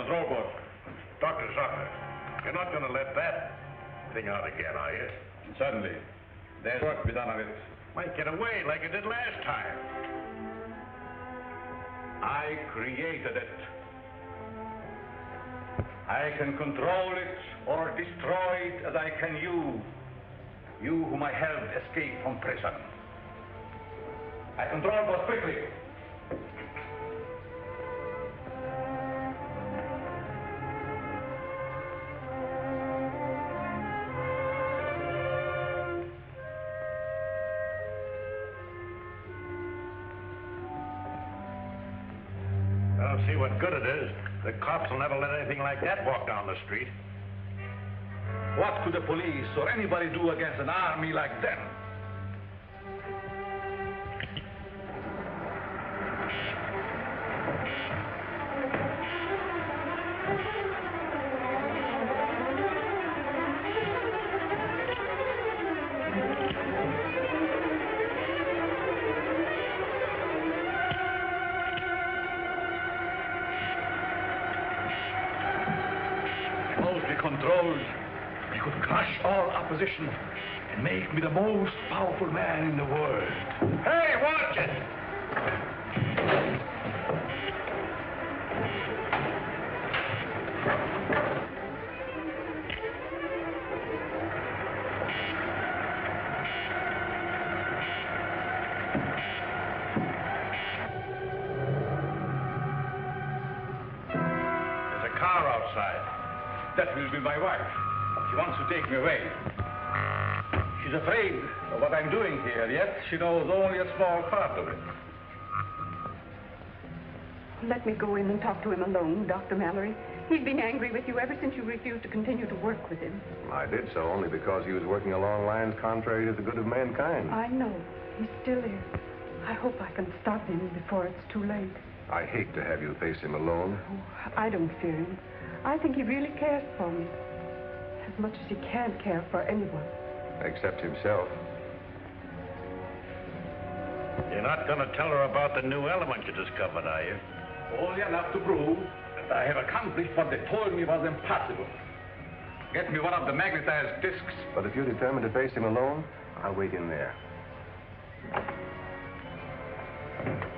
Zorka. Doctor Zorka, you're not going to let that thing out again, are you? Certainly. There's work to be done on it. Might get away like it did last time. I created it. I can control it or destroy it as I can you. You whom I helped escape from prison. I control both quickly. I don't see what good it is. The cops will never let anything like that walk down the street. What could the police or anybody do against an army like them? Controlled, I could crush all opposition and make me the most powerful man in the world. Hey, watch it! There's a car outside. That will be my wife. She wants to take me away. She's afraid of what I'm doing here, yet she knows only a small part of it. Let me go in and talk to him alone, Dr. Mallory. He's been angry with you ever since you refused to continue to work with him. I did so only because he was working along lines contrary to the good of mankind. I know. He still is. I hope I can stop him before it's too late. I hate to have you face him alone. Oh, I don't fear him. I think he really cares for me. As much as he can care for anyone. Except himself. You're not going to tell her about the new element you discovered, are you? Only enough to prove that I have accomplished what they told me was impossible. Get me one of the magnetized discs. But if you're determined to face him alone, I'll wait in there.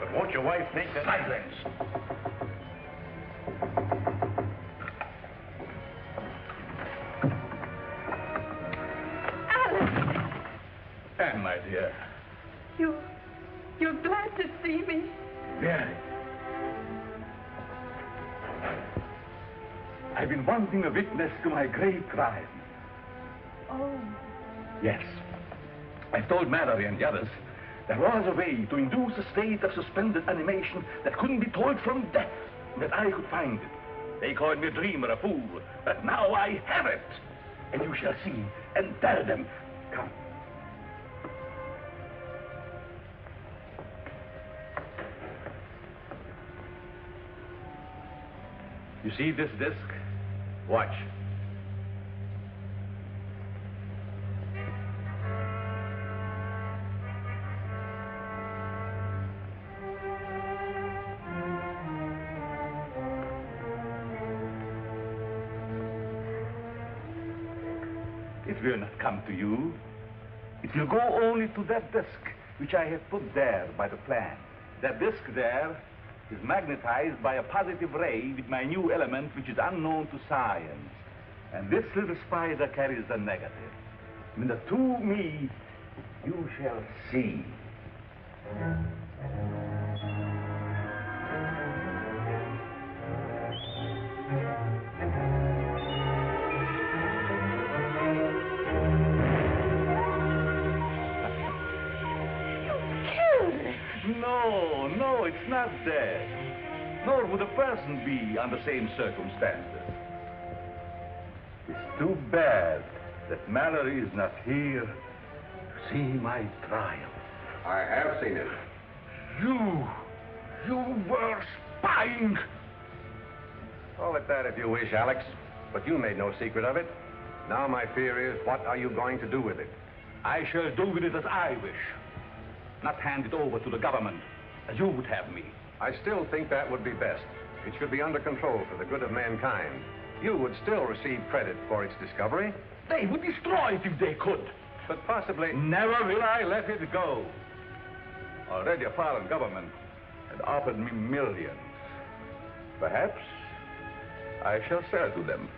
But won't your wife think that... Silence! Anne, my dear. You're glad to see me? Very. I've been wanting a witness to my great crime. Oh. Yes. I've told Mallory and the others there was a way to induce a state of suspended animation that couldn't be told from death, and that I could find it. They called me a dreamer, a fool, but now I have it. And you shall see and tell them. Come. You see this disc? Watch. It will not come to you. It will go only to that disc which I have put there by the plan. That disc there is magnetized by a positive ray with my new element which is unknown to science. And this little spider carries the negative. When the two meet, you shall see. No, it's not dead. Nor would a person be under the same circumstances. It's too bad that Mallory is not here to see my triumph. I have seen it. You were spying. Call it that if you wish, Alex. But you made no secret of it. Now my fear is, what are you going to do with it? I shall do with it as I wish. Not hand it over to the government, as you would have me. I still think that would be best. it should be under control for the good of mankind, you would still receive credit for its discovery. They would destroy it if they could. But possibly... Never will I let it go. Already a foreign government had offered me millions. Perhaps I shall sell to them.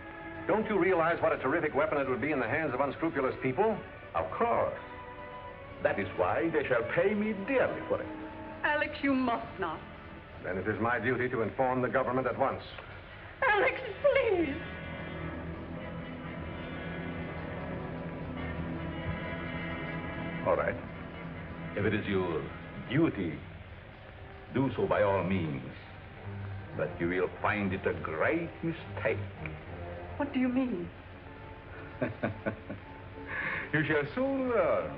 Don't you realize what a terrific weapon it would be in the hands of unscrupulous people? Of course. That is why they shall pay me dearly for it. Alex, you must not. Then it is my duty to inform the government at once. Alex, please. All right. If it is your duty, do so by all means. But you will find it a great mistake. What do you mean? You shall soon learn.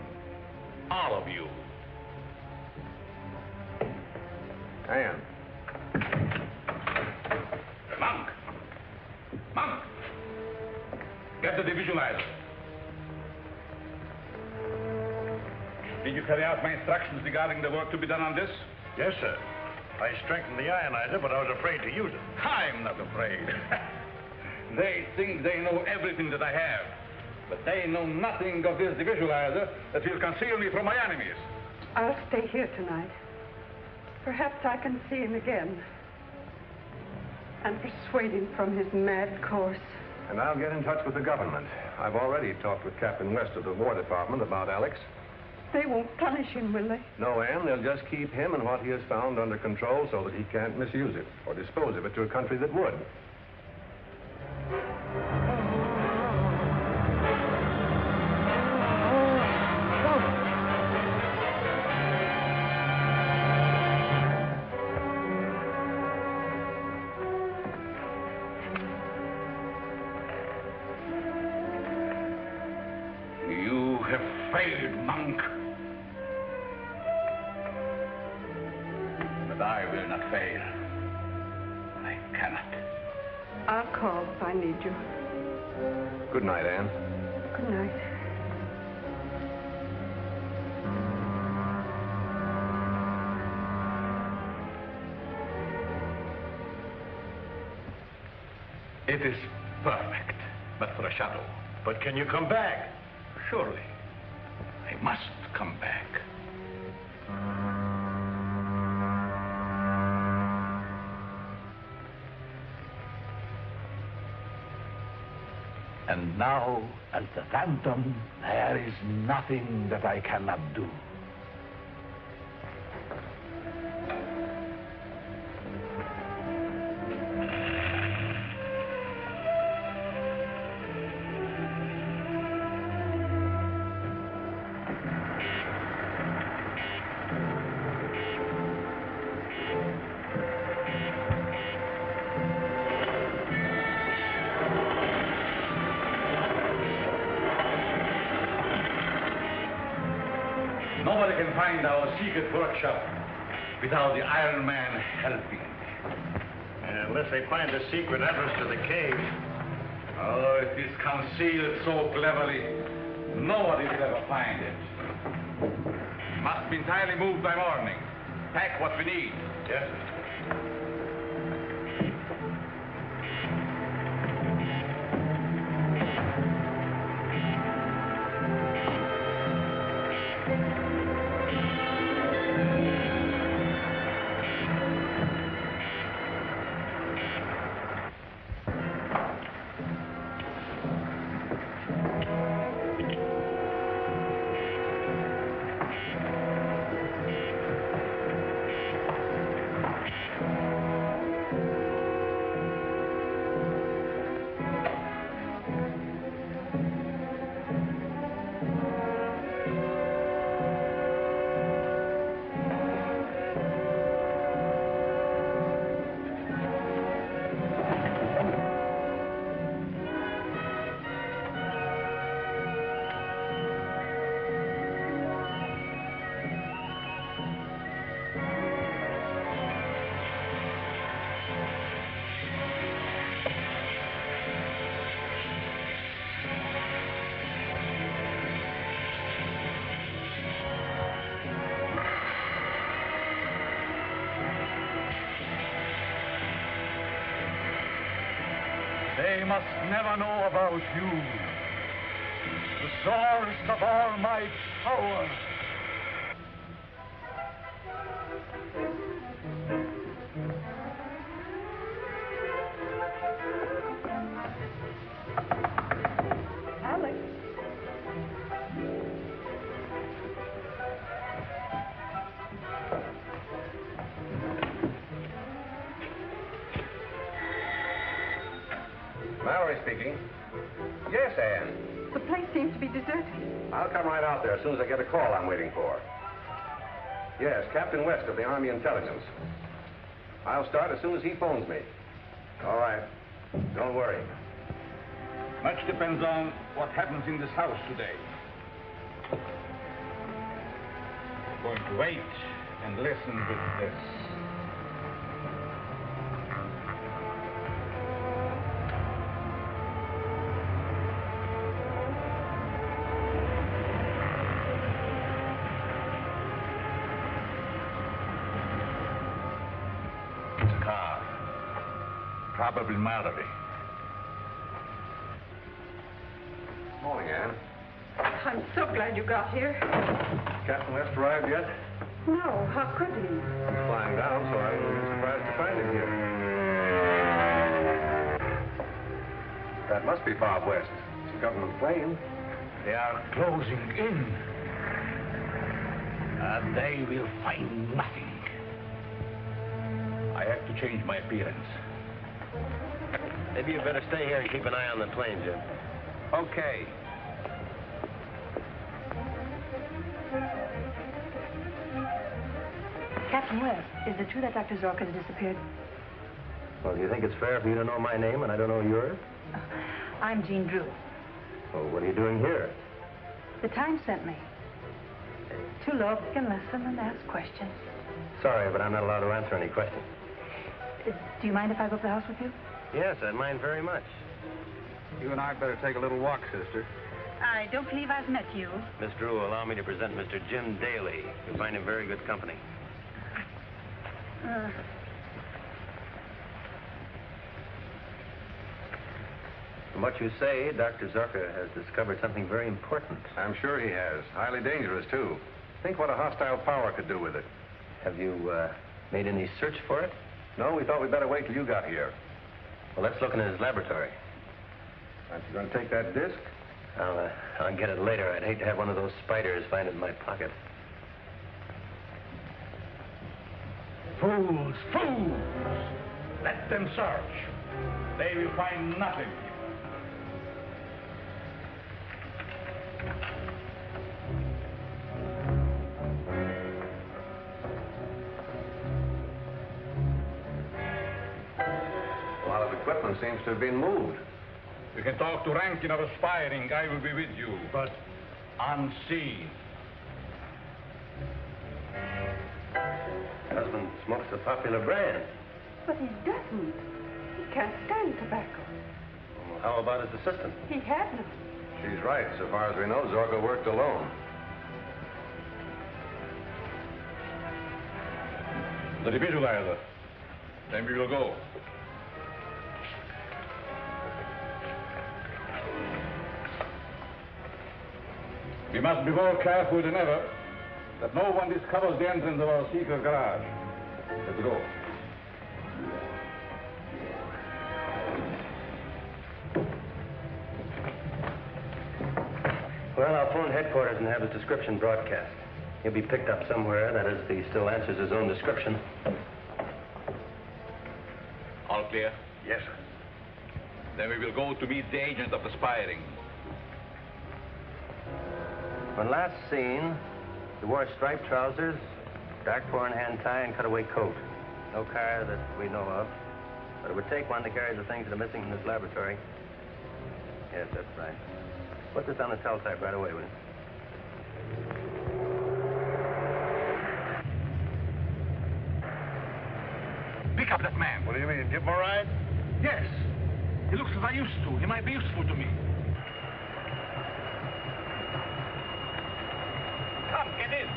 All of you. Anne. Monk! Monk! Get the divisualizer. Did you carry out my instructions regarding the work to be done on this? Yes, sir. I strengthened the ionizer, but I was afraid to use it. I'm not afraid. They think they know everything that I have, but they know nothing of this divisualizer that will conceal me from my enemies. I'll stay here tonight. Perhaps I can see him again and persuade him from his mad course. And I'll get in touch with the government. I've already talked with Captain West of the War Department about Alex. They won't punish him, will they? No, Anne, they'll just keep him and what he has found under control so that he can't misuse it or dispose of it to a country that would. You have failed, Monk. But I will not fail. I cannot. I'll call if I need you. Good night, Anne. Good night. It is perfect, but for a shadow. But can you come back? Surely. I must come back. And now, as the Phantom, there is nothing that I cannot do. Nobody can find our secret workshop without the Iron Man helping. Unless they find the secret entrance to the cave. Oh, it is concealed so cleverly, nobody will ever find it. Must be entirely moved by morning. Pack what we need. Yes, sir. They must never know about you. The source of all my power. Alex. Mallory speaking. Yes, Anne. The place seems to be deserted. I'll come right out there as soon as I get a call I'm waiting for. Yes, Captain West of the Army Intelligence. I'll start as soon as he phones me. All right. Don't worry. Much depends on what happens in this house today. I'm going to wait and listen with this. It's a car. Probably Mallory. Morning, Anne. I'm so glad you got here. Captain West arrived yet? No, how could he? He's flying down, so I wouldn't be surprised to find him here. That must be Bob West. It's a government plane. They are closing in. And they will find nothing. I have to change my appearance. Maybe you better stay here and keep an eye on the plane, Jim. Okay. Captain West, is it true that Dr. Zorka has disappeared? Well, do you think it's fair for you to know my name and I don't know yours? I'm Jean Drew. Well, what are you doing here? The Times sent me. To look and listen and ask questions. Sorry, but I'm not allowed to answer any questions. Do you mind if I go up the house with you? Yes, I'd mind very much. You and I better take a little walk, sister. I don't believe I've met you. Miss Drew, allow me to present Mr. Jim Daly. You'll find him very good company. From what you say, Dr. Zorka has discovered something very important. I'm sure he has. Highly dangerous, too. Think what a hostile power could do with it. Have you made any search for it? No, we thought we'd better wait till you got here. Well, let's look in his laboratory. Aren't you going to take that disc? I'll get it later. I'd hate to have one of those spiders find it in my pocket. Fools, fools! Let them search. They will find nothing. A lot of equipment seems to have been moved. You can talk to Rankin of Aspiring. I will be with you, but unseen. Husband smokes a popular brand. But he doesn't. He can't stand tobacco. Well, how about his assistant? He had none. She's right. So far as we know, Zorka worked alone. The visualizer. Then we will go. We must be more careful than ever that no one discovers the entrance of our secret garage. Let's go. Well, I'll phone headquarters and have his description broadcast. He'll be picked up somewhere, that is, if he still answers his own description. All clear? Yes, sir. Then we will go to meet the agent of Aspiring. When last seen, he wore striped trousers, dark four-in-hand tie, and cutaway coat. No car that we know of. But it would take one to carry the things that are missing from this laboratory. Yes, that's right. Put this on the teletype right away, will you? Pick up that man. What do you mean? Give him a ride? Yes. He looks as I used to. He might be useful to me. Come, get in.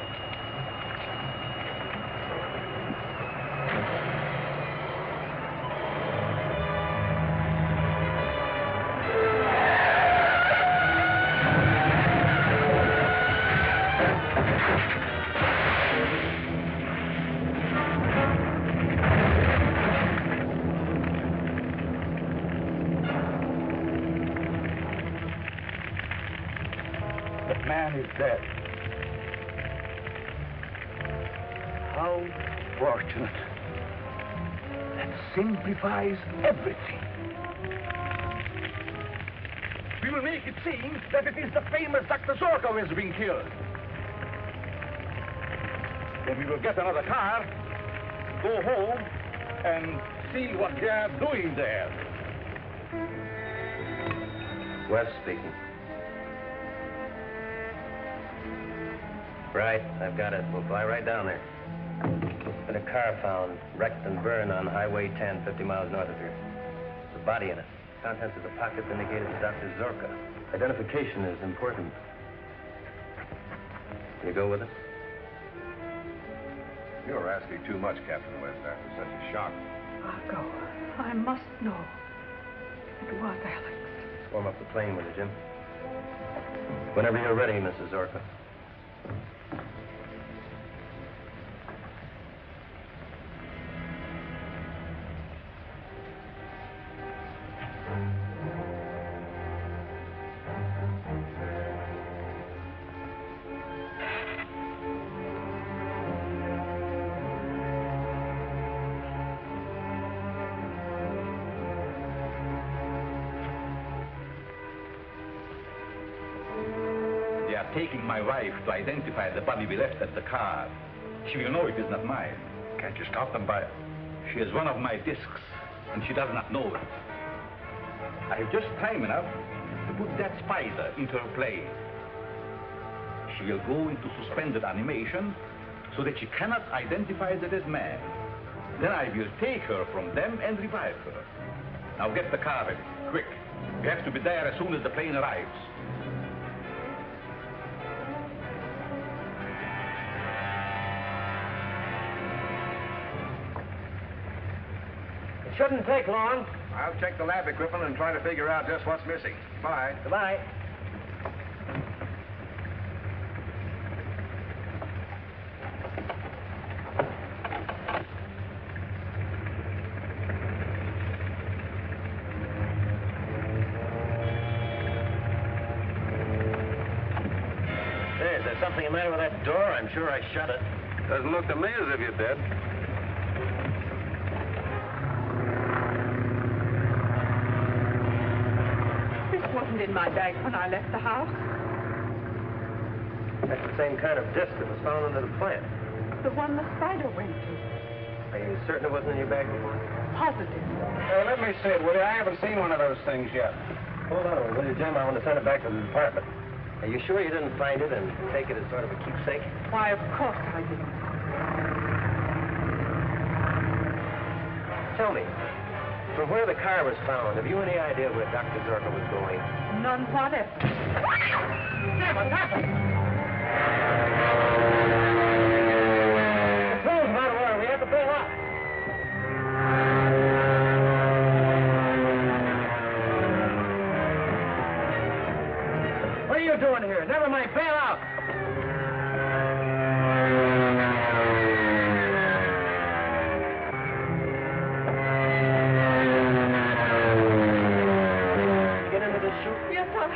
That man is dead. How fortunate. That simplifies everything. We will make it seem that it is the famous Dr. Zorka who has been killed. Then we will get another car, go home, and see what they are doing there. West speaking. Right, I've got it. We'll fly right down there. There's been a car found, wrecked and burned on Highway 10, 50 miles north of here. There's a body in it. Contents of the pockets indicated to Dr. Zorka. Identification is important. Can you go with us? You're asking too much, Captain West, after such a shock. I'll go. I must know. It was Alex. Warm up the plane with you, Jim. Whenever you're ready, Mrs. Zorka. They are taking my wife to identify the body we left at the car. She will know it is not mine. Can't you stop them by... She is one of my discs, and she does not know it. I have just time enough to put that spider into her plane. She will go into suspended animation so that she cannot identify the dead man. Then I will take her from them and revive her. Now get the car ready, quick. We have to be there as soon as the plane arrives. Shouldn't take long. I'll check the lab equipment and try to figure out just what's missing. Bye. Goodbye. Say, is there something the matter with that door? I'm sure I shut it. Doesn't look to me as if you did. Wasn't in my bag when I left the house. That's the same kind of disc that was found under the plant. The one the spider went to. Are you certain it wasn't in your bag before? Positive. Let me see it, will you? I haven't seen one of those things yet. Hold on, will you, Jim? I want to send it back to the department. Are you sure you didn't find it and take it as sort of a keepsake? Why, of course I didn't. Tell me, from where the car was found, have you any idea where Dr. Zorka was going? None whatever. Jim, what's happened? The phone's out of order. We have to bail out. What are you doing here? Never mind, bail out. Get into this chute. Yes, sir.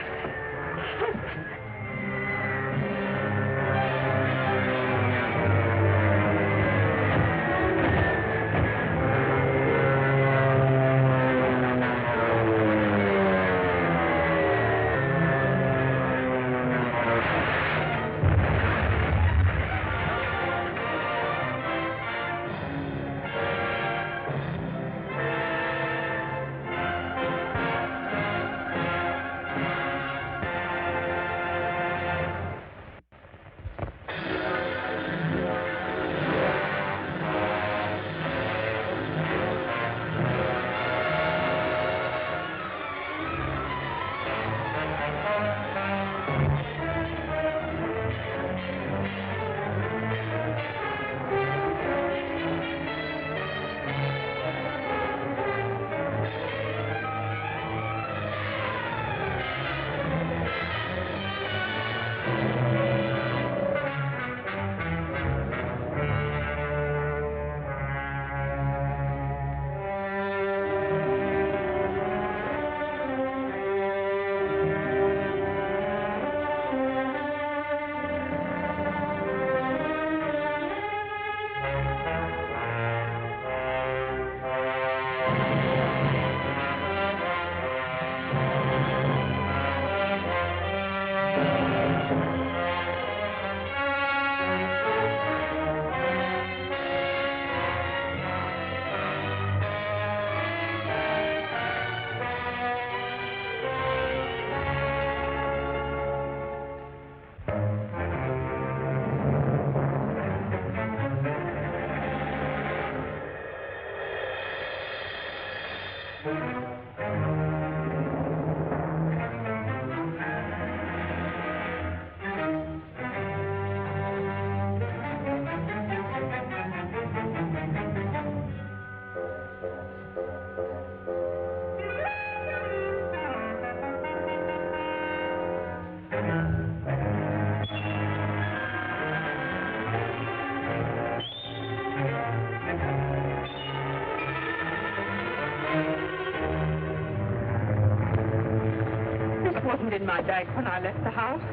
It wasn't in my bag when I left the house.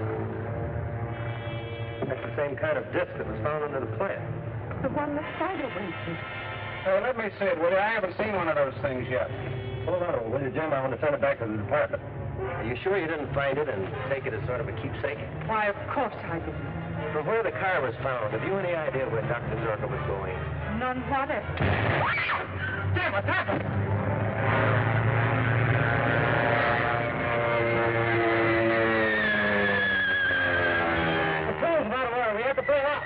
That's the same kind of disc that was found under the plant. The one the spider went to. Let me see it, will you? I haven't seen one of those things yet. Hold on, will you, Jim? I want to send it back to the department. Are you sure you didn't find it and take it as sort of a keepsake? Why, of course I didn't. From where the car was found, have you any idea where Dr. Zorka was going? None whatever. Jim, what's happened? The phone's out of order. We have to bail out.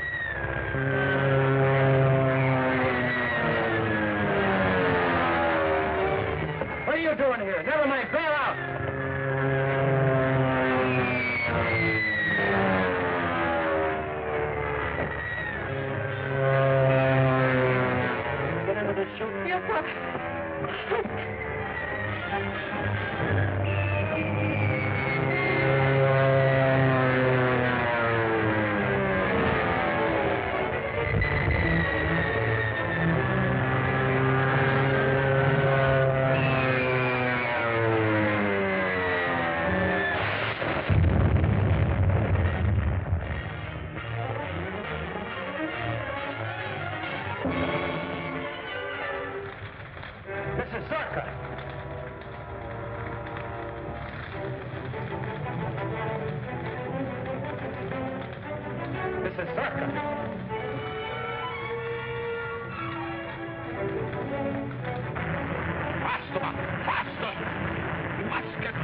What are you doing here? Never mind, bail out. Get into this chute. Yes, sir. Mrs. Zorka! Mrs. Zorka! Faster! Faster! You must get...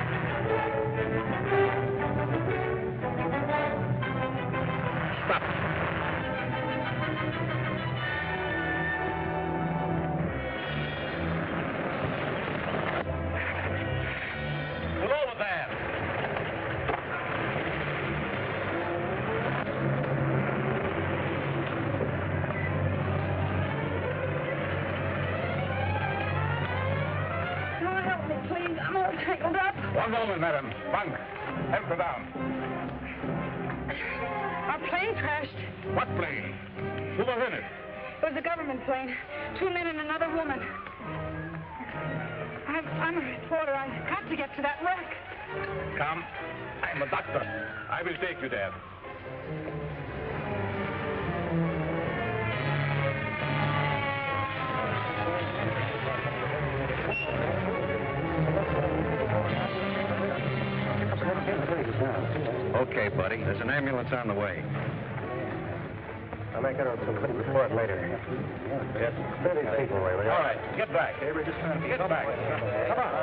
Stop! Pull over there! Can you help me, please? I'm all tangled up. One moment, madam. Bunk. Help her down. Our plane crashed. What plane? Who was in it? It was a government plane. 2 men and another woman. I'm a reporter. I've got to get to that wreck. Come. I'm a doctor. I will take you there. Okay, buddy. There's an ambulance on the way. I'll make it a report later. Yes, 30 people away, will you? All right. Get back. Get back. Come on.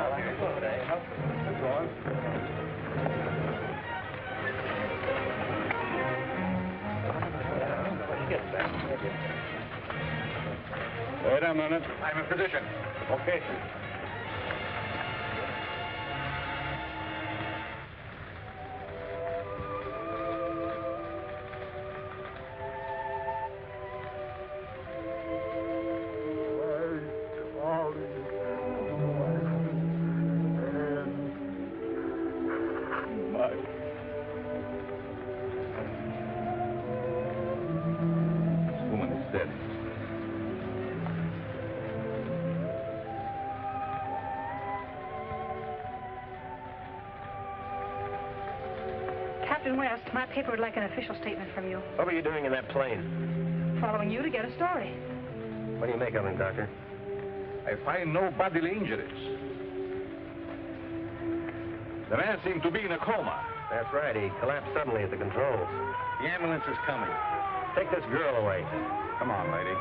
Wait a minute. I'm a physician. Okay. This woman is dead. Captain West, my paper would like an official statement from you. What were you doing in that plane? Following you to get a story. What do you make of him, Doctor? I find no bodily injuries. The man seemed to be in a coma. That's right. He collapsed suddenly at the controls. The ambulance is coming. Take this girl away. Come on, lady.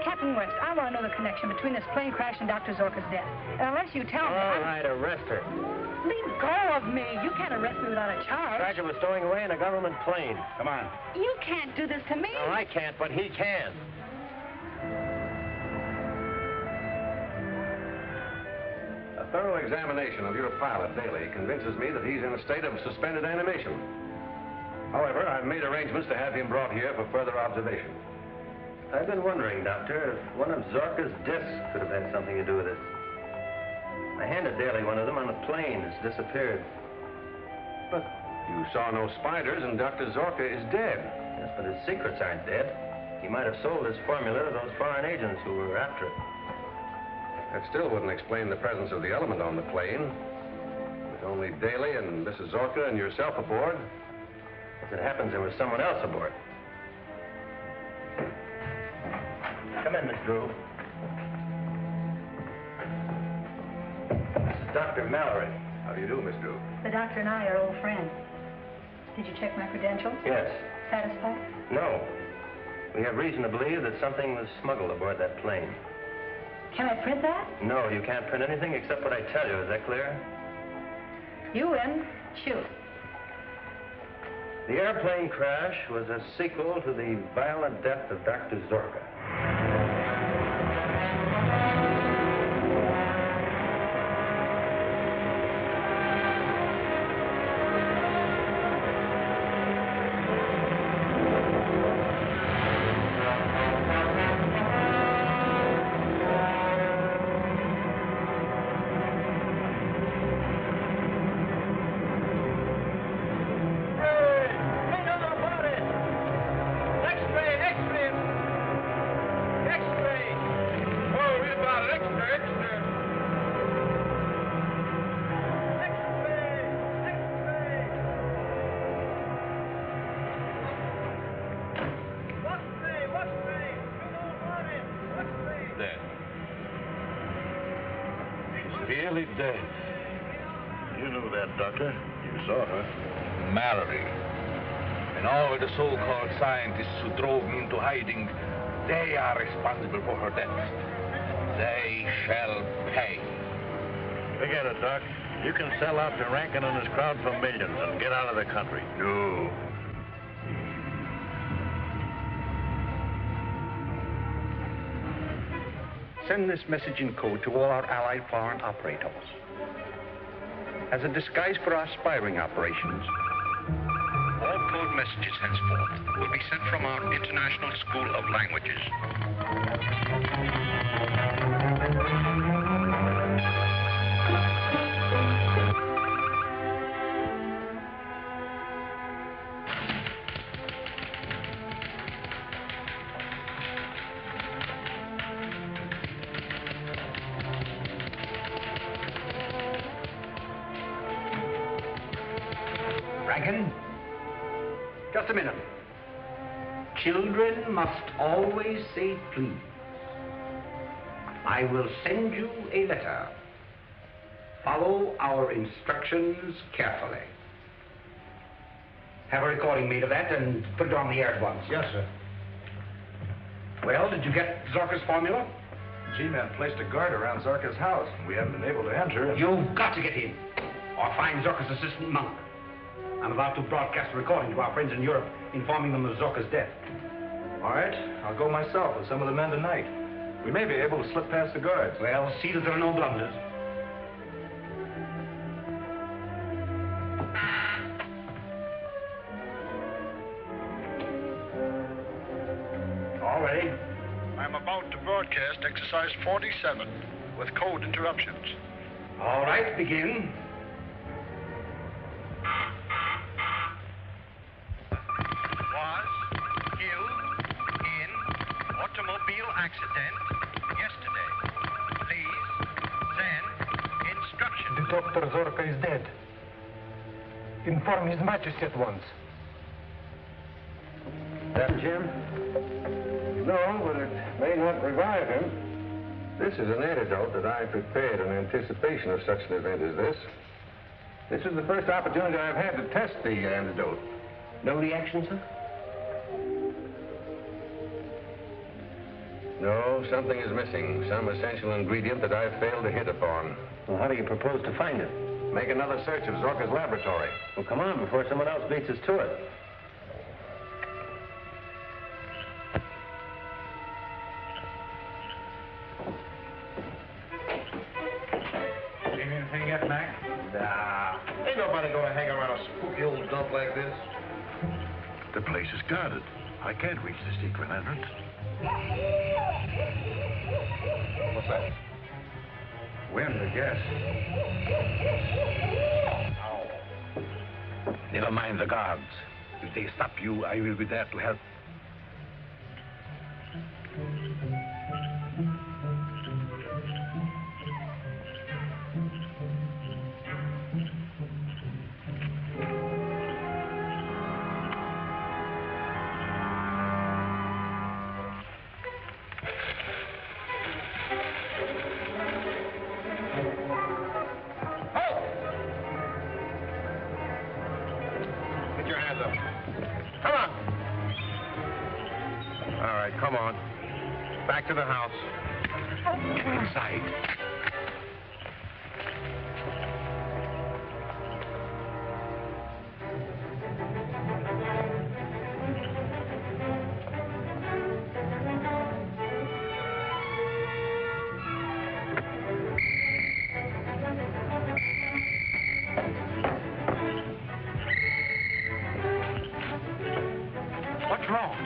Captain West, I want to know the connection between this plane crash and Dr. Zorka's death. And unless you tell me... All right, arrest her. Leave go of me. You can't arrest me without a charge. Roger was stowing away in a government plane. Come on. You can't do this to me. No, I can't, but he can. A thorough examination of your pilot, Daly, convinces me that he's in a state of suspended animation. However, I've made arrangements to have him brought here for further observation. I've been wondering, Doctor, if one of Zorka's discs could have had something to do with it. I handed Daly one of them on the plane. It's disappeared. But you saw no spiders, and Dr. Zorka is dead. Yes, but his secrets aren't dead. He might have sold his formula to those foreign agents who were after it. That still wouldn't explain the presence of the element on the plane. With only only Daly and Mrs. Zorka and yourself aboard. As it happens, there was someone else aboard. Come in, Miss Drew. This is Dr. Mallory. How do you do, Miss Drew? The doctor and I are old friends. Did you check my credentials? Yes. Satisfied? No. We have reason to believe that something was smuggled aboard that plane. Can I print that? No, you can't print anything except what I tell you. Is that clear? You win. Shoot. The airplane crash was a sequel to the violent death of Dr. Zorka. Really dead. You knew that, Doctor. You saw her. Mallory. And all the so-called scientists who drove me into hiding, they are responsible for her death. They shall pay. Forget it, Doc. You can sell out to Rankin and his crowd for millions and get out of the country. No. Send this message in code to all our allied foreign operators. As a disguise for our spying operations, all code messages henceforth will be sent from our International School of Languages. Rankin, just a minute. Children must always say please. I will send you a letter. Follow our instructions carefully. Have a recording made of that and put it on the air at once. Yes, sir. Well, did you get Zorka's formula? G-men placed a guard around Zorka's house. We haven't been able to enter. You've got to get in, or find Zorka's assistant monk. I'm about to broadcast a recording to our friends in Europe, informing them of Zorka's death. All right, I'll go myself with some of the men tonight. We may be able to slip past the guards. Well, see that there are no blunders. All ready? I'm about to broadcast exercise 47 with code interruptions. All right, begin. Was killed in automobile accident yesterday. Please send instructions. Doctor Zorka is dead. Inform His Majesty at once. That Jim? No, but it may not revive him. This is an antidote that I prepared in anticipation of such an event as this. This is the first opportunity I've had to test the antidote. No reaction, sir? No, something is missing. Some essential ingredient that I've failed to hit upon. Well, how do you propose to find it? Make another search of Zorka's laboratory. Well, come on, before someone else beats us to it. Seen anything yet, Mac? Nah. Ain't nobody gonna hang around a spooky old dump like this. The place is guarded. I can't reach the secret entrance. What's that? Wind, I guess. Never mind the guards. If they stop you, I will be there to help. hands up. Come on. All right, come on. Back to the house. Get inside. What's wrong?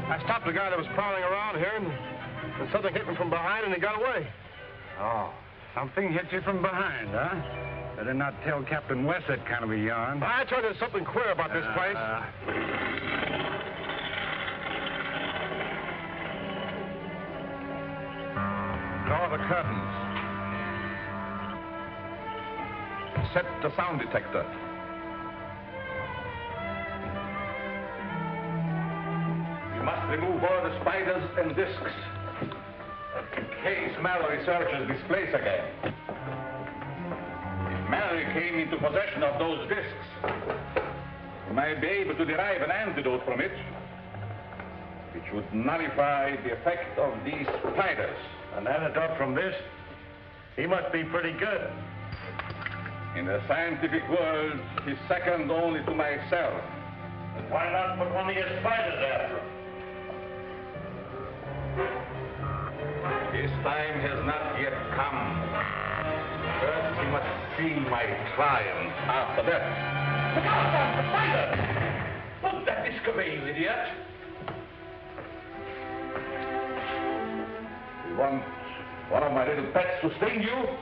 I stopped the guy that was prowling around here, and something hit him from behind, and he got away. Oh, something hit you from behind, huh? Better not tell Captain West that kind of a yarn. I tell you, there's something queer about this place. Draw the curtains. Set the sound detector. You must remove all the spiders and discs in case Mallory searches this place again. If Mallory came into possession of those discs, he might be able to derive an antidote from it, which would nullify the effect of these spiders. An antidote from this? He must be pretty good. In the scientific world, he's second only to myself. Why not put one of your spiders after him? His time has not yet come. First, he must see my triumph. After that... Look out, Tom! The spider! Look, that disc away, you idiot! You want one of my little pets to sting you?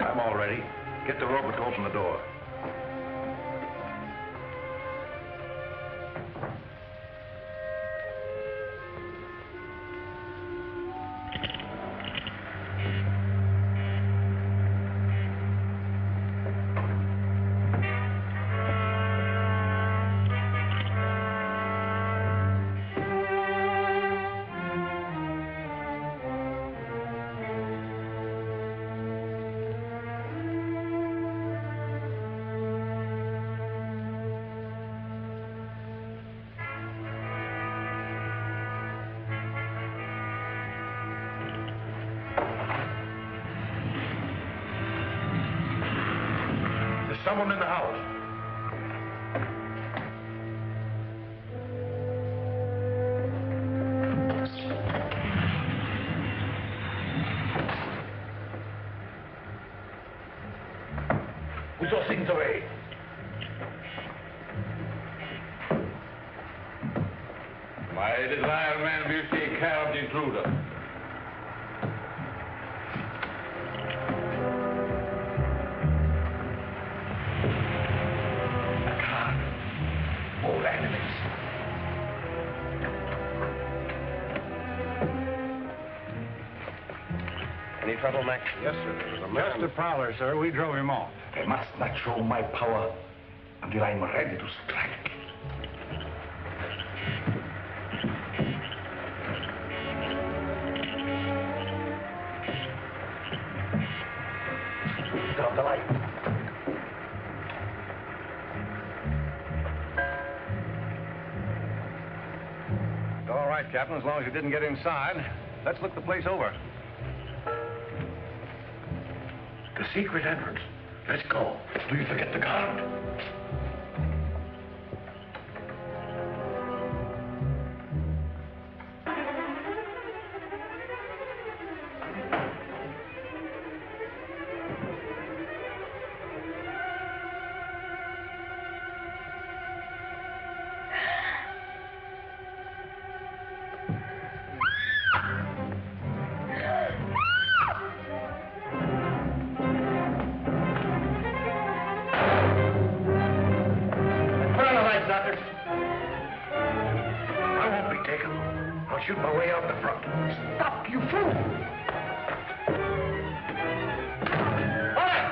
I'm all ready. Get the rope to open the door. Someone in the house. Put those things away. My little Iron Man will take care of the intruder. Any trouble, Mac? Yes, sir. There was a man. Just a prowler, sir. We drove him off. I must not show my power until I'm ready to strike. Turn off the light. All right, Captain, as long as you didn't get inside. Let's look the place over. The secret entrance. Let's go. Do you forget the guard? Shoot my way out the front. Stop, you fool! All right!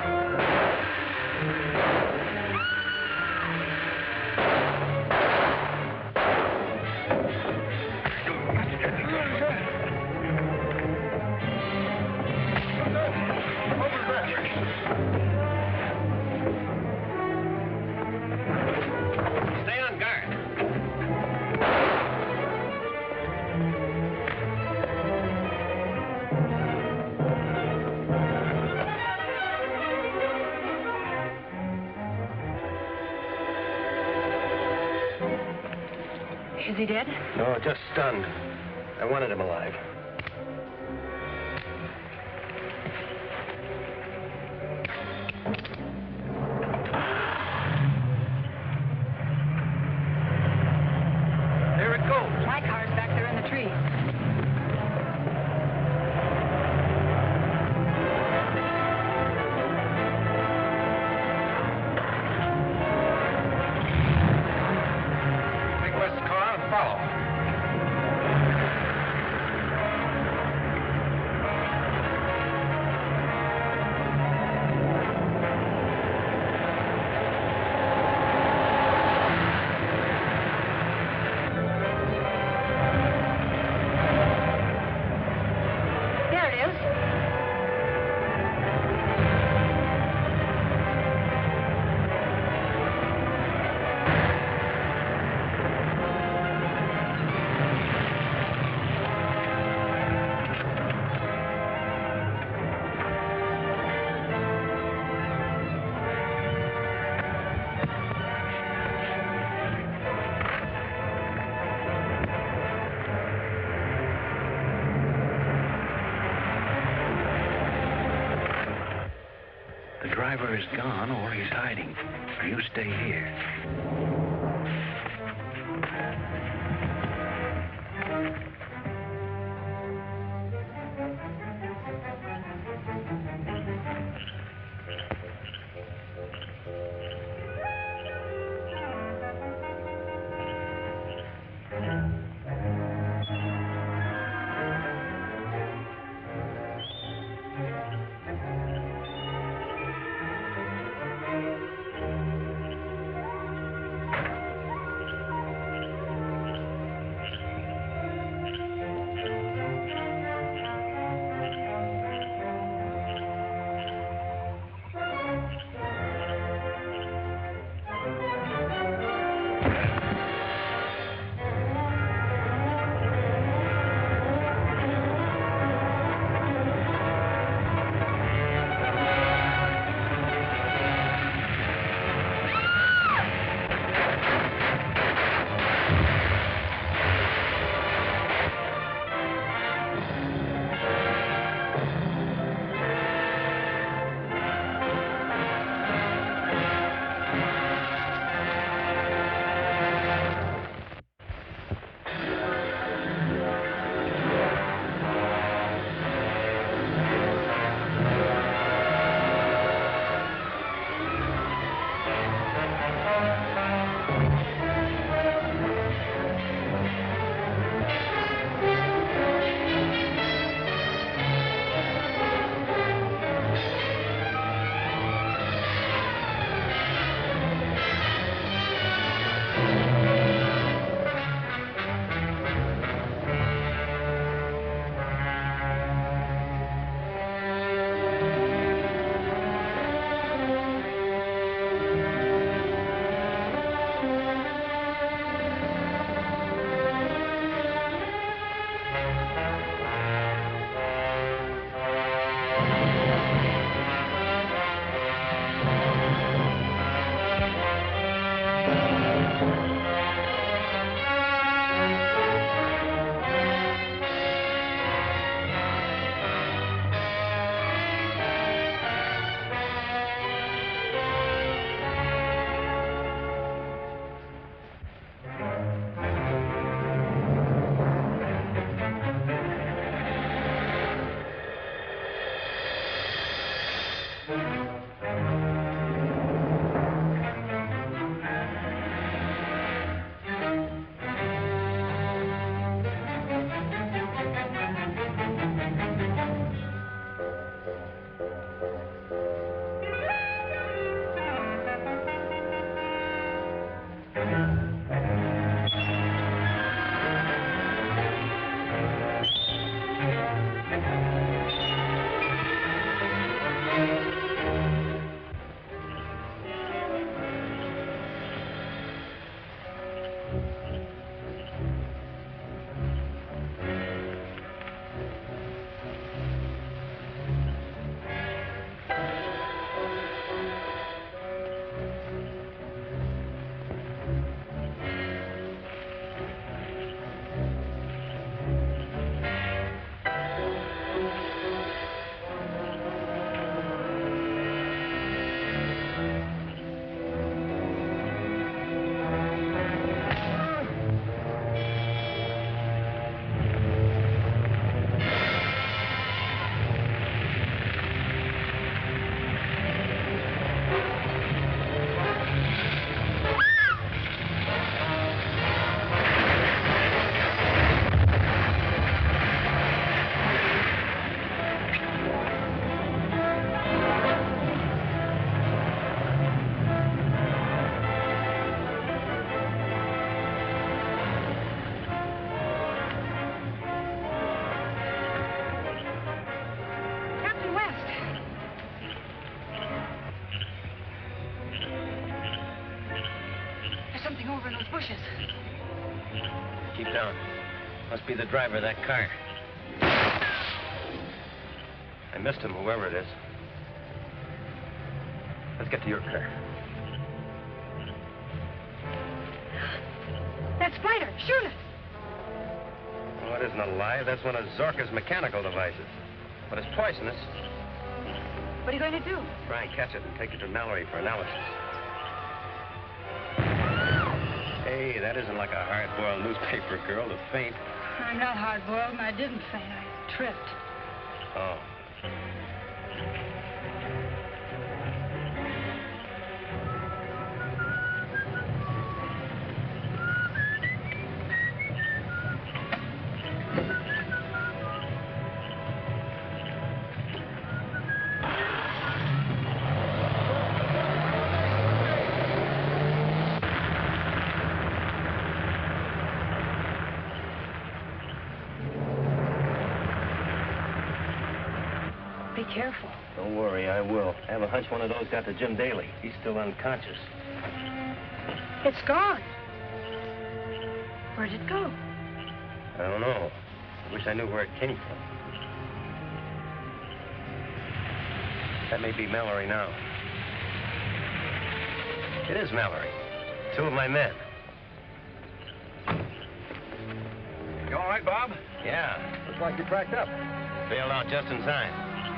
Is he dead? No, just stunned. I wanted him alive. There it goes. My car's back there in the tree. Take West's car and follow. There it is. The driver is gone or he's hiding. You stay here. over in those bushes. Keep down. Must be the driver of that car. I missed him, whoever it is. Let's get to your car. That spider, shoot it. Oh, it isn't alive. That's one of Zorka's mechanical devices. But it's poisonous. What are you going to do? Try and catch it and take it to Mallory for analysis. Hey, that isn't like a hard-boiled newspaper girl to faint. I'm not hard-boiled, and I didn't faint. I tripped. Oh. Be careful. Don't worry, I will. I have a hunch one of those got to Jim Daly. He's still unconscious. It's gone. Where'd it go? I don't know. I wish I knew where it came from. That may be Mallory now. It is Mallory. Two of my men. You all right, Bob? Yeah. Looks like you cracked up. Bailed out just in time.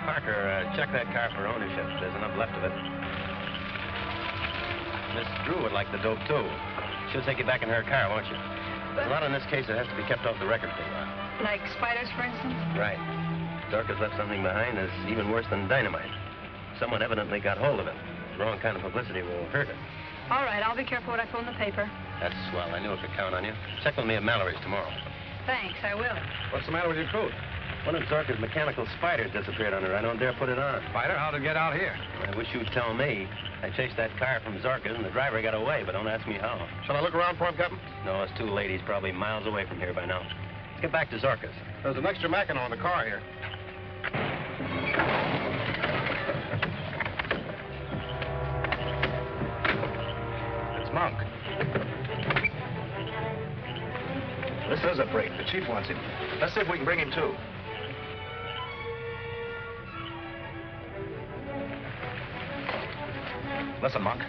Parker, check that car for ownership. There's enough left of it. Miss Drew would like the dope, too. She'll take it back in her car, won't you? There's a lot in this case that has to be kept off the record for a while. Like spiders, for instance? Right. Zorka's left something behind that's even worse than dynamite. Someone evidently got hold of it. The wrong kind of publicity will hurt it. All right, I'll be careful what I put in the paper. That's swell. I knew I could count on you. Check with me at Mallory's tomorrow. Thanks, I will. What's the matter with your coat? One of Zorka's mechanical spiders disappeared under her. I don't dare put it on. Spider? How'd it get out here? I wish you'd tell me. I chased that car from Zorka's and the driver got away, but don't ask me how. Shall I look around for him, Captain? No, it's too late. He's probably miles away from here by now. Let's get back to Zorka's. There's an extra Mackinac in the car here. It's Monk. This is a break. The chief wants him. Let's see if we can bring him too. Listen, Monk.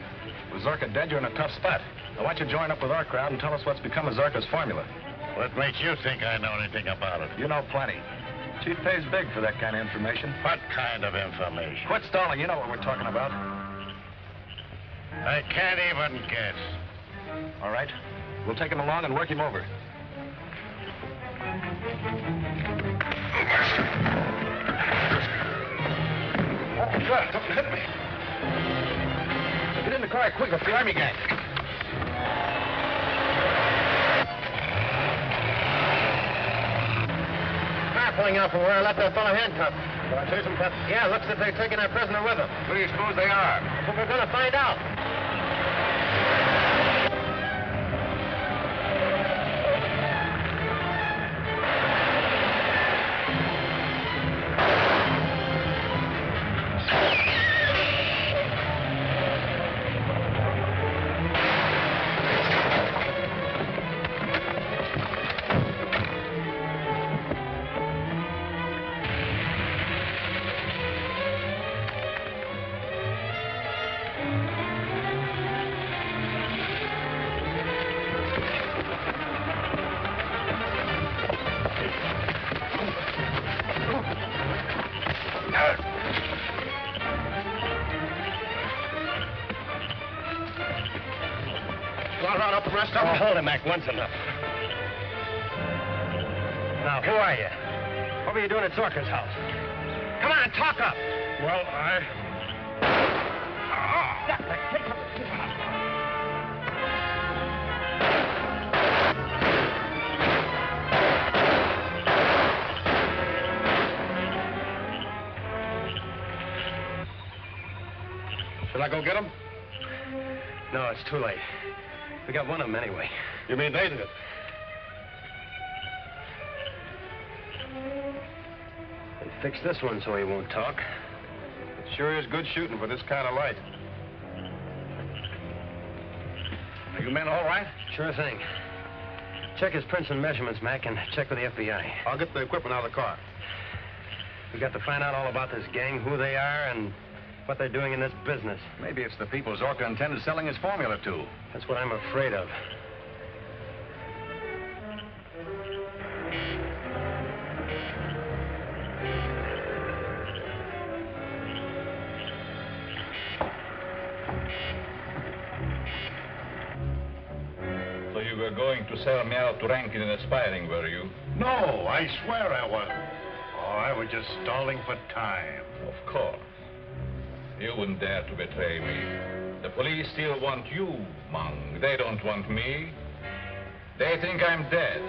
With Zorka dead, you're in a tough spot. I want you to join up with our crowd and tell us what's become of Zorka's formula. What makes you think I know anything about it? You know plenty. Chief pays big for that kind of information. What kind of information? Quit stalling. You know what we're talking about. I can't even guess. All right. We'll take him along and work him over. Oh, God, don't hit me. Get in the car quick, it's the army gang. Car pulling out from where I left that fellow handcuffed. Can I chase him, Captain? Yeah, looks as if they're taking our prisoner with them. Who do you suppose they are? But we're gonna find out. Oh, hold him, Mac. Once enough. Now, who are you? What were you doing at Zorka's house? Come on, talk up. Well, Shall I go get him? No, it's too late. We got one of them anyway. You mean they did it? They fixed this one so he won't talk. It sure is good shooting for this kind of light. you men all right? Sure thing. Check his prints and measurements, Mac, and check with the FBI. I'll get the equipment out of the car. We got to find out all about this gang, who they are, and what they're doing in this business. Maybe it's the people Zorka intended selling his formula to. That's what I'm afraid of. So you were going to sell me out to Rankin and aspiring, were you? No, I swear I wasn't. Oh, I was just stalling for time. Of course. You wouldn't dare to betray me. The police still want you, Mung. They don't want me. They think I'm dead.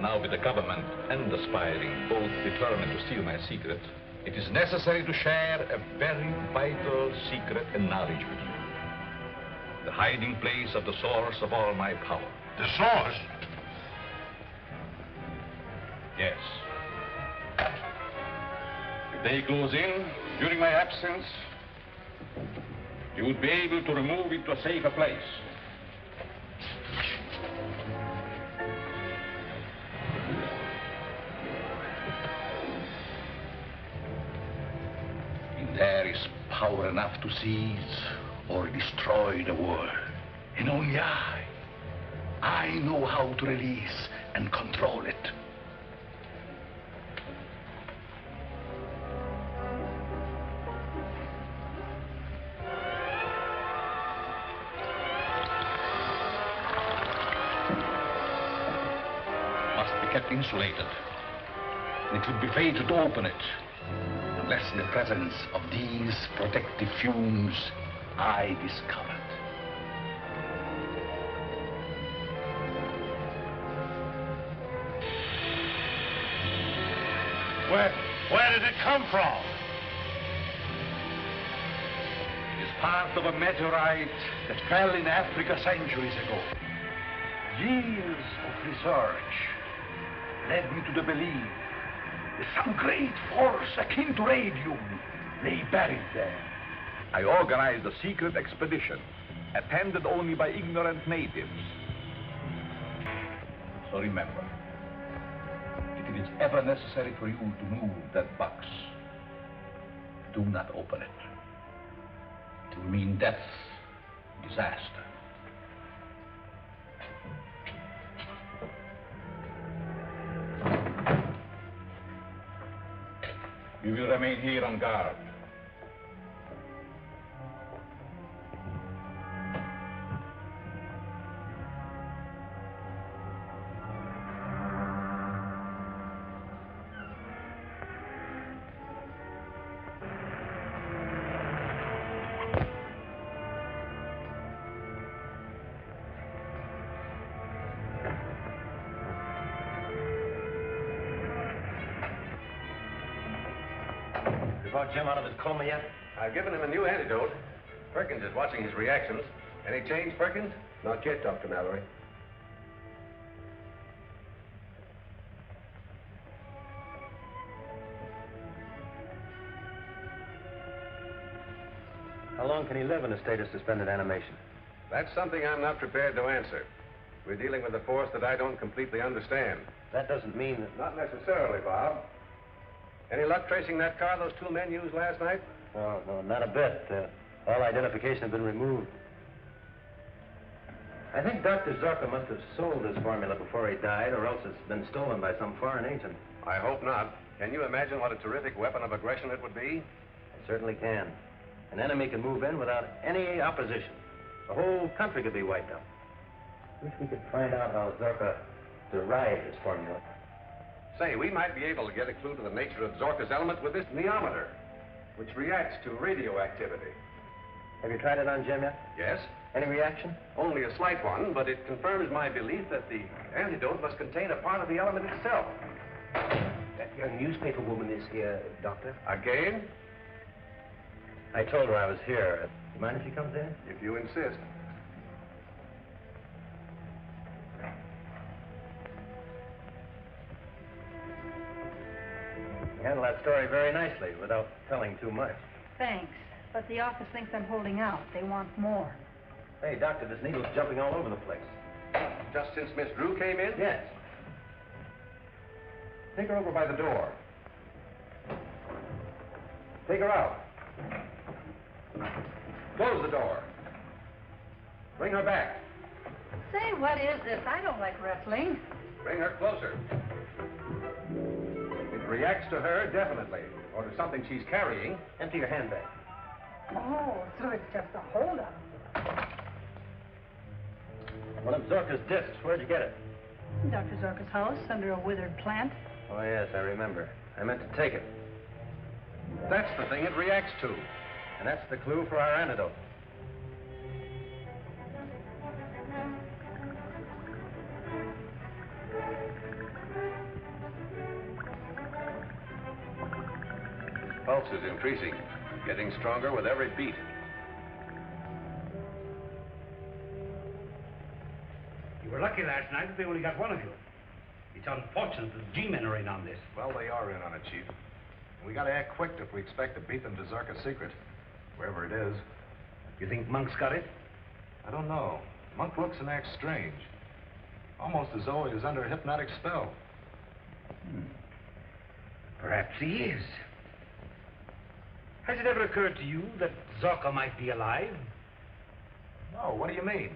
Now with the government and aspiring both determined to steal my secret, it is necessary to share a very vital secret and knowledge with you. The hiding place of the source of all my power. The source? Yes. If they close in during my absence, you would be able to remove it to a safer place. And there is power enough to seize or destroy the world. And only I know how to release and control it. Must be kept insulated. And it would be fatal to open it unless in the presence of these protective fumes I discovered. Where did it come from? It is part of a meteorite that fell in Africa centuries ago. Years of research led me to the belief that some great force akin to radium lay buried there. I organized a secret expedition, attended only by ignorant natives. So remember, if it is ever necessary for you to move that box, do not open it. It will mean death, disaster. You will remain here on guard. You brought Jim out of his coma yet? I've given him a new antidote. Perkins is watching his reactions. Any change, Perkins? Not yet, Dr. Mallory. How long can he live in a state of suspended animation? That's something I'm not prepared to answer. We're dealing with a force that I don't completely understand. That doesn't mean that... Not necessarily, Bob. Any luck tracing that car those two men used last night? No, not a bit. All identification has been removed. I think Dr. Zorka must have sold this formula before he died, or else it's been stolen by some foreign agent. I hope not. Can you imagine what a terrific weapon of aggression it would be? I certainly can. An enemy can move in without any opposition. The whole country could be wiped out. Wish we could find out how Zorka derived his formula. Say, we might be able to get a clue to the nature of Zorka's element with this neometer, which reacts to radioactivity. Have you tried it on Jim yet? Yes? Any reaction? Only a slight one, but it confirms my belief that the antidote must contain a part of the element itself. That young newspaper woman is here, Doctor. Again? I told her I was here. You mind if she comes in? If you insist. You handle that story very nicely without telling too much. Thanks. But the office thinks I'm holding out. They want more. Hey, Doctor, this needle's jumping all over the place. Just since Miss Drew came in? Yes. Take her over by the door. Take her out. Close the door. Bring her back. Say, what is this? I don't like wrestling. Bring her closer. It reacts to her, definitely. Or to something she's carrying. Empty your handbag. Oh, so it's just a holdup. One of Zorka's discs. Where'd you get it? Dr. Zorka's house, under a withered plant. Oh, yes, I remember. I meant to take it. That's the thing it reacts to. And that's the clue for our antidote. His pulse is increasing, getting stronger with every beat. You were lucky last night that they only got one of you. It's unfortunate that the G-men are in on this. Well, they are in on it, Chief. We gotta act quick if we expect to beat them to Zorka's secret, wherever it is. You think Monk's got it? I don't know. Monk looks and acts strange. Almost as though he was under a hypnotic spell. Perhaps he is. Has it ever occurred to you that Zorka might be alive? No, what do you mean?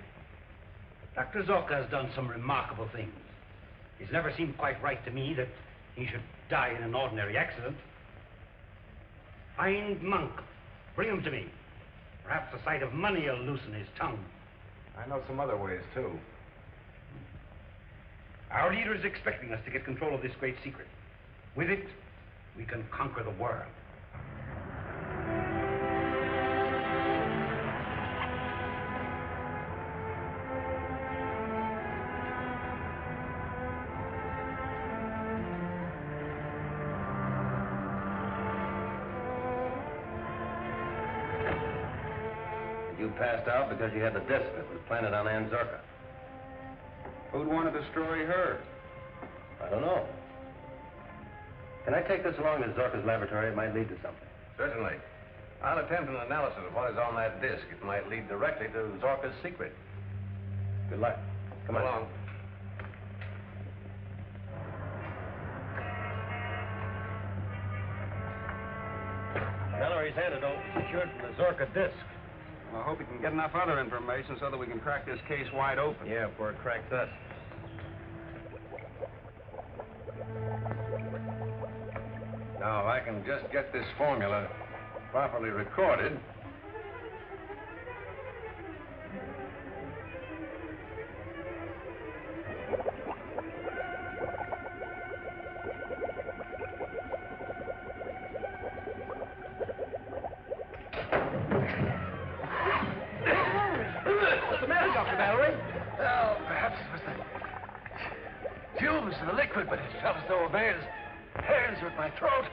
Dr. Zorka has done some remarkable things. It's never seemed quite right to me that he should die in an ordinary accident. Find Monk. Bring him to me. Perhaps the sight of money will loosen his tongue. I know some other ways, too. Our leader is expecting us to get control of this great secret. With it, we can conquer the world. You passed out because you had the disc that was planted on Ann Zorka. Who'd want to destroy her? I don't know. Can I take this along to Zorka's laboratory? It might lead to something. Certainly. I'll attempt an analysis of what is on that disc. It might lead directly to Zorka's secret. Good luck. Come on. Along. Mallory's antidote secured from the Zorka disc. I hope we can get enough other information so that we can crack this case wide open. Yeah, before it cracks us. Now, if I can just get this formula properly recorded. What's the matter, Dr. Mallory? Oh, perhaps it was the fumes of the liquid, but it felt as though a man's hands were at my throat.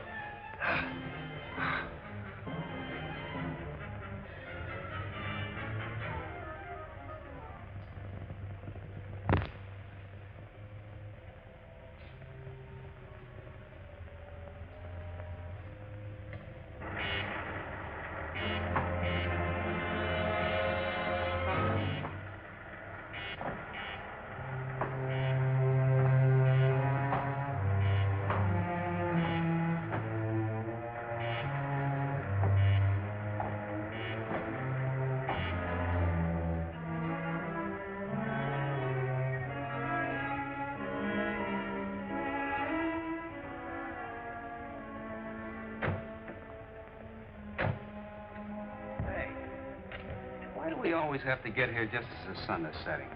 Why do we always have to get here just as the sun is setting?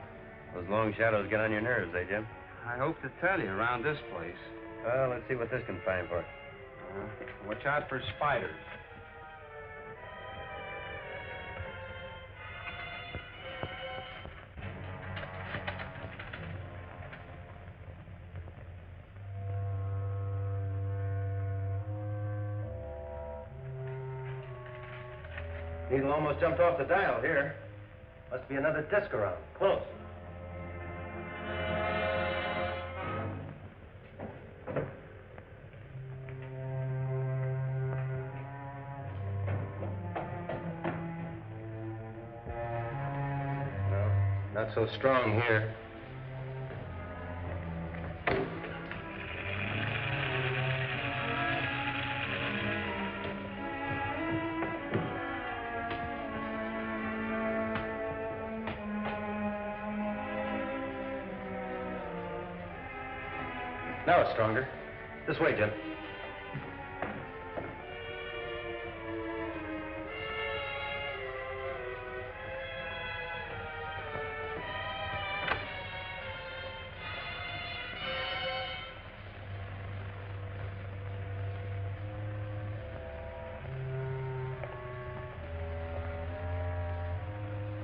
Those long shadows get on your nerves, eh, Jim? I hope to tell you around this place. Well, let's see what this can find for us. Watch out for spiders. Needle almost jumped off the dial here. Must be another disc around. Close. Not so strong here. Now it's stronger. This way, Jim.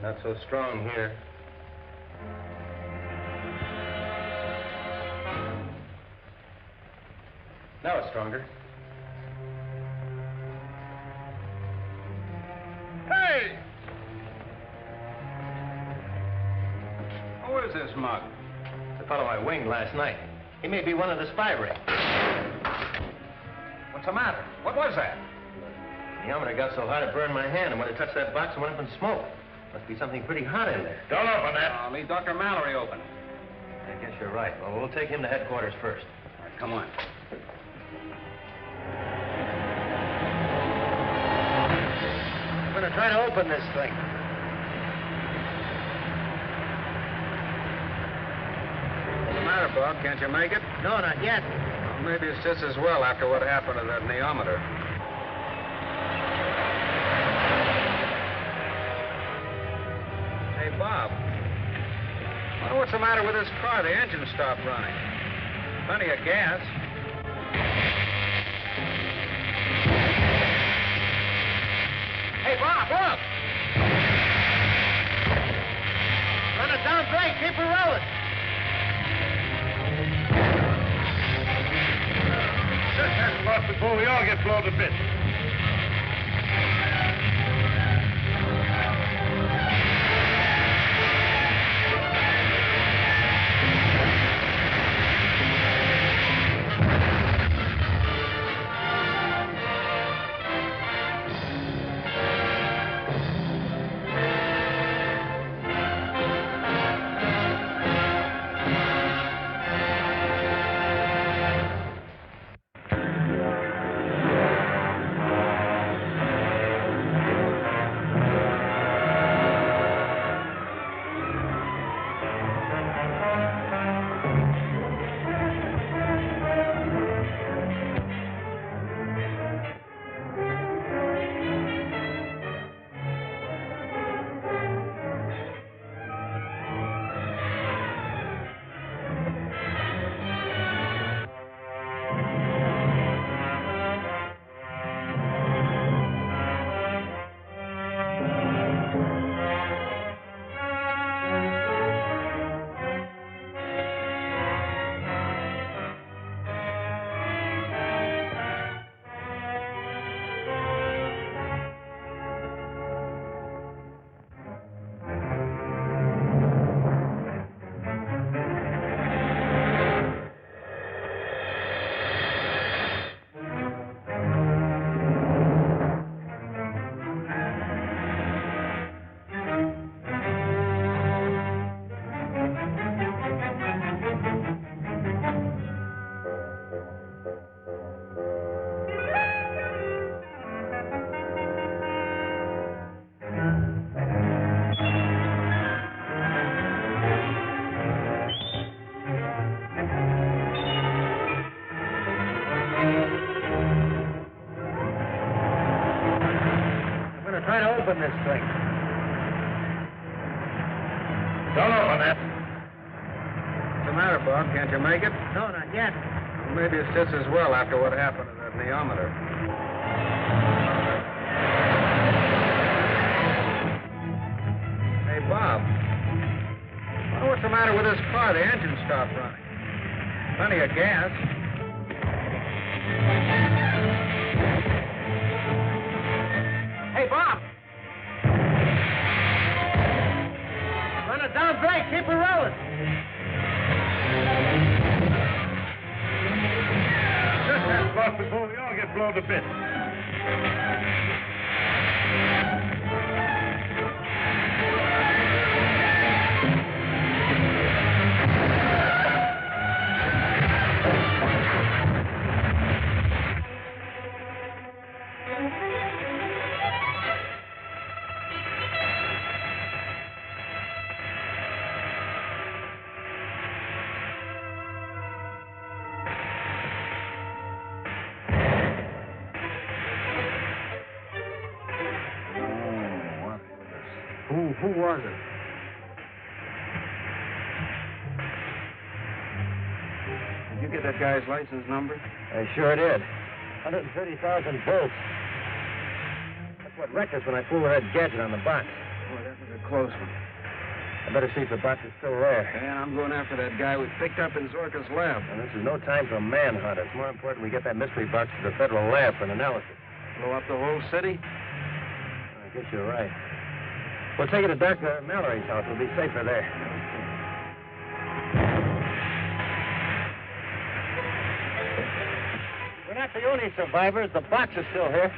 Not so strong here. Now it's stronger. Hey! Who is this mug? The fellow I winged last night. He may be one of the spy ring. What's the matter? What was that? The thermometer got so hot it burned my hand, and when it touched that box, it went up in smoke. Must be something pretty hot in there. Don't open that. I'll leave Dr. Mallory open. I guess you're right. Well, we'll take him to headquarters first. All right, come on. I'm going to try to open this thing. What's the matter, Bob? Can't you make it? No, not yet. Well, maybe it's just as well after what happened to that neometer. Hey, Bob. I wonder what's the matter with this car? The engine stopped running. Plenty of gas. Hey, Bob, look! Run it down brake. Keep her rolling. Shut that box before we all get blown to bits. Try to open this thing. Don't open that. What's the matter, Bob? Can't you make it? No, not yet. Well, maybe it's just as well after what happened to that neometer. Hey, Bob. I wonder what's the matter with this car? The engine stopped running. Plenty of gas. Hey, Bob! Run it down brake. Keep her rolling. Shut that box before we all get blown to bits. Who was it? Did you get that guy's license number? I sure did. 130,000 volts. That's what wrecked us when I pulled the red gadget on the box. Boy, that was a close one. I better see if the box is still there. And I'm going after that guy we picked up in Zorka's lab. And this is no time for a manhunt. It's more important we get that mystery box to the federal lab for an analysis. Blow up the whole city? I guess you're right. We'll take it to Dr. Mallory's house. We'll be safer there. We're not the only survivors. The box is still here.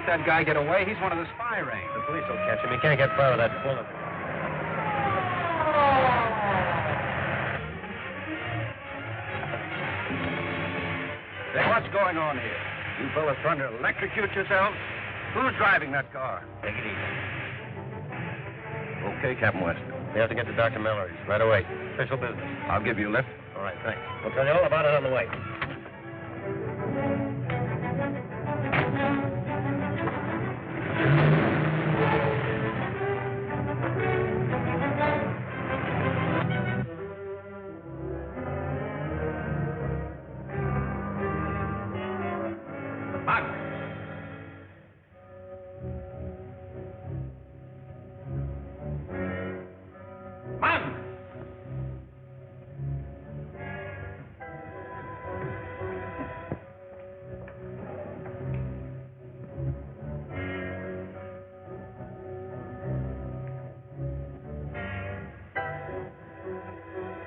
That guy get away. He's one of the spy ring. The police will catch him. He can't get far with that bullet. Say, what's going on here? You fellas trying to electrocute yourselves? Who's driving that car? Take it easy. Okay, Captain West. We have to get to Dr. Mallory's right away. Official business. I'll give you a lift. All right, thanks. We'll tell you all about it on the way.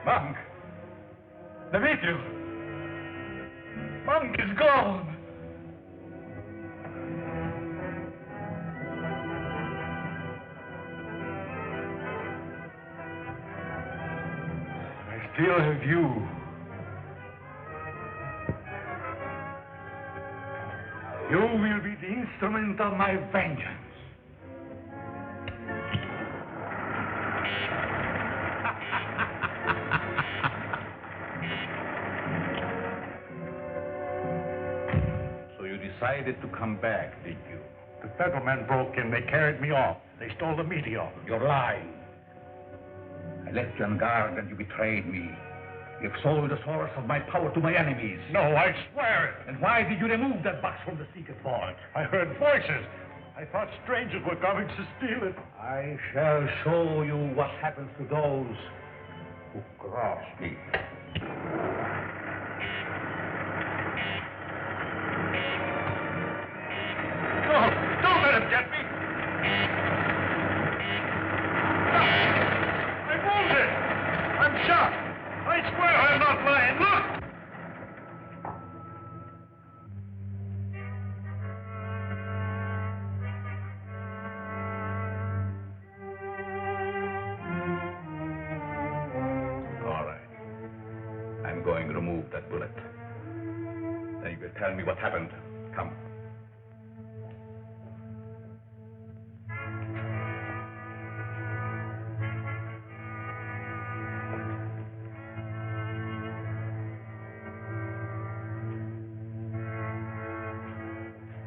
Monk! Demetrius! Monk is gone! I still have you. You will be the instrument of my vengeance. Decided to come back, did you? The federal men broke in. They carried me off. They stole the meteor. You're lying. I left you on guard and you betrayed me. You've sold the source of my power to my enemies. No, I swear it. And why did you remove that box from the secret vault? I heard voices. I thought strangers were coming to steal it. I shall show you what happens to those who cross me. Don't let him get me! I'm wounded! I'm shot! I swear I'm not lying! Look! All right. I'm going to remove that bullet. Then you can tell me what happened. Come.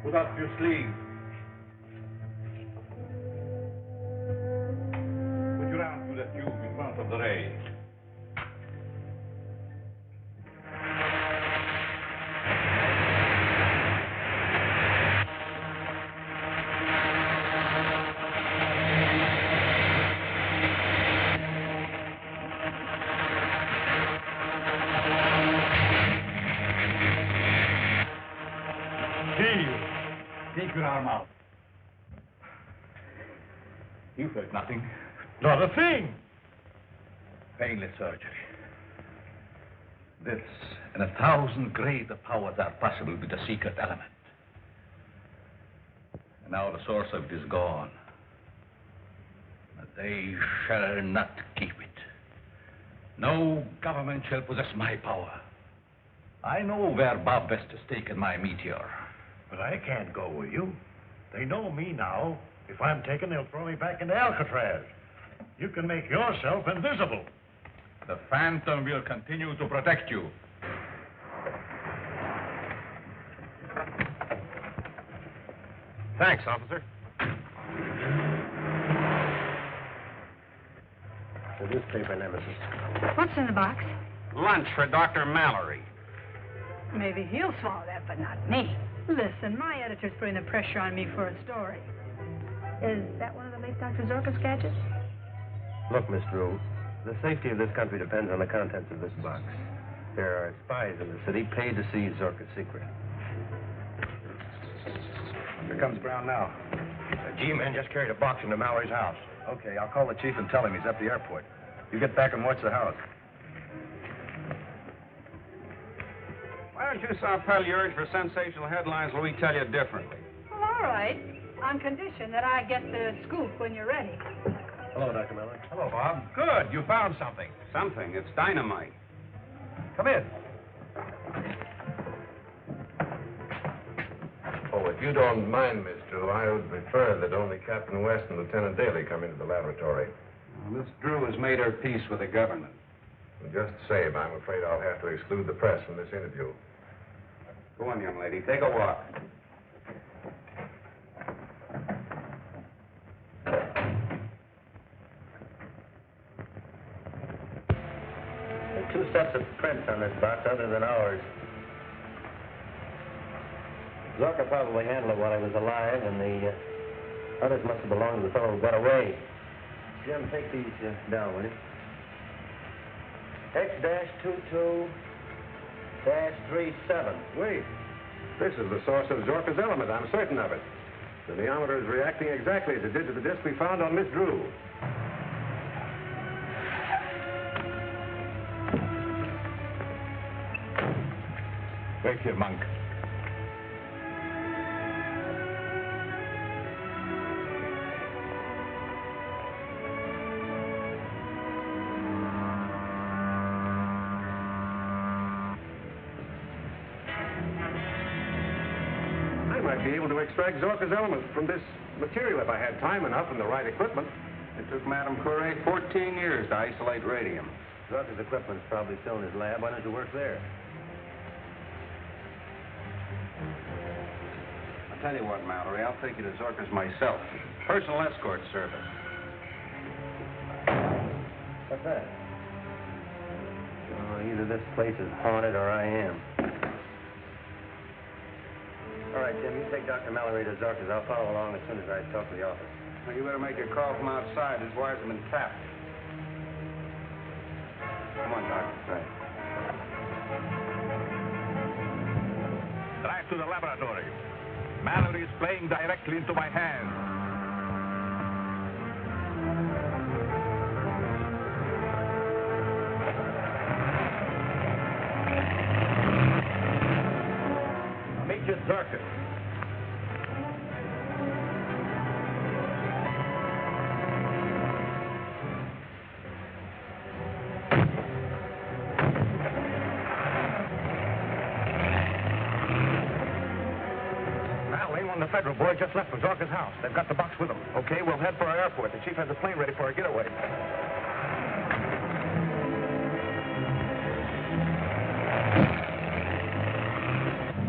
Put up your sleeve. Put your arm through that tube in front of the ray. Keep your arm out. You felt nothing. Not a thing. Painless surgery. This and 1,000 greater powers are possible with the secret element. And now the source of it is gone. But they shall not keep it. No government shall possess my power. I know where Bob West has taken my meteor. But I can't go with you. They know me now. If I'm taken, they'll throw me back into Alcatraz. You can make yourself invisible. The Phantom will continue to protect you. Thanks, officer. The newspaper nemesis. What's in the box? Lunch for Dr. Mallory. Maybe he'll swallow that, but not me. Listen, my editor's putting the pressure on me for a story. Is that one of the late Dr. Zorka's gadgets? Look, Miss Drew, the safety of this country depends on the contents of this box. There are spies in the city paid to seize Zorka's secret. Here comes Brown now. The G-men just carried a box into Mallory's house. Okay, I'll call the chief and tell him he's at the airport. You get back and watch the house. Why don't you stop peddling your urge for sensational headlines while we tell you differently? Well, all right. On condition that I get the scoop when you're ready. Hello, Dr. Mallory. Hello, Bob. Good. You found something. Something. It's dynamite. Come in. Oh, if you don't mind, Miss Drew, I would prefer that only Captain West and Lieutenant Daly come into the laboratory. Well, Miss Drew has made her peace with the government. Well, just the same, I'm afraid I'll have to exclude the press from this interview. Go on, young lady. Take a walk. There are 2 sets of prints on this box other than ours. Zorka probably handled it while he was alive, and the others must have belonged to the fellow who got away. Jim, take these down, will you? X-22-37. Wait. This is the source of Zorka's element. I'm certain of it. The neometer is reacting exactly as it did to the disc we found on Miss Drew. Wait here, Monk. I might be able to extract Zorka's element from this material if I had time enough and the right equipment. It took Madame Curie 14 years to isolate radium. Zorka's equipment's probably still in his lab. Why don't you work there? I'll tell you what, Mallory, I'll take you to Zorka's myself. Personal escort service. What's that? Oh, either this place is haunted or I am. All right, Jim, you take Dr. Mallory to Zorka's. I'll follow along as soon as I talk to the office. Well, you better make your call from outside. His wires have been tapped. Come on, Doc. Right. Drive to the laboratory. Mallory is playing directly into my hands. Meet you at Zorka. The federal boy just left for Zorka's house. They've got the box with them. Okay, we'll head for our airport. The chief has a plane ready for our getaway.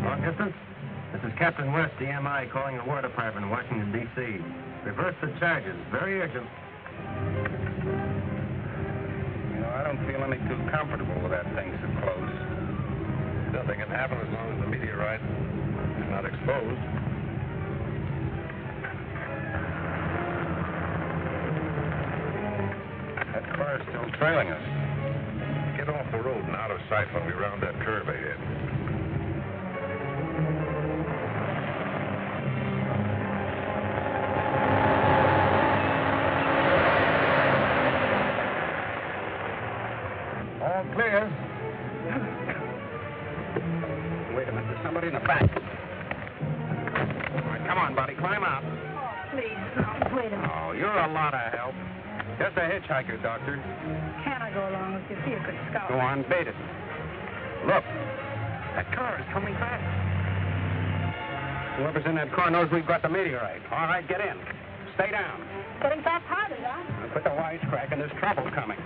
Long distance? This is Captain West, DMI, calling the War Department in Washington, D.C. Reverse the charges. Very urgent. You know, I don't feel any too comfortable with that thing so close. Nothing can happen as long as the meteorite is not exposed. That car's still trailing us. Get off the road and out of sight when we round that curve ahead. clear. Wait a minute, there's somebody in the back. All right, come on, buddy, climb out. Please, no, wait a minute. Oh, you're a lot of help. Just a hitchhiker, Doctor. Can I go along with you? Be a good scout. Go on, bait it. Look, that car is coming back. Whoever's in that car knows we've got the meteorite. All right, get in. Stay down. Getting fast-hearted, huh? Now, quit the wisecrack, and there's trouble coming.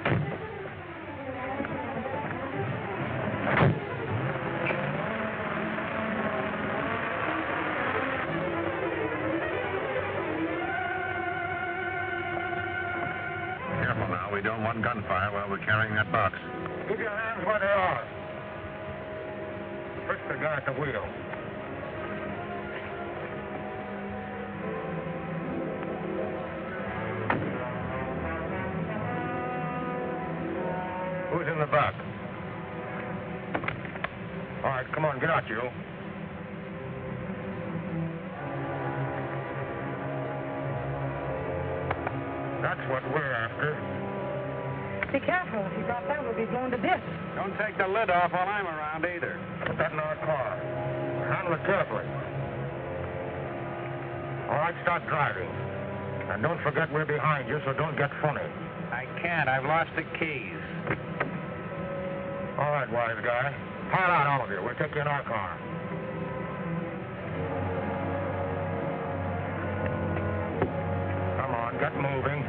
Careful now. We don't want gunfire while we're carrying that box. Keep your hands where they are. Push the guy at the wheel. Who's in the back? All right, come on, get out, you. That's what we're after. Be careful. If you drop that, we'll be blown to bits. Don't take the lid off while I'm around either. Put that in our car. Handle it carefully. All right, start driving. And don't forget we're behind you, so don't get funny. I can't. I've lost the keys. All right, wise guy. Pile out, all of you. We'll take you in our car. Come on, get moving.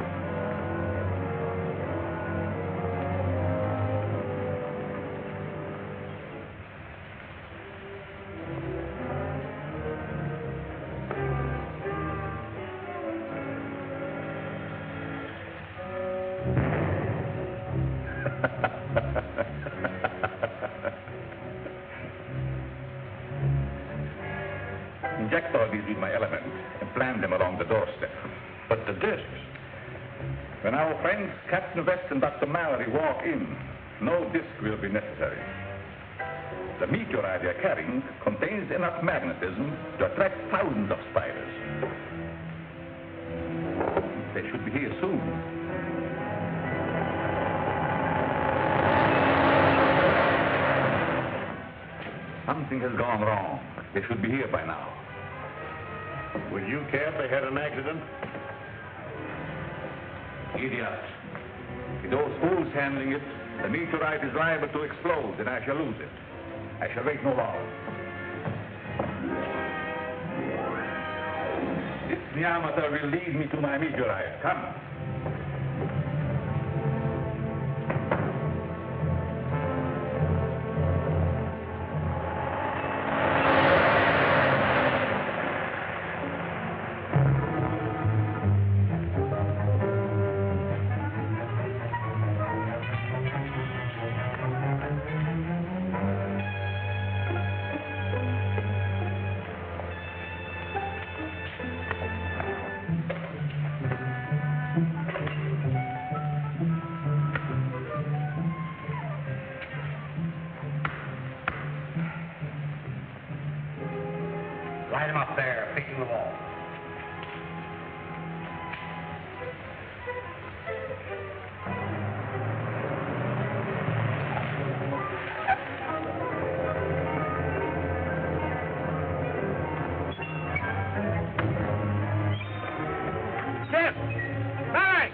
Inject all these with my element and plant them along the doorstep. But the discs. When our friends Captain West and Dr. Mallory walk in, no disc will be necessary. The meteorite they're carrying contains enough magnetism to attract thousands of spiders. They should be here soon. Something has gone wrong. They should be here by now. Will you care if they had an accident? Idiot. With those fools handling it, the meteorite is liable to explode, and I shall lose it. I shall wait no longer. This Nyamata will lead me to my meteorite. Come. Light him up there, facing the wall. Jim! Barry!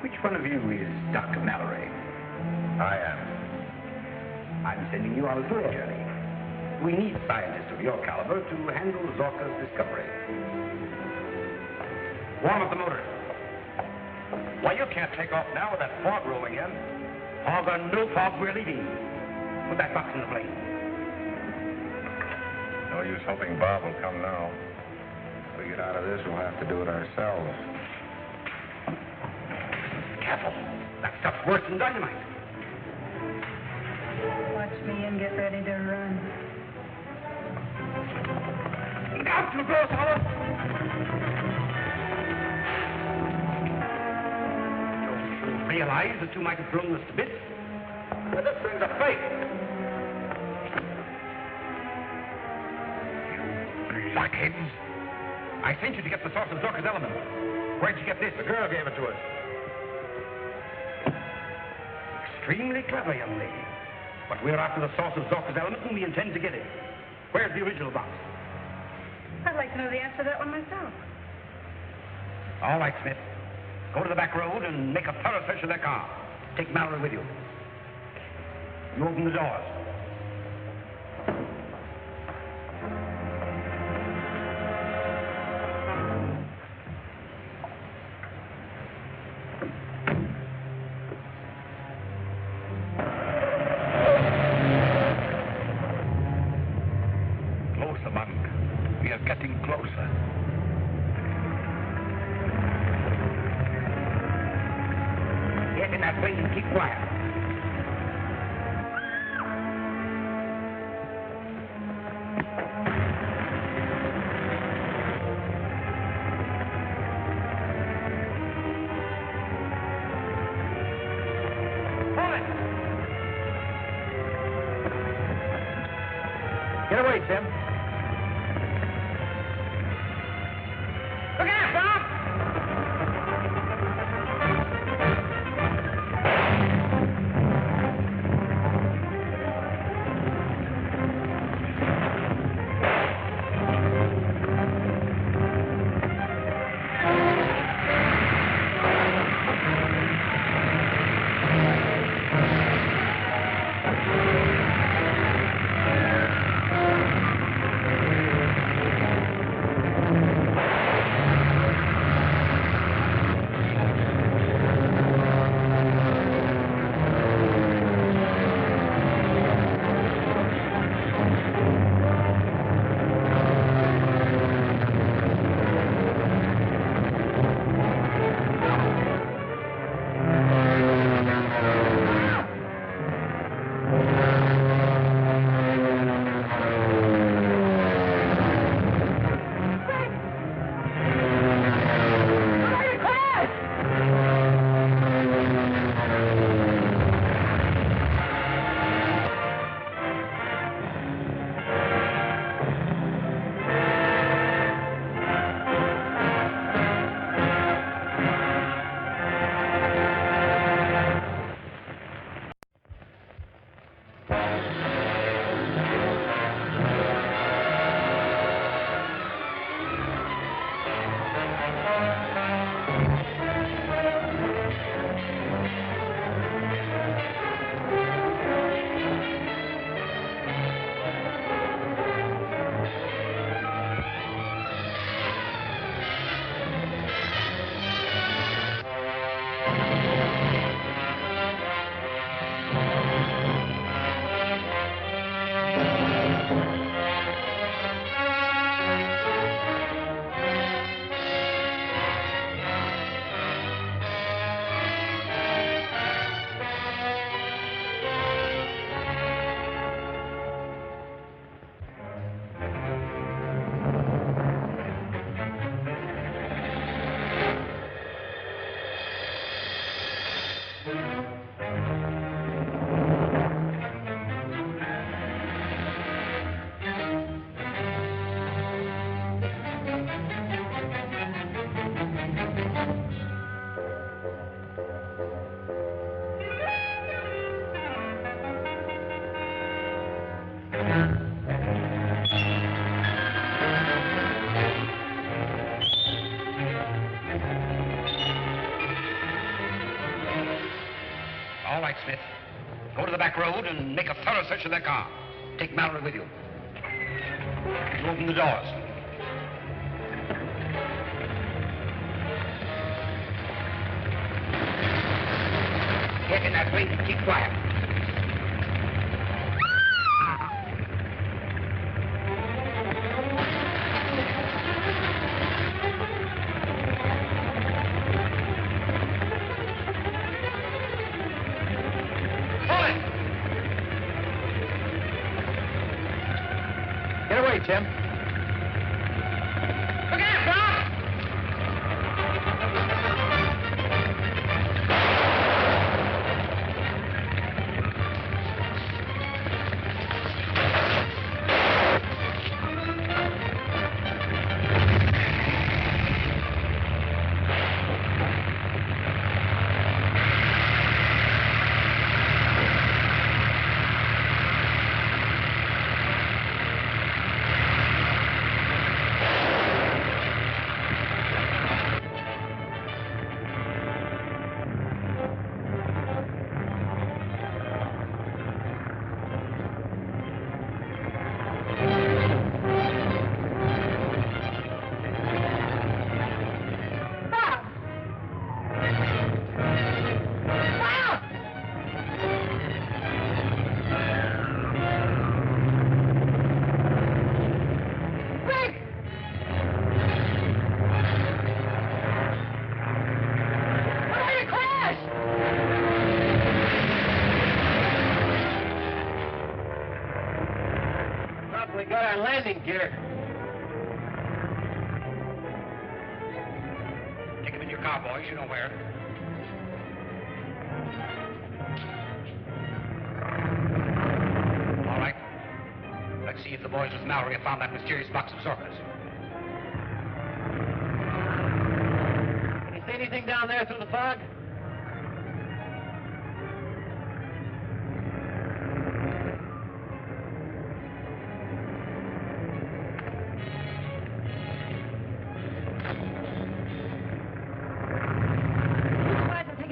Which one of you is Dr. Mallory? I am. I'm sending you on a tour journey. We need scientists of your caliber to handle Zorka's discovery. Warm up the motor. Why, you can't take off now with that fog rolling in. Fog or no fog, we're leaving. Put that box in the plane. No use hoping Bob will come now. If we get out of this, we'll have to do it ourselves. Careful. That stuff's worse than dynamite. Watch me and get ready to run. Look out, you girls, fellow! Don't you realize that you might have blown us to bits? Well, this thing's a fake. You blockheads. I sent you to get the source of Zorka's element. Where'd you get this? The girl gave it to us. Extremely clever, young lady. But we're after the source of Zorka's element, and we intend to get it. Where's the original box? I'd like to know the answer to that one myself. All right, Smith. Go to the back road and make a thorough search of their car. Take Mallory with you. You open the doors. Closer, Monk. We are getting closer. Get in that way and keep quiet. Get away, Tim. Look out, Bob! All right, Smith. Go to the back road and make a thorough search of their car. Take Mallory with you. You open the doors. Get in that way and keep quiet. Get away, Tim. Look out, Bob! landing gear. Take him in your car, boys. You know where. All right. Let's see if the boys with Mallory have found that mysterious box of Zorka's. Can you see anything down there through the fog?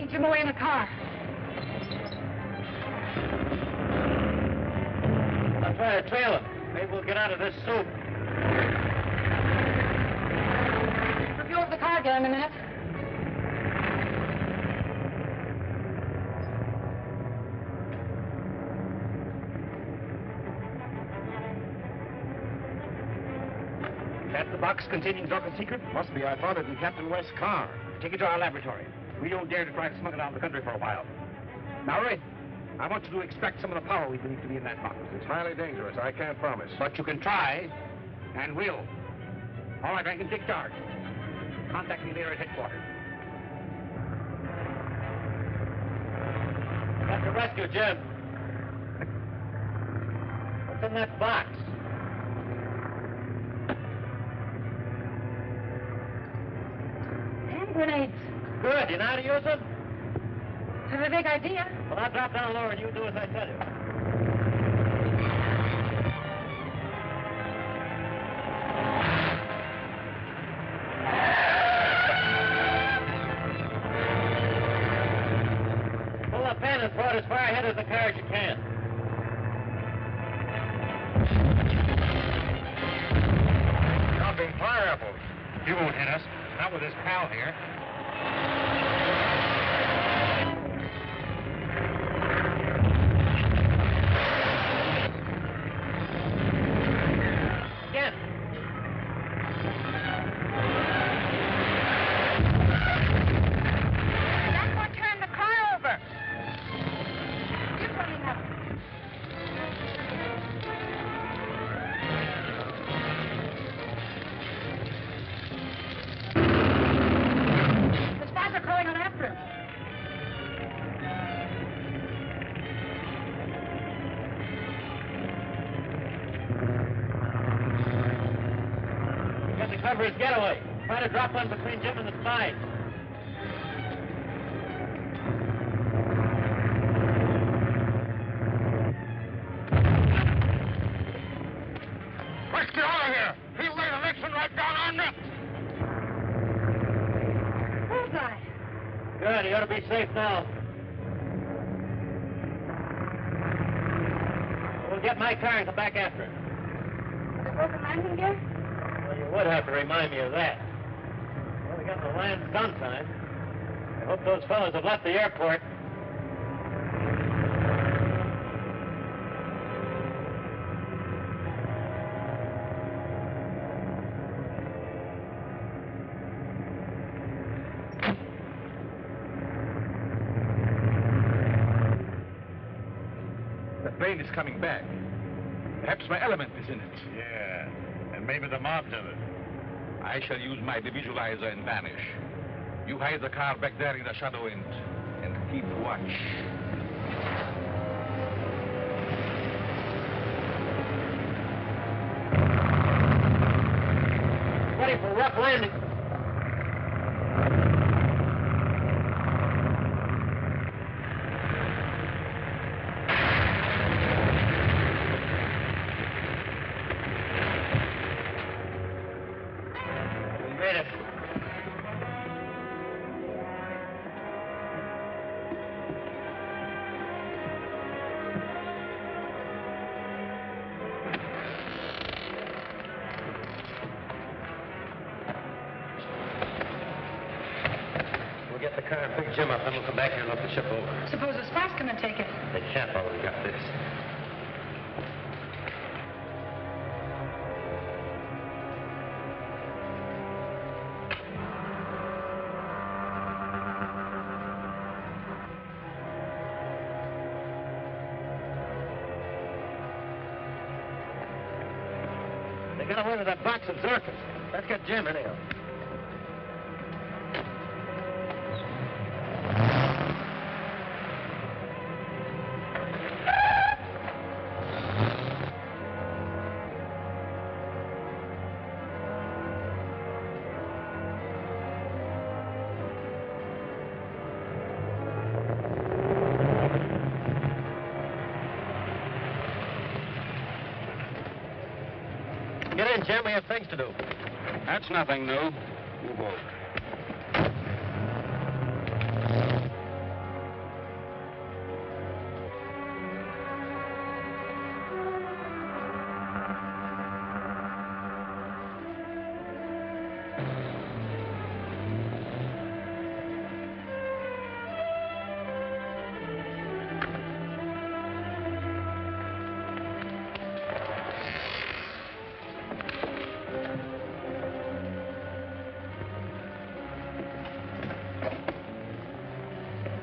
Jim away in the car. I'll try to trail him. Maybe we'll get out of this soup. Review of the car again in a minute. That's the box containing Zorka's secret? Must be. I found it in Captain West's car. Take it to our laboratory. We don't dare to try to smuggle it out of the country for a while. Mallory, I want you to extract some of the power we believe to be in that box. It's highly dangerous. I can't promise. But you can try, and will. All right, Rankin, take charge. Contact me later at headquarters. Got to rescue Jim. What's in that box? Hand grenades. Good. You know how to use them? Have a big idea. Well, I'll drop down lower and you do as I tell you. Pull up in and throw it as far ahead of the car as you can. Dropping fire apples. He won't hit us. Not with his pal here. Again. That's what turned the car over. You're running up. The spies are calling on after him. Got to cover his getaway. Try to drop one between Jim and the spies. Let's get out of here. He'll lay the next one right down our neck. Bullseye. Good. He ought to be safe now. We'll get my car and come back after him. The broken landing gear? Well, you would have to remind me of that. Well, we got to land sometime. I hope those fellas have left the airport. The plane is coming back. Perhaps my element is in it. Yeah, and maybe the mob's in it. I shall use my devisualizer and vanish. You hide the car back there in the shadow and keep watch. Ready for rough landing. We made it. We'll get the car and pick Jim up, then we'll come back here and look the ship over. Suppose the spies come and take it. They can't while we got this. got away with that box of Zorkas. Let's get Jim anyhow. Get in, Jim. We have things to do. That's nothing new. Move over.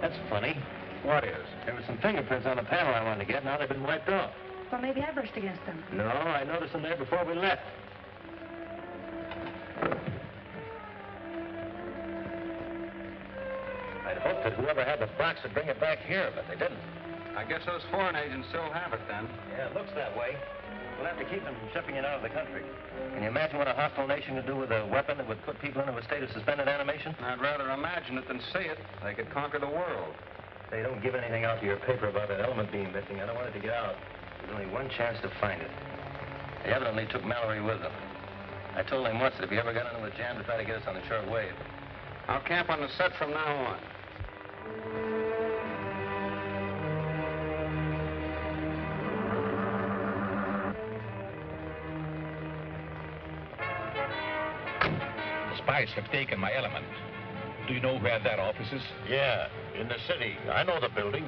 That's funny. What is? There were some fingerprints on the panel I wanted to get. Now they've been wiped off. Well, maybe I brushed against them. No, I noticed them there before we left. I'd hoped that whoever had the box would bring it back here, but they didn't. I guess those foreign agents still have it then. Yeah, it looks that way. We'll have to keep them from shipping it out of the country. Can you imagine what a hostile nation could do with a weapon that would put people into a state of suspended animation? I'd rather imagine it than see it. They could conquer the world. They don't give anything out to your paper about that element being missing. I don't want it to get out. There's only one chance to find it. They evidently took Mallory with them. I told him once that if he ever got into a jam to try to get us on the short wave. I'll camp on the set from now on. The spies have taken my element. Do you know where that office is? Yeah, in the city. I know the building.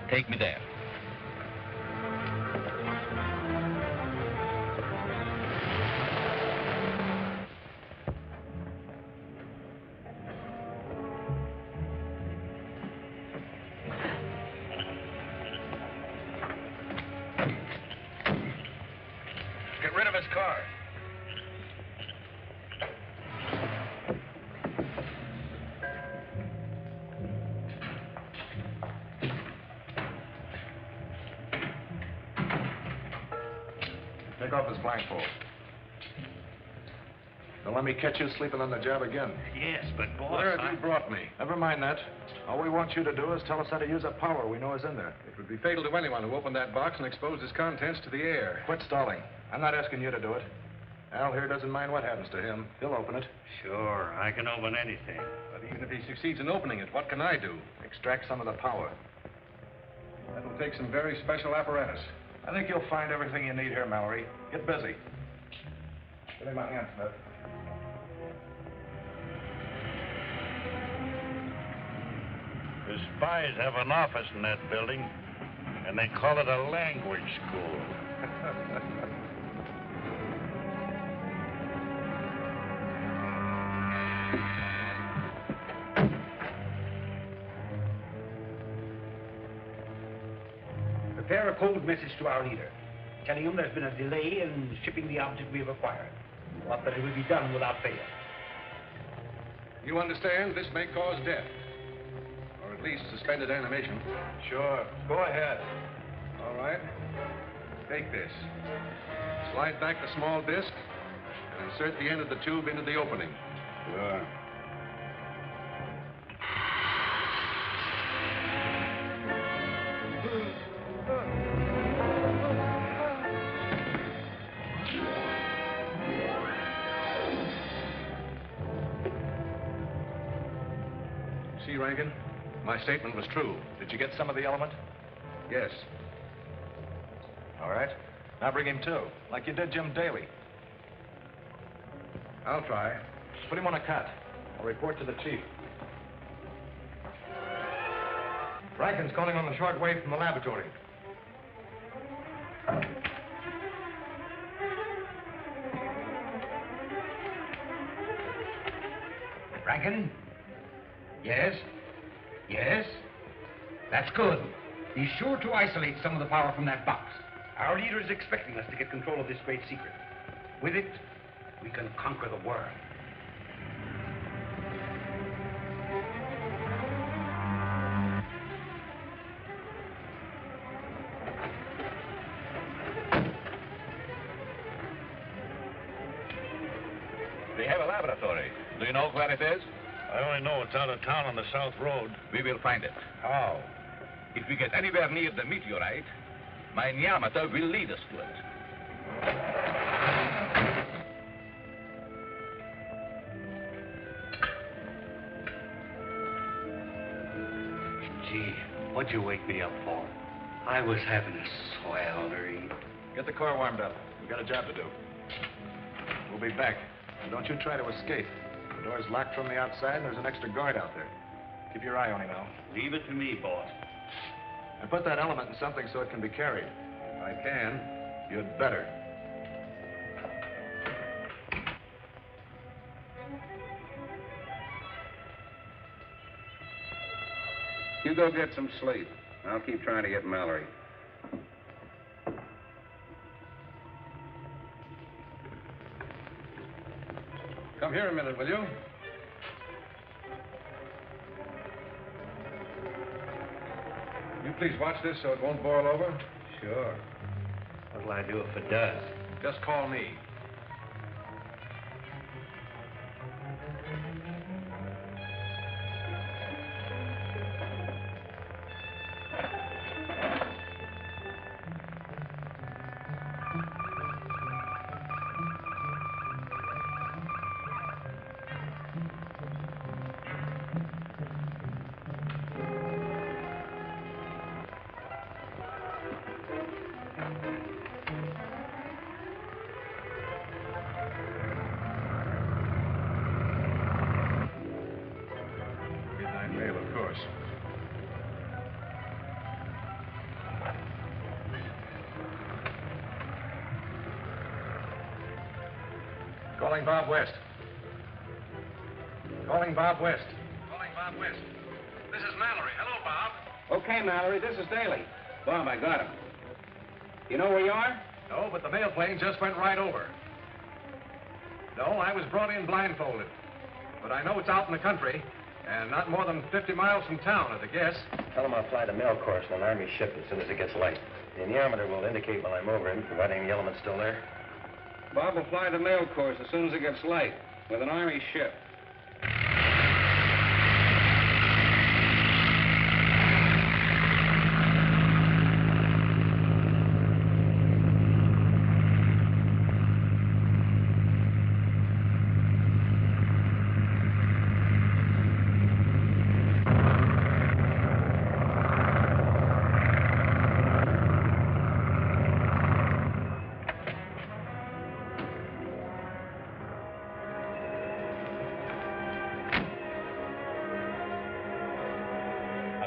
Take me there. Get rid of his car. Take off his blindfold. Don't let me catch you sleeping on the job again. Yes, but boss, Where have you brought me? Never mind that. All we want you to do is tell us how to use a power we know is in there. It would be fatal to anyone who opened that box and exposed its contents to the air. Quit stalling. I'm not asking you to do it. Al here doesn't mind what happens to him. He'll open it. Sure, I can open anything. But even if he succeeds in opening it, what can I do? Extract some of the power. That will take some very special apparatus. I think you'll find everything you need here, Mallory. Get busy. Give me my hand, Smith. The spies have an office in that building, and they call it a language school. Prepare a code message to our leader, telling him there's been a delay in shipping the object we have acquired, but that it will be done without fail. You understand, this may cause death. Or at least suspended animation. Sure. Go ahead. All right. Take this. Slide back the small disc and insert the end of the tube into the opening. Sure. See, Rankin? My statement was true. Did you get some of the element? Yes. All right. Now bring him too, like you did Jim Daly. I'll try. Put him on a cut. I'll report to the chief. Rankin's calling on the short wave from the laboratory. Rankin? Yes? Yes? That's good. Be sure to isolate some of the power from that box. Our leader is expecting us to get control of this great secret. With it, we can conquer the world. We have a laboratory. Do you know where it is? I only know it's out of town on the South Road. We will find it. How? If we get anywhere near the meteorite, my Nyamata will lead us to it. Gee, what'd you wake me up for? I was having a swell dream. Get the car warmed up. We've got a job to do. We'll be back. And don't you try to escape. The door's locked from the outside, and there's an extra guard out there. Keep your eye on him now. Leave it to me, boss. And put that element in something so it can be carried. If I can. You'd better. You go get some sleep. I'll keep trying to get Mallory. Come here a minute, will you? You please watch this so it won't boil over. Sure. What'll I do if it does? Just call me. Calling Bob West. Calling Bob West. Calling Bob West. This is Mallory. Hello, Bob. Okay, Mallory, this is Daly. Bob, I got him. You know where you are? No, but the mail plane just went right over. No, I was brought in blindfolded. But I know it's out in the country, and not more than 50 miles from town, at a guess. Tell him I'll fly the mail course on an Army ship as soon as it gets light. The anemometer will indicate while I'm over him, providing the element's still there. Bob will fly the mail course as soon as it gets light, with an Army ship.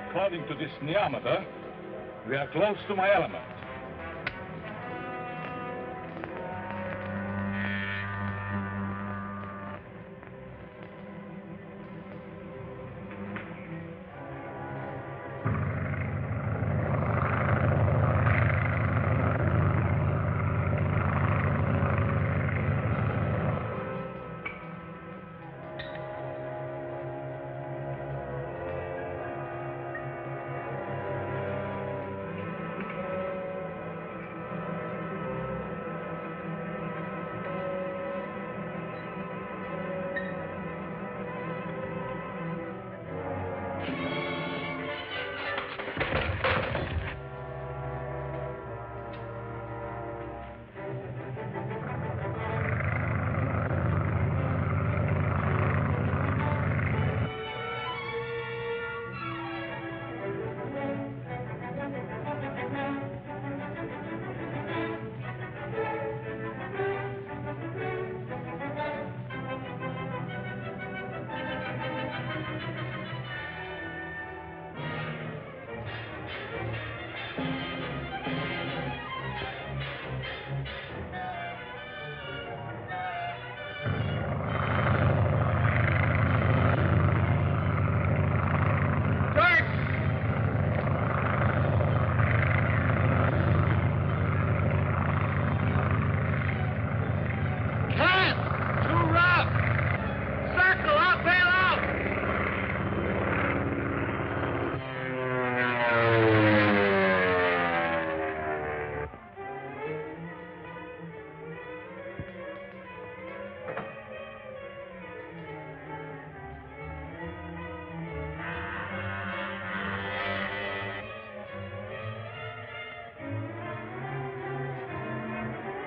According to this neometer, we are close to my element.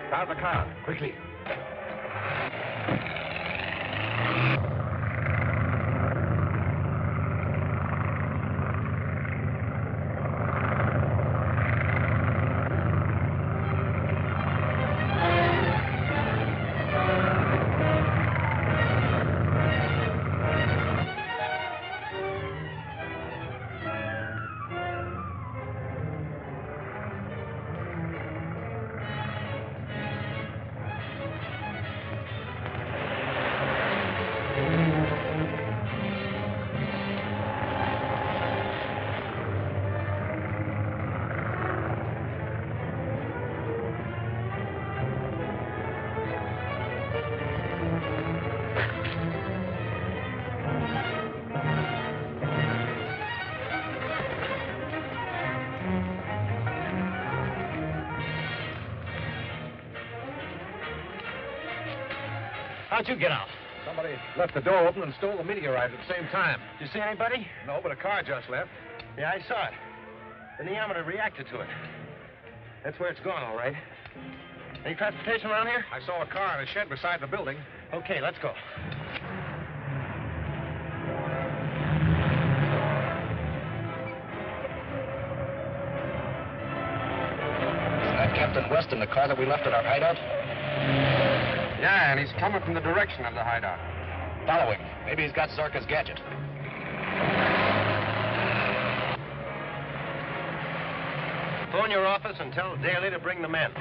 Start the car, quickly. How'd you get out? Somebody left the door open and stole the meteorite at the same time. Did you see anybody? No, but a car just left. Yeah, I saw it. The neometer reacted to it. That's where it's gone, all right. Any transportation around here? I saw a car in a shed beside the building. Okay, let's go. Isn't that Captain West in the car that we left at our hideout? Yeah, and he's coming from the direction of the hideout. Follow him. Maybe he's got Zorka's gadget. Phone your office and tell Daly to bring the men.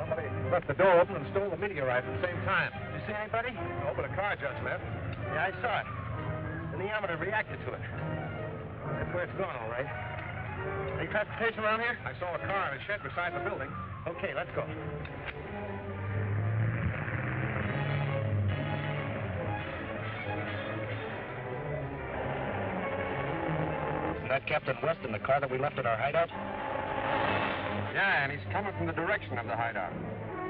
Somebody left the door open and stole the meteorite at the same time. Did you see anybody? No, but a car just left. Yeah, I saw it. The neometer reacted to it. That's where it's gone, all right. Any transportation around here? I saw a car in a shed beside the building. Okay, let's go. Isn't that Captain West in the car that we left at our hideout? Yeah, and he's coming from the direction of the hideout.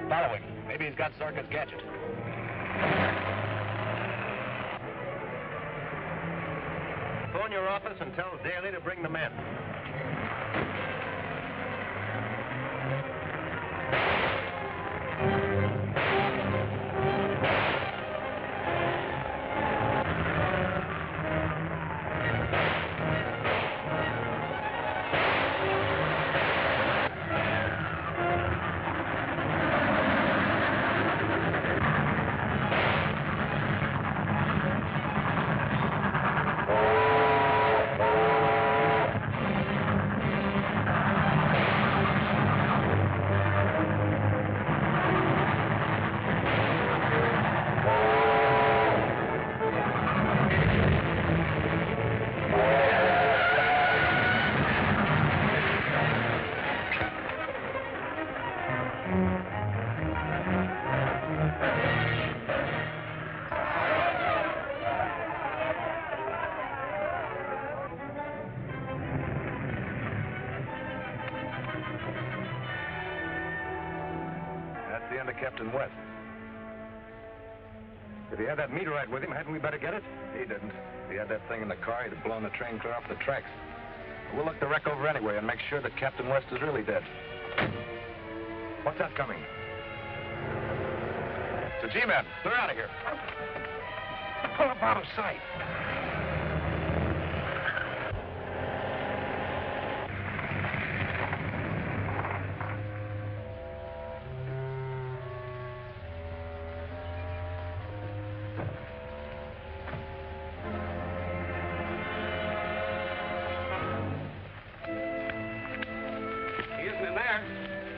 Follow him. Maybe he's got Zorka's gadget. Phone your office and tell Daly to bring the men. That's the end of Captain West. If he had that meteorite with him, hadn't we better get it? He didn't. If he had that thing in the car, he'd have blown the train clear off the tracks. We'll look the wreck over anyway and make sure that Captain West is really dead. What's that coming? It's a G-man. They're out of here. Pull up out of sight.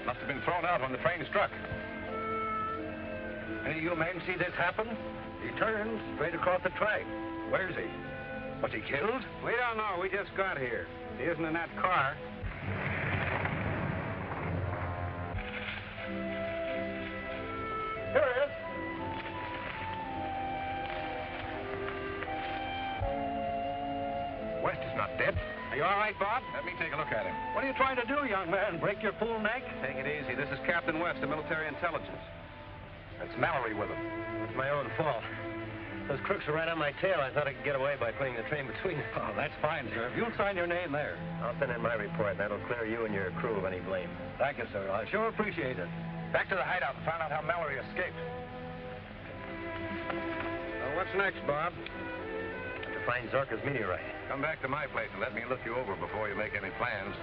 Must have been thrown out when the train struck. Any of you men see this happen? He turns straight across the track. Where's he? Was he killed? We don't know. We just got here. He isn't in that car. Here he is. West is not dead. Are you all right, Bob? Let me take a look at him. What are you trying to do, young man? Break your fool neck? Take it easy. This is Captain West of Military Intelligence. That's Mallory with him. It's my own fault. Those crooks were right on my tail. I thought I could get away by putting the train between them. Oh, that's fine, sir. If you'll sign your name there. I'll send in my report. That'll clear you and your crew of any blame. Thank you, sir. I sure appreciate it. Back to the hideout and find out how Mallory escaped. Well, what's next, Bob? To find Zorka's meteorite. Come back to my place and let me look you over before you make any plans.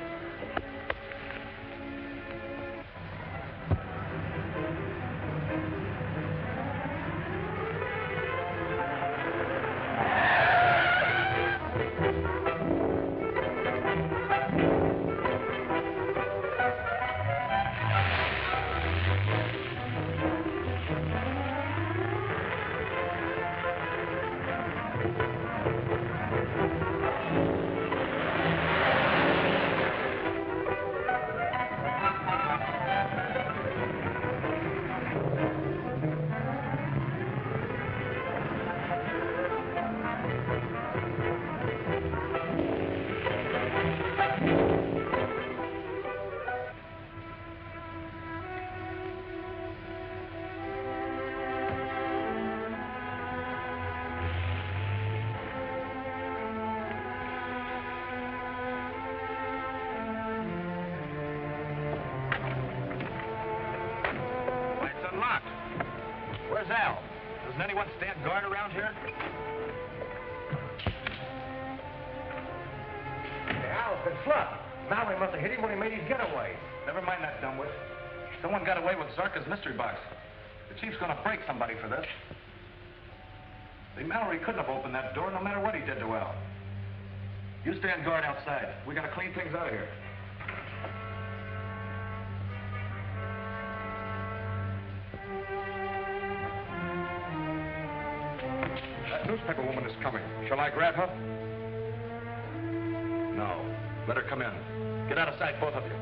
Where's Al? Doesn't anyone stand guard around here? Hey, Al's been slugged. Mallory must have hit him when he made his getaway. Never mind that dumbwit. Someone got away with Zorka's mystery box. The chief's gonna break somebody for this. See, Mallory couldn't have opened that door no matter what he did to Al. You stand guard outside. We gotta clean things out of here. newspaper woman is coming. Shall I grab her? No. Let her come in. Get out of sight, both of you.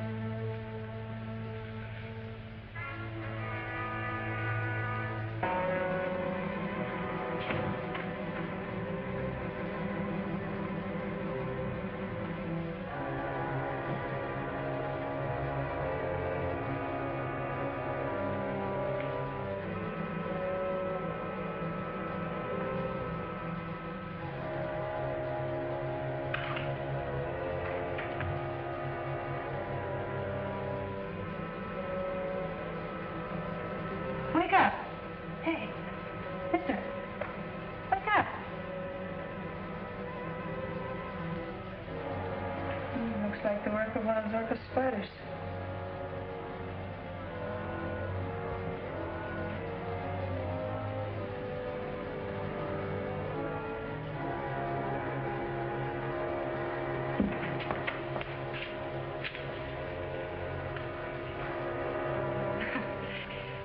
Wake up. Hey, mister. Wake up. Looks like the work of one of Zorka's spiders.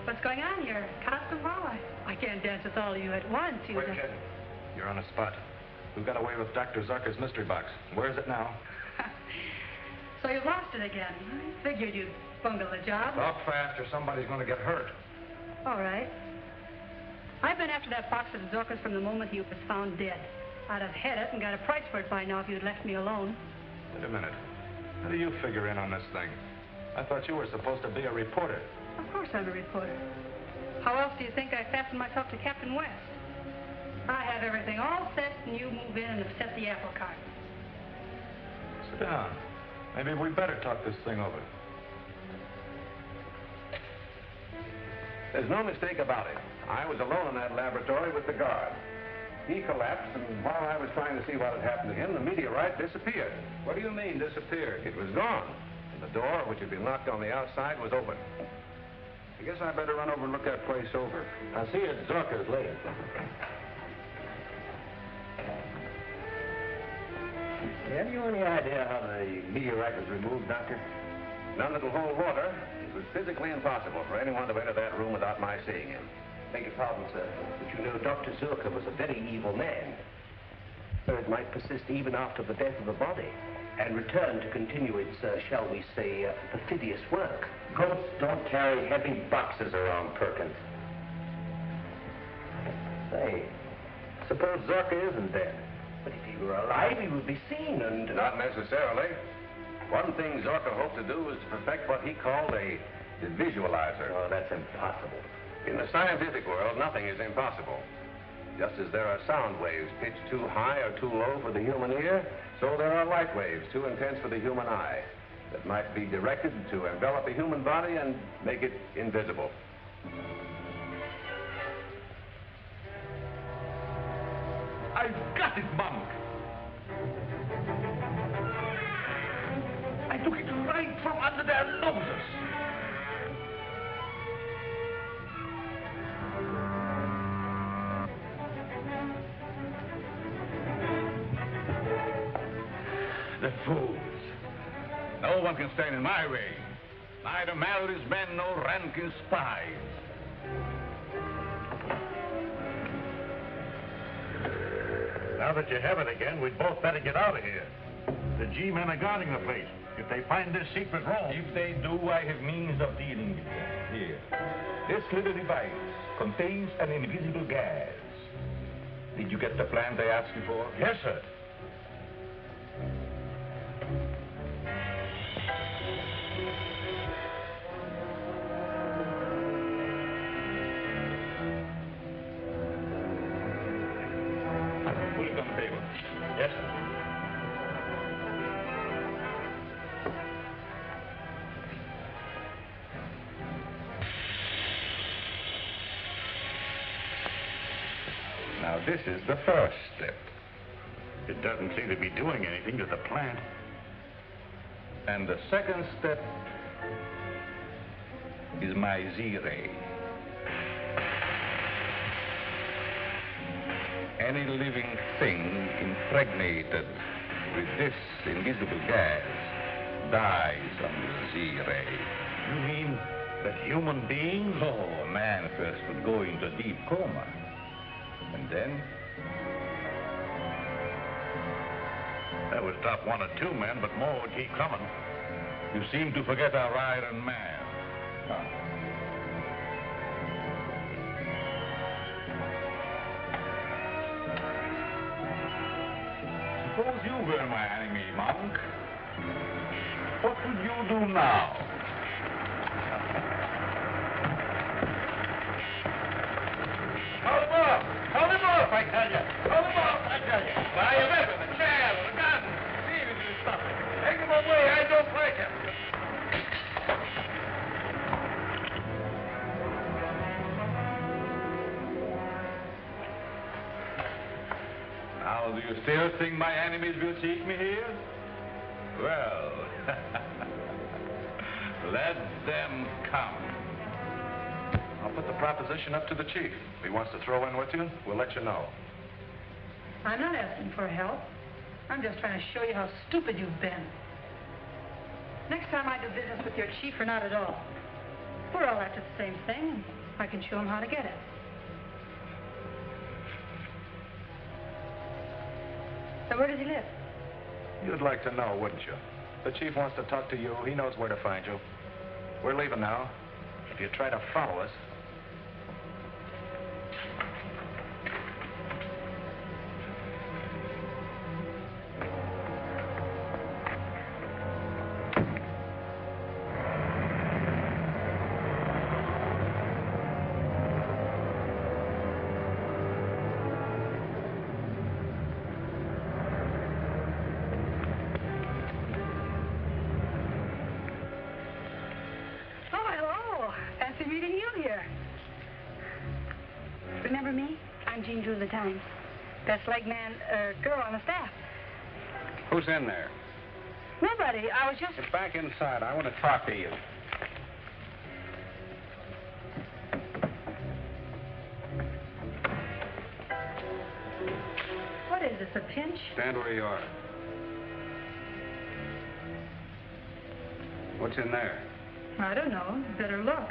What's going on here? Costume ball? I can't dance with all of you at once. Wait, kid. You're on the spot. Who got away with Dr. Zorka's mystery box? Where is it now? So you've lost it again. I figured you'd bungle the job. Talk fast or somebody's going to get hurt. All right. I've been after that box of Zorka's from the moment he was found dead. I'd have had it and got a price for it by now if you'd left me alone. Wait a minute. How do you figure in on this thing? I thought you were supposed to be a reporter. Of course I'm a reporter. How else do you think I fastened myself to Captain West? I have everything all set, and you move in and upset the apple cart. Sit down. Maybe we better talk this thing over. There's no mistake about it. I was alone in that laboratory with the guard. He collapsed, and while I was trying to see what had happened to him, the meteorite disappeared. What do you mean, disappeared? It was gone. And the door, which had been locked on the outside, was open. I guess I better run over and look that place over. I'll see you at Zorka's later. Have you any idea how the meteorite was removed, Doctor? None that'll hold water. It was physically impossible for anyone to enter that room without my seeing him. Beg your pardon, sir, but you know Dr. Zorka was a very evil man. It might persist even after the death of the body and return to continue its, shall we say, perfidious work. Ghosts don't carry heavy boxes around, Perkins. Say, suppose Zorka isn't dead. But if he were alive, he would be seen and... Not necessarily. One thing Zorka hoped to do was to perfect what he called a visualizer. Oh, that's impossible. In the scientific world, nothing is impossible. Just as there are sound waves pitched too high or too low for the human ear, so there are light waves too intense for the human eye that might be directed to envelop a human body and make it invisible. I've got it, Monk. I took it right from under their noses. The fools. No one can stand in my way. Neither Mallory's men nor Rankin's spies. Now that you have it again, we'd both better get out of here. The G-men are guarding the place. If they find this secret room... If they do, I have means of dealing with them. Here. This little device contains an invisible gas. Did you get the plant I asked you for? Yes, sir. Put it on the table. Yes, sir. Now, this is the first step. It doesn't seem to be doing anything to the plant. And the second step is my Z-ray. Any living thing impregnated with this invisible gas dies under the Z-ray. You mean that human beings? Oh, a man first would go into a deep coma. And then I would stop 1 or 2 men, but more would keep coming. You seem to forget our iron man. Suppose you were my enemy, monk. What would you do now? Hold him off! Hold him off, I tell you! Hold him off, I tell you! Buy a weapon, a chair, a gun. See if you can stop him. Take him away, I don't like him. Now, do you still think my enemies will seek me here? Well, let them come. I'll put the proposition up to the chief. If he wants to throw in with you, we'll let you know. I'm not asking for help. I'm just trying to show you how stupid you've been. Next time I do business with your chief, or not at all. We're all after the same thing. I can show him how to get it. So where does he live? You'd like to know, wouldn't you? The chief wants to talk to you. He knows where to find you. We're leaving now. If you try to follow us... The Times. Best leg man, girl on the staff. Who's in there? Nobody. I was just... Get back inside. I want to talk to you. What is this, a pinch? Stand where you are. What's in there? I don't know. Better look.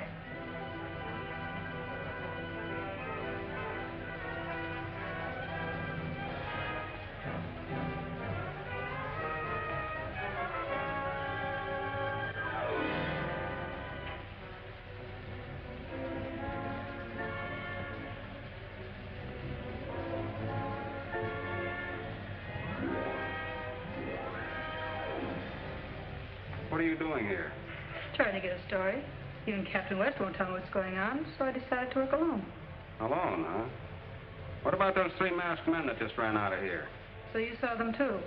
What are you doing here? Trying to get a story. Even Captain West won't tell me what's going on, so I decided to work alone. Alone, huh? What about those 3 masked men that just ran out of here? So you saw them, too.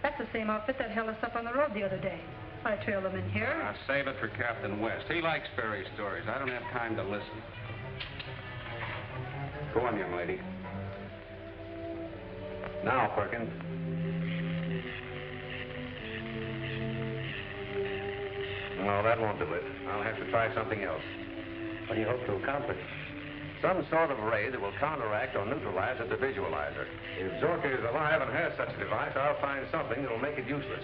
That's the same outfit that held us up on the road the other day. I trailed them in here. Now, save it for Captain West. He likes fairy stories. I don't have time to listen. Go on, young lady. Now, Perkins. No, that won't do it. I'll have to try something else. What do you hope to accomplish? Some sort of ray that will counteract or neutralize the visualizer. If Zorka is alive and has such a device, I'll find something that will make it useless.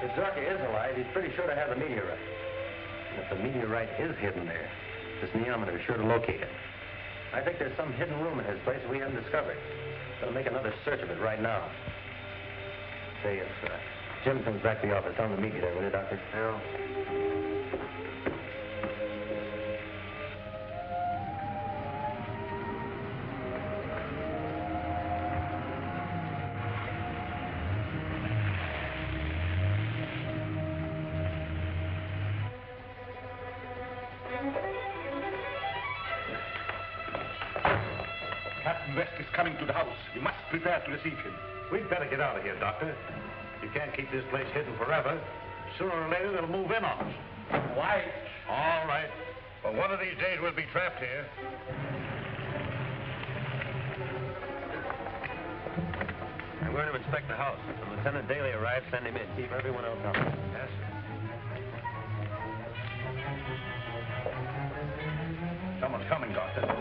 If Zorka is alive, he's pretty sure to have the meteorite. And if the meteorite is hidden there, this neometer is sure to locate it. I think there's some hidden room in his place we haven't discovered. Gonna make another search of it right now. Say, if Jim comes back to the office, tell him to meet you there, will you, Doctor? Yeah. Captain West is coming to the house. You must prepare to receive him. We'd better get out of here, Doctor. You can't keep this place hidden forever. Sooner or later, they'll move in on us. Why? All right. But one of these days, we'll be trapped here. I'm going to inspect the house. When Lieutenant Daly arrives, send him in. Keep everyone else out. Yes, sir. Someone's coming, Doctor.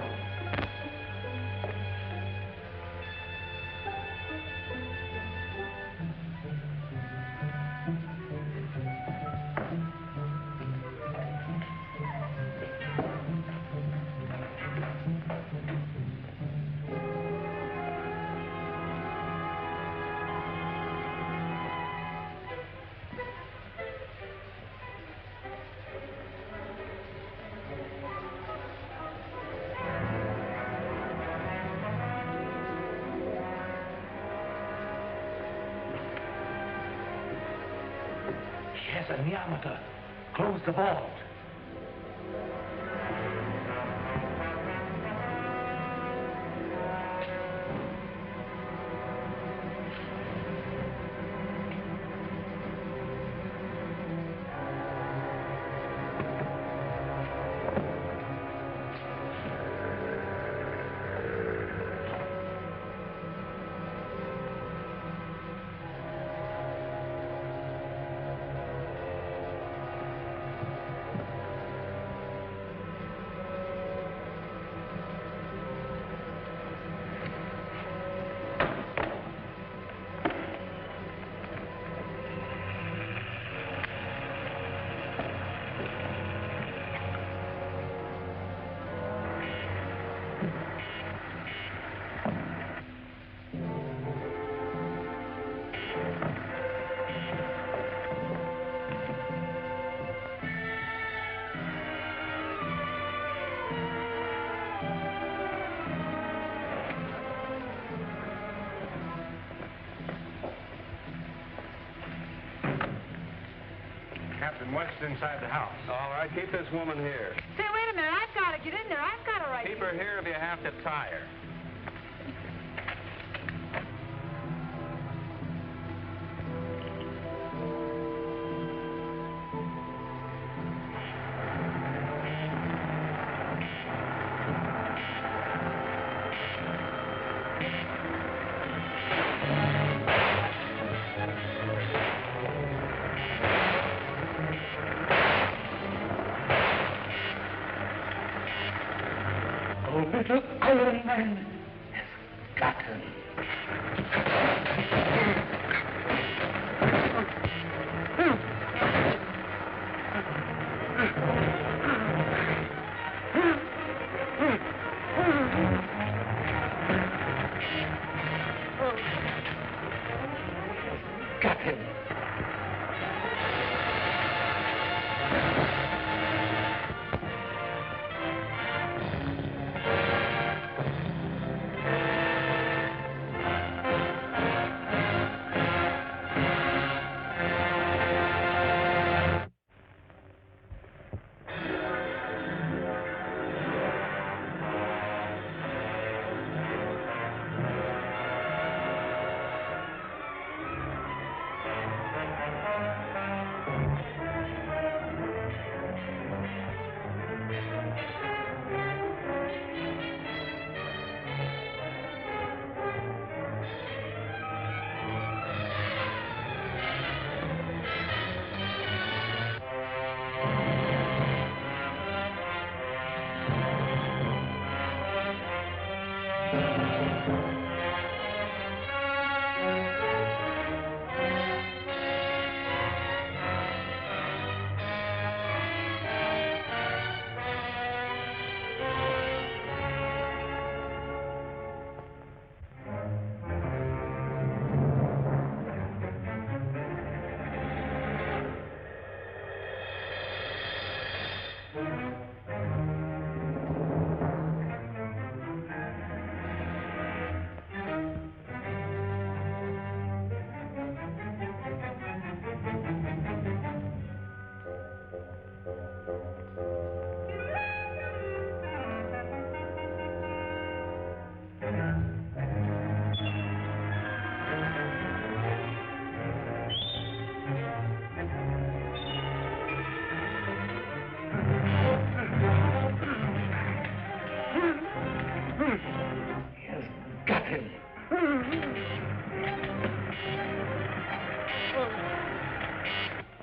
Yes, a neometer. Close the vault. Captain West's inside the house. All right, keep this woman here. Say, wait a minute. I've got to get in there. I've got a right. Keep her here if you have to tie her. Little Iron Man has got him. Got him.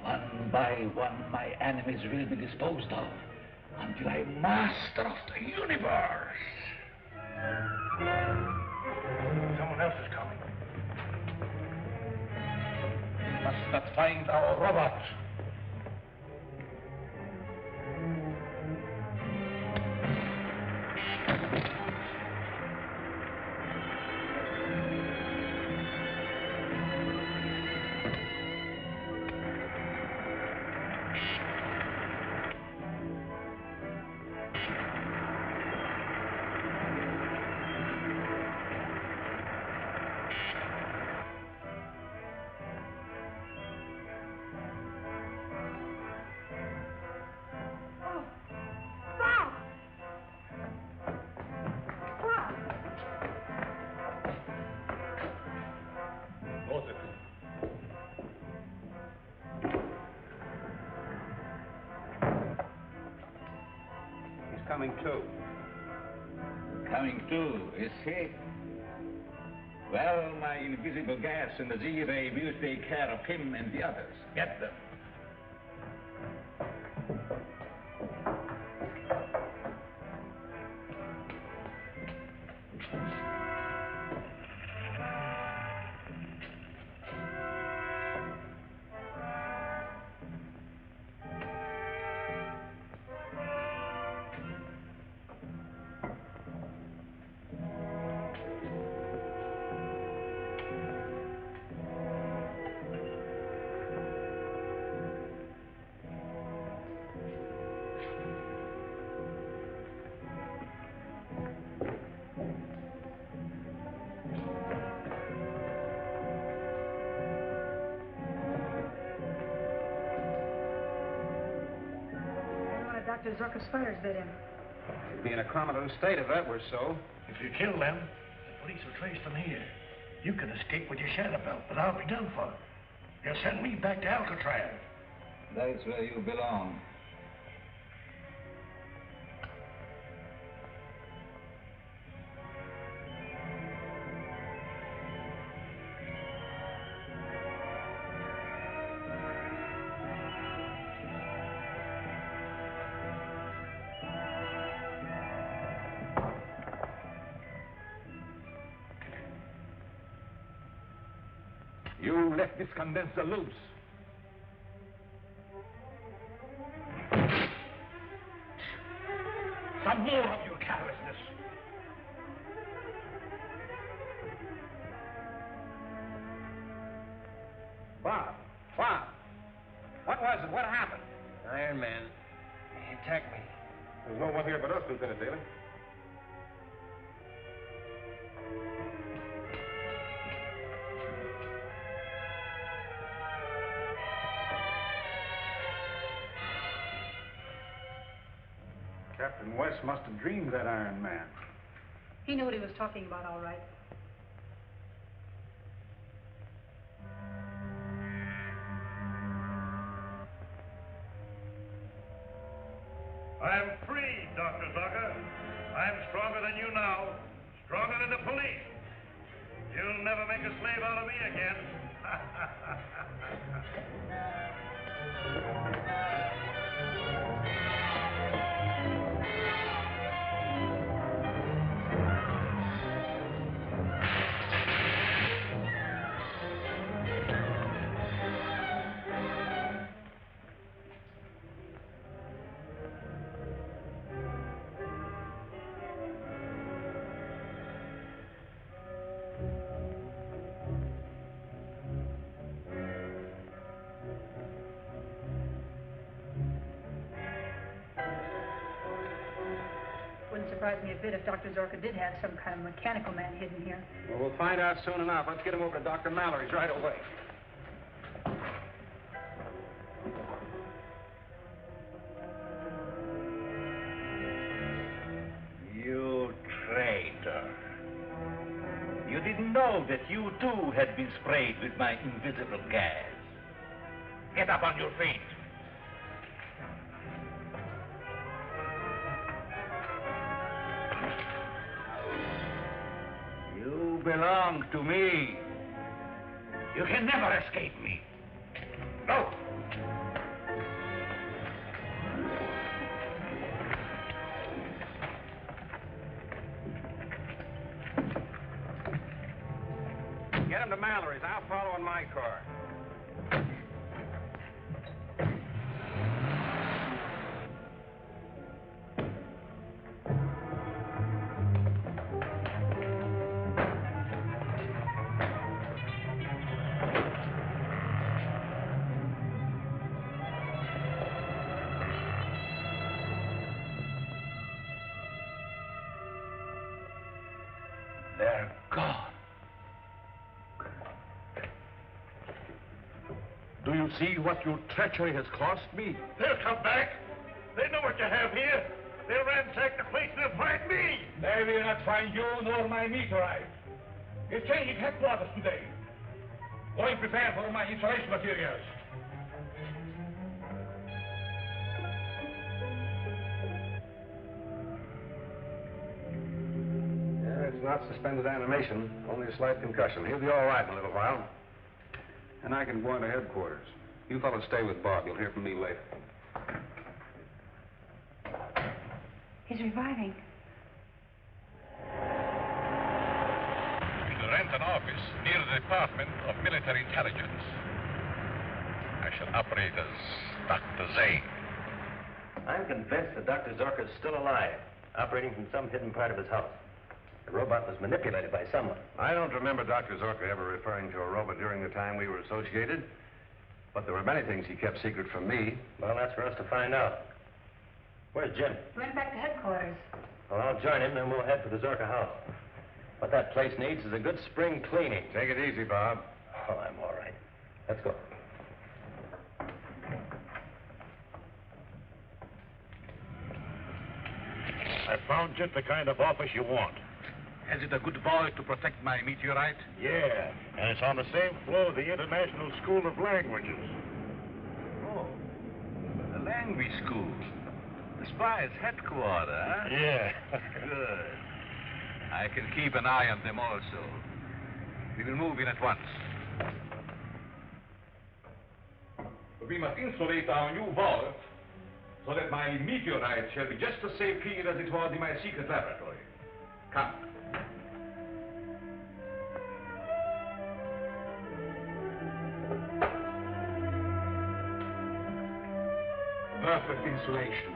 One by one, my enemies will be disposed of. until I'm master of the universe. Someone else is coming. We must not find our robot. Coming too. Coming too, is he? Well, my invisible gas and the Z-ray will take care of him and the others. Get them. Dr. Zorka's fires bit him. He'd be in a comatose state if that were so. If you kill them, the police will trace them here. You can escape with your shadow belt, but I'll be done for. They'll send me back to Alcatraz. That's where you belong. You left this condenser loose. Some more of your carelessness. Bob, what was it? What happened? Iron Man. He attacked me. There's no one here but us, Lieutenant Daly. Captain West must have dreamed that Iron Man. He knew what he was talking about, all right. I'm free, Dr. Zorka. I'm stronger than you now, stronger than the police. You'll never make a slave out of me again. Wouldn't surprise me a bit if Dr. Zorka did have some kind of mechanical man hidden here. Well, we'll find out soon enough. Let's get him over to Dr. Mallory's right away. You traitor. You didn't know that you too had been sprayed with my invisible gas. Get up on your feet. You belong to me. You can never escape me. No! Get him to Mallory's. I'll follow in my car. They're gone. Do you see what your treachery has cost me? They'll come back. They know what you have here. They'll ransack the place and they'll find me. They will not find you nor my meteorite. We're changing headquarters today. Going prepare for my insulation materials. It's not suspended animation, only a slight concussion. He'll be all right in a little while. And I can go into headquarters. You fellas stay with Bob. You'll hear from me later. He's reviving. To rent an office near the Department of Military Intelligence. I shall operate as Dr. Zane. I'm convinced that Dr. Zorka is still alive, operating from some hidden part of his house. The robot was manipulated by someone. I don't remember Dr. Zorka ever referring to a robot during the time we were associated. But there were many things he kept secret from me. Well, that's for us to find out. Where's Jim? Went back to headquarters. Well, I'll join him, then we'll head for the Zorka house. What that place needs is a good spring cleaning. Take it easy, Bob. Oh, I'm all right. Let's go. I found just the kind of office you want. Has it a good vault to protect my meteorite? Yeah, and it's on the same floor of the International School of Languages. Oh, the language school. The spy's headquarters, huh? Yeah. Good. I can keep an eye on them also. We will move in at once. We must insulate our new vault so that my meteorite shall be just as safe here as it was in my secret laboratory. Come. Perfect insulation.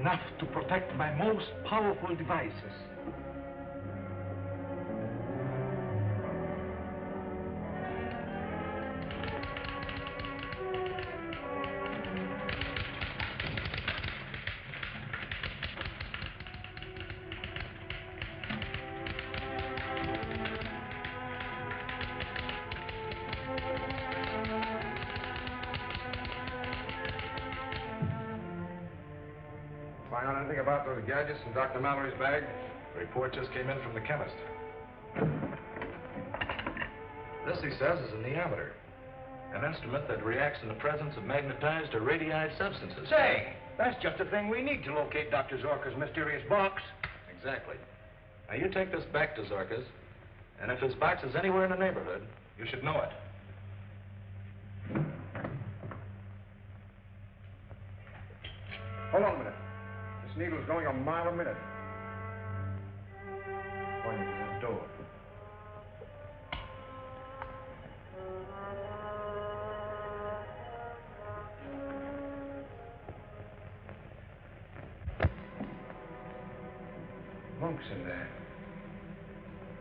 Enough to protect my most powerful devices. Find out anything about those gadgets in Dr. Mallory's bag? The report just came in from the chemist. This, he says, is a neometer. An instrument that reacts in the presence of magnetized or radii substances. Say, that's just the thing we need to locate Dr. Zorka's mysterious box. Exactly. Now, you take this back to Zorka's, and if his box is anywhere in the neighborhood, you should know it. Hold on a minute. This needle's going a mile a minute. Pointing to this door. Monk's in there.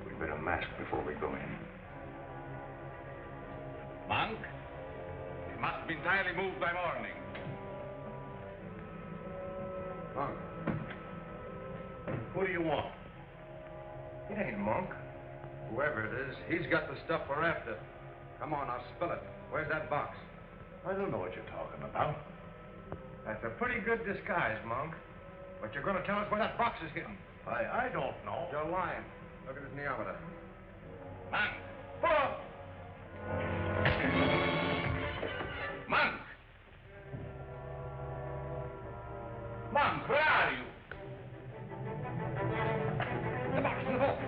We'd better mask before we go in. Monk, it must be entirely moved by morning. Monk. Who do you want? It ain't Monk. Whoever it is, he's got the stuff we're after. Come on, I'll spill it. Where's that box? I don't know what you're talking about. That's a pretty good disguise, Monk. But you're going to tell us where that box is hidden. I don't know. You're lying. Look at this neometer. Monk! Bob! Monk! Monk, where are you? The box in the vault.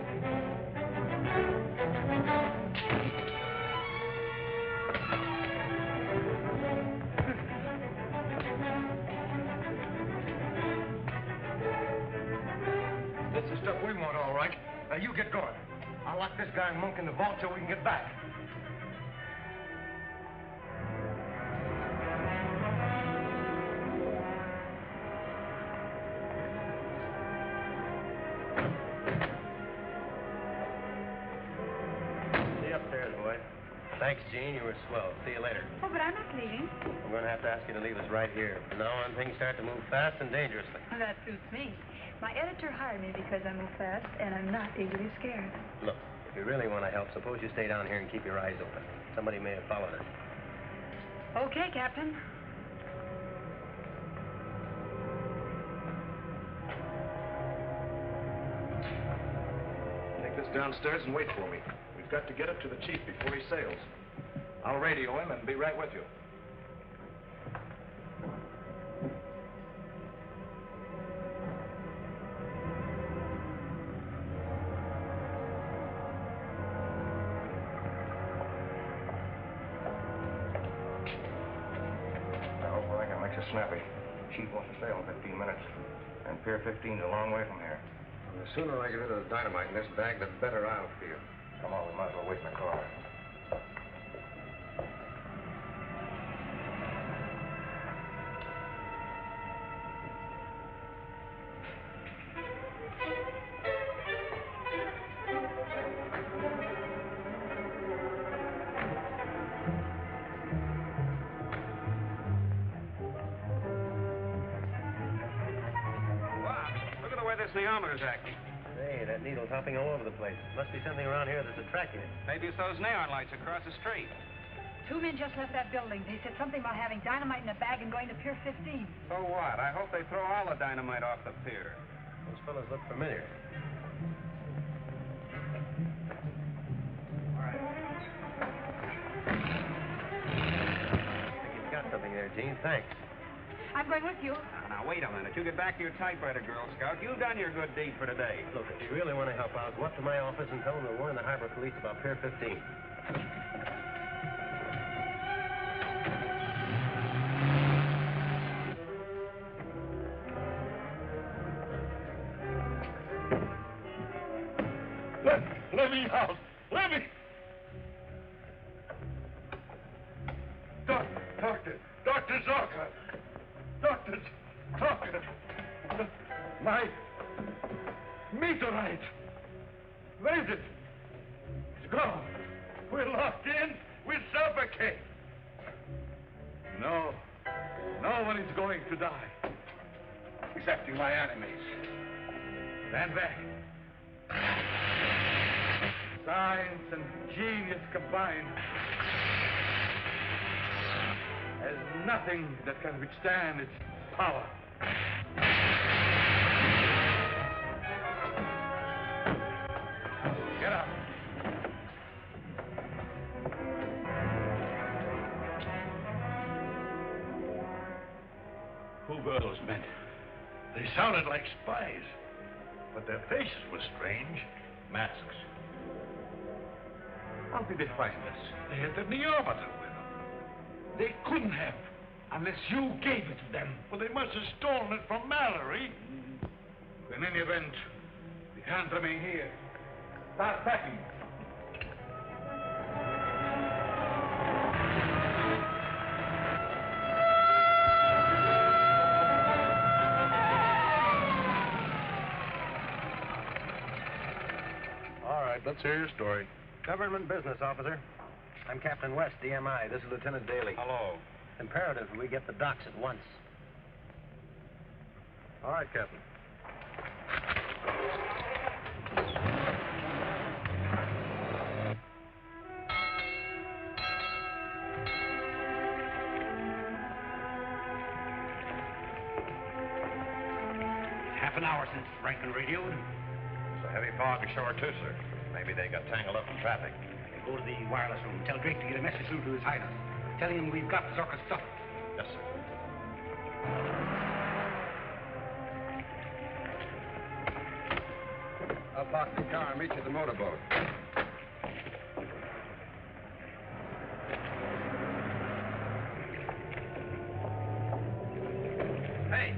This is stuff we want, all right. Now, you get going. I'll lock this guy Monk in the vault till we can get back. See you upstairs, boy. Thanks, Gene. You were swell. See you later. Oh, but I'm not leaving. I'm going to have to ask you to leave us right here. From now on, things start to move fast and dangerously. Well, that suits me. My editor hired me because I move fast, and I'm not easily scared. Look, if you really want to help, suppose you stay down here and keep your eyes open. Somebody may have followed us. Okay, Captain. Take this downstairs and wait for me. We've got to get it to the chief before he sails. I'll radio him and be right with you. Snappy. Chief wants to sail in 15 minutes. And Pier 15 is a long way from here. The sooner I get rid of the dynamite in this bag, the better I'll feel. Come on, we might as well wait in the car. This neometer's acting. Hey, that needle's hopping all over the place. Must be something around here that's attracting it. Maybe it's those neon lights across the street. 2 men just left that building. They said something about having dynamite in a bag and going to Pier 15. So what? I hope they throw all the dynamite off the pier. Those fellas look familiar. All right. I think you've got something there, Gene. Thanks. I'm going with you. Now, wait a minute. You get back to your typewriter, Girl Scout. You've done your good deed for today. Look, if you really want to help out, go up to my office and tell them to warn the harbor police about Pier 15. Let me out! Let me! Doctor Zorka! Doctor Zorka! My meteorite! Where is it? It's gone. We're locked in. We're suffocating. No one is going to die. Excepting my enemies. Stand back. Science and genius combined. There's nothing that can withstand its power. Get up. Who were those men? They sounded like spies, but their faces were strange. Masks. How did they find us? They had the neometer with them. They couldn't have, unless you gave it to them. Well, they must have stolen it from Mallory. In any event, we can't remain here. Start packing. All right, let's hear your story. Government business officer. I'm Captain West, DMI. This is Lieutenant Daly. Hello. It's imperative we get the docks at once. All right, Captain. Half an hour since Rankin radioed. It's a heavy fog ashore, too, sir. Maybe they got tangled up in traffic. Go to the wireless room. Tell Drake to get a message through to His Highness. Tell him we've got Zorka's stuff. Yes, sir. I'll park the car and meet you at the motorboat. Hey,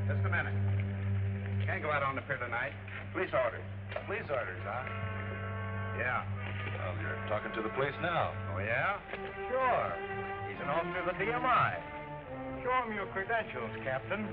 just a minute. Can't go out on the pier tonight. Police orders. Police orders, huh? Yeah. Well, you're talking to the police now. Oh, yeah? Sure. He's an officer of the DMI. Show him your credentials, Captain.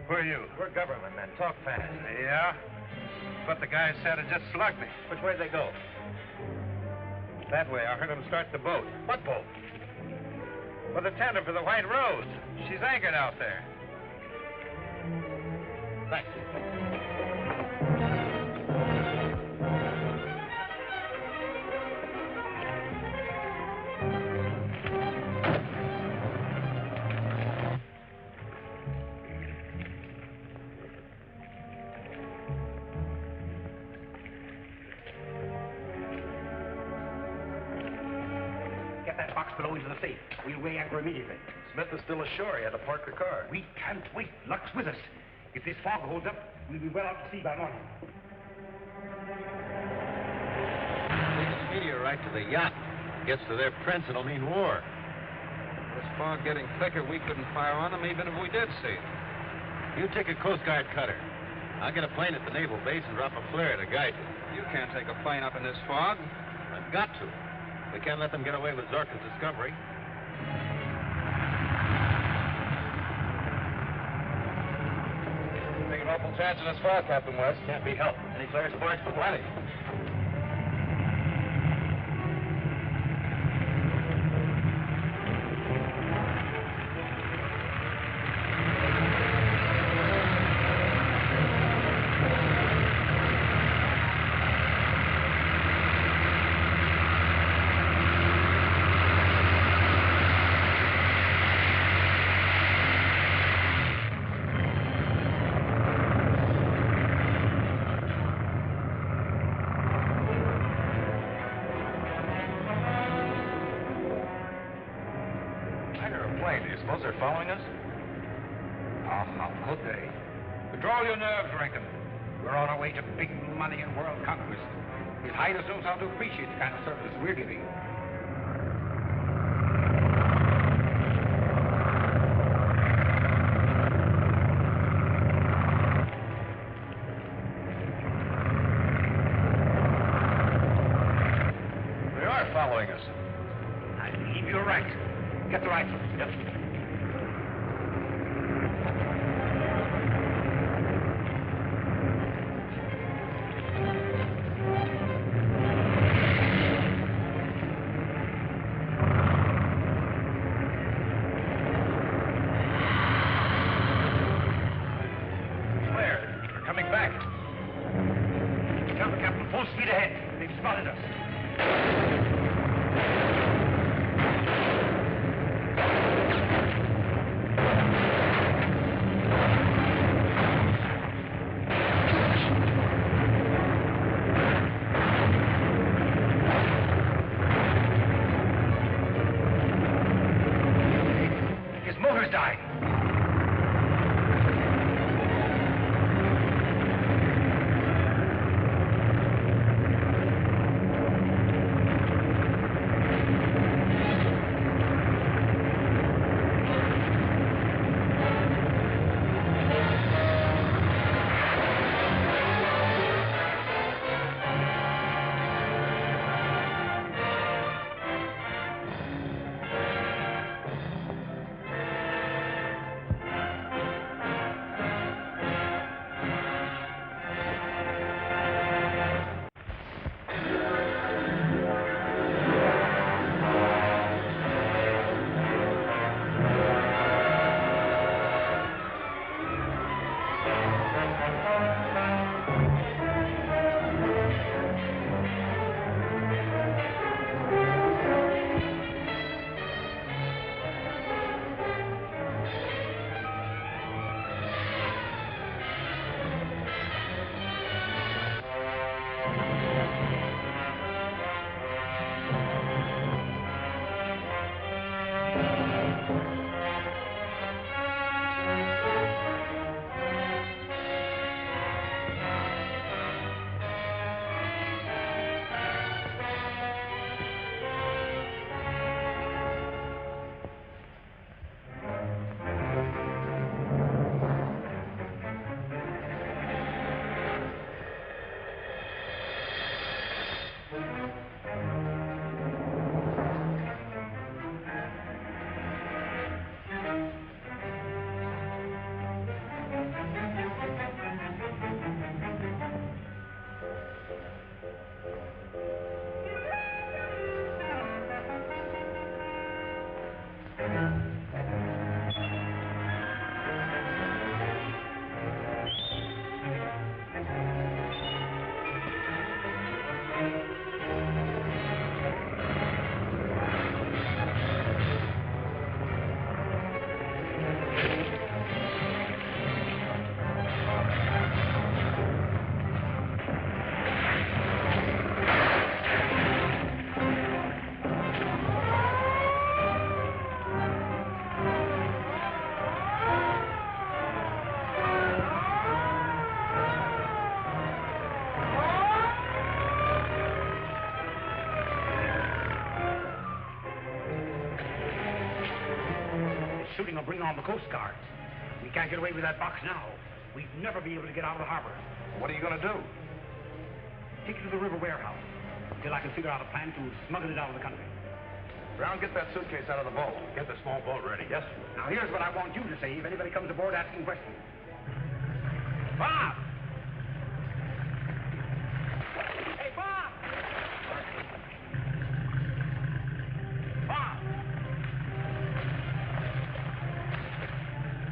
Who are you? We're government men. Talk fast. Yeah? But the guy said it just slugged me. Which way they go? That way. I heard him start the boat. What boat? Well, the tender for the White Rose. She's anchored out there. Thanks. Get that box below into the safe. We'll weigh anchor immediately. Smith is still ashore. He had to park the car. We can't wait. Luck's with us. If this fog holds up, we'll be well out to sea by morning. Take a meteorite to the yacht. Gets to their prints, it'll mean war. This fog getting thicker, we couldn't fire on them even if we did see it. You take a Coast Guard cutter. I'll get a plane at the naval base and drop a flare to guide you. You can't take a plane up in this fog. I've got to. We can't let them get away with Zorka's discovery. Take an awful chance in this fog, Captain West. Can't be helped. Any flares aboard? Plenty. Suppose they're following us? Oh, how could they? Control your nerves, Rankin. We're on our way to big money and world conquest. We'll hide ourselves out to appreciate the kind of service we're giving. They are following us. I believe you're right. Get the rifle. Yep. Where? We're coming back. Tell the captain full speed ahead. They've spotted us. His motor's dying. shooting will bring on the Coast Guards. We can't get away with that box now. We'd never be able to get out of the harbor. What are you going to do? Take it to the river warehouse until I can figure out a plan to smuggle it out of the country. Brown, get that suitcase out of the boat. Get the small boat ready. Yes, sir. Now, here's what I want you to say if anybody comes aboard asking questions. Bob! Hey, Bob! Bob!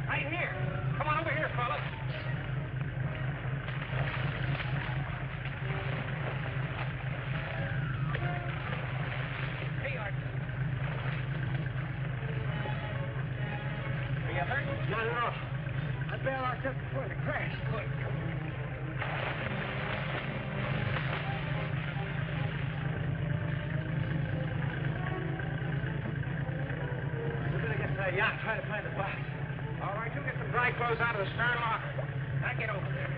Right here. Come on over here, fellas. Hey, Art. Are you hurt? Not at all. I bailed out just before the crash. Good. We better get to that yacht and try to find the box. All right, you get some dry clothes out of the stern locker. I get over there.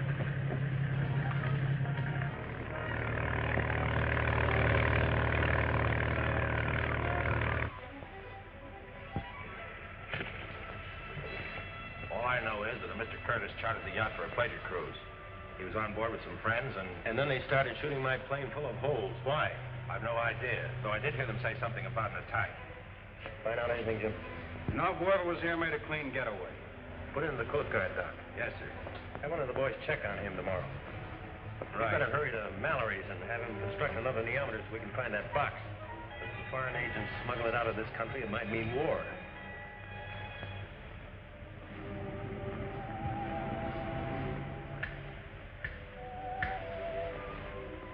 All I know is that Mr. Curtis chartered the yacht for a pleasure cruise. He was on board with some friends, and then they started shooting my plane full of holes. Why? I've no idea, though I did hear them say something about an attack. Find out anything, Jim? No, whoever was here made a clean getaway. Put it in the Coast Guard, Doc. Yes, sir. Have one of the boys check on him tomorrow. Right. We better hurry to Mallory's and have him construct another neometer so we can find that box. If the foreign agents smuggle it out of this country, it might mean war.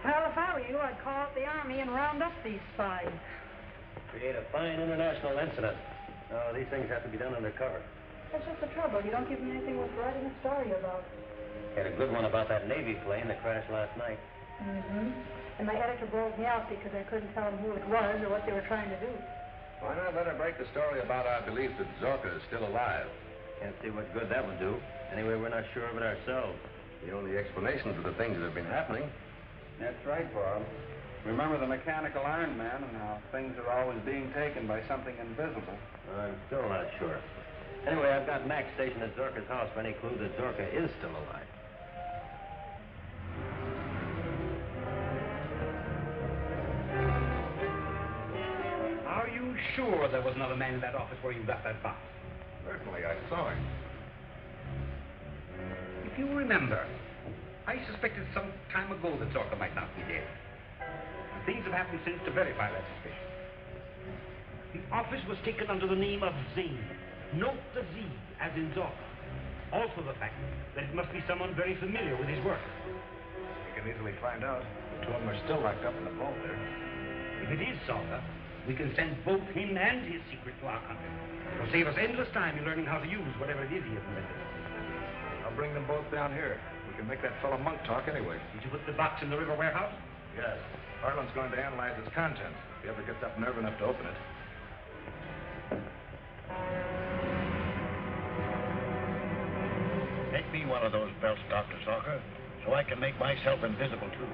Well, if I were you, I'd call out the army and round up these spies. Create a fine international incident. No, these things have to be done undercover. That's just the trouble. You don't give me anything worth writing a story about. Had a good one about that Navy plane that crashed last night. Mm-hmm. And my editor bowled me out because I couldn't tell him who it was or what they were trying to do. Why not let her break the story about our belief that Zorka is still alive? Can't see what good that would do. Anyway, we're not sure of it ourselves. The only explanation for the things that have been happening. That's right, Bob. Remember the mechanical Iron Man and how things are always being taken by something invisible. I'm still not sure. Anyway, I've got Max stationed at Zorka's house for any clue that Zorka is still alive. Are you sure there was another man in that office where you got that box? Certainly, I saw him. If you remember, I suspected some time ago that Zorka might not be dead. And things have happened since to verify that suspicion. The office was taken under the name of Zane. Note the Z, as in Zorka. Also the fact that it must be someone very familiar with his work. We can easily find out. The two of them are still locked up in the vault there. If it is Zorka, we can send both him and his secret to our country. It'll save us endless time in learning how to use whatever it is he has invented. I'll bring them both down here. We can make that fellow Monk talk anyway. Did you put the box in the river warehouse? Yes. Harlan's going to analyze its contents if he ever gets up nerve enough to open it. Make me one of those belts, Dr. Zorka, so I can make myself invisible, too.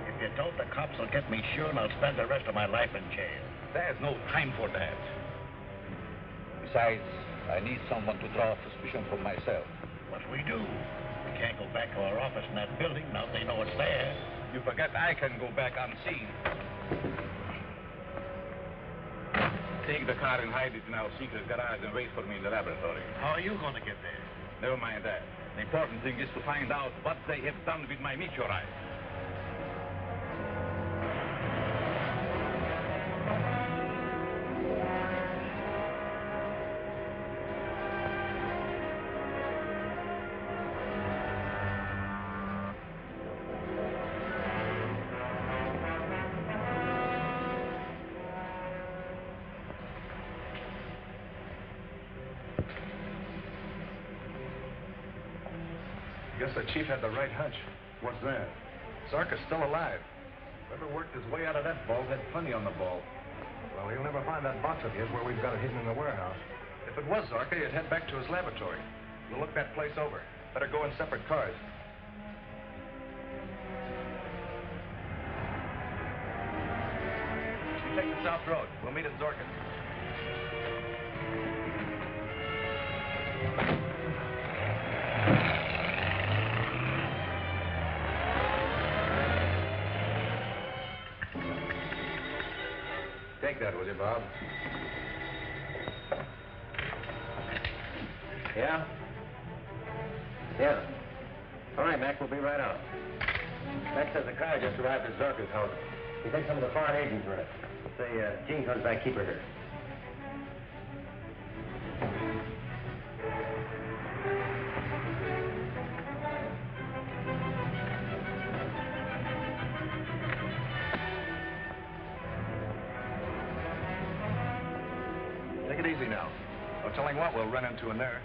If you don't, the cops will get me sure, and I'll spend the rest of my life in jail. There's no time for that. Besides, I need someone to draw suspicion from myself. What we do? We can't go back to our office in that building now they know it's there. You forget I can go back unseen. Take the car and hide it in our secret garage and wait for me in the laboratory. How are you going to get there? Never mind that. The important thing is to find out what they have done with my meteorite. Guess the chief had the right hunch. What's that? Zorka's still alive. Whoever worked his way out of that vault had plenty on the ball. Well, he'll never find that box of his where we've got it hidden in the warehouse. If it was Zorka, he'd head back to his laboratory. We'll look that place over. Better go in separate cars. You take the South Road. We'll meet at Zorka's. that, will you, Bob? Yeah? Yeah. All right, Mac, we'll be right out. Mac says the car just arrived at Zorka's house. He thinks some of the foreign agents are in it. Say, Jean comes back, keep her here. Take it easy now. No telling what we'll run into in there.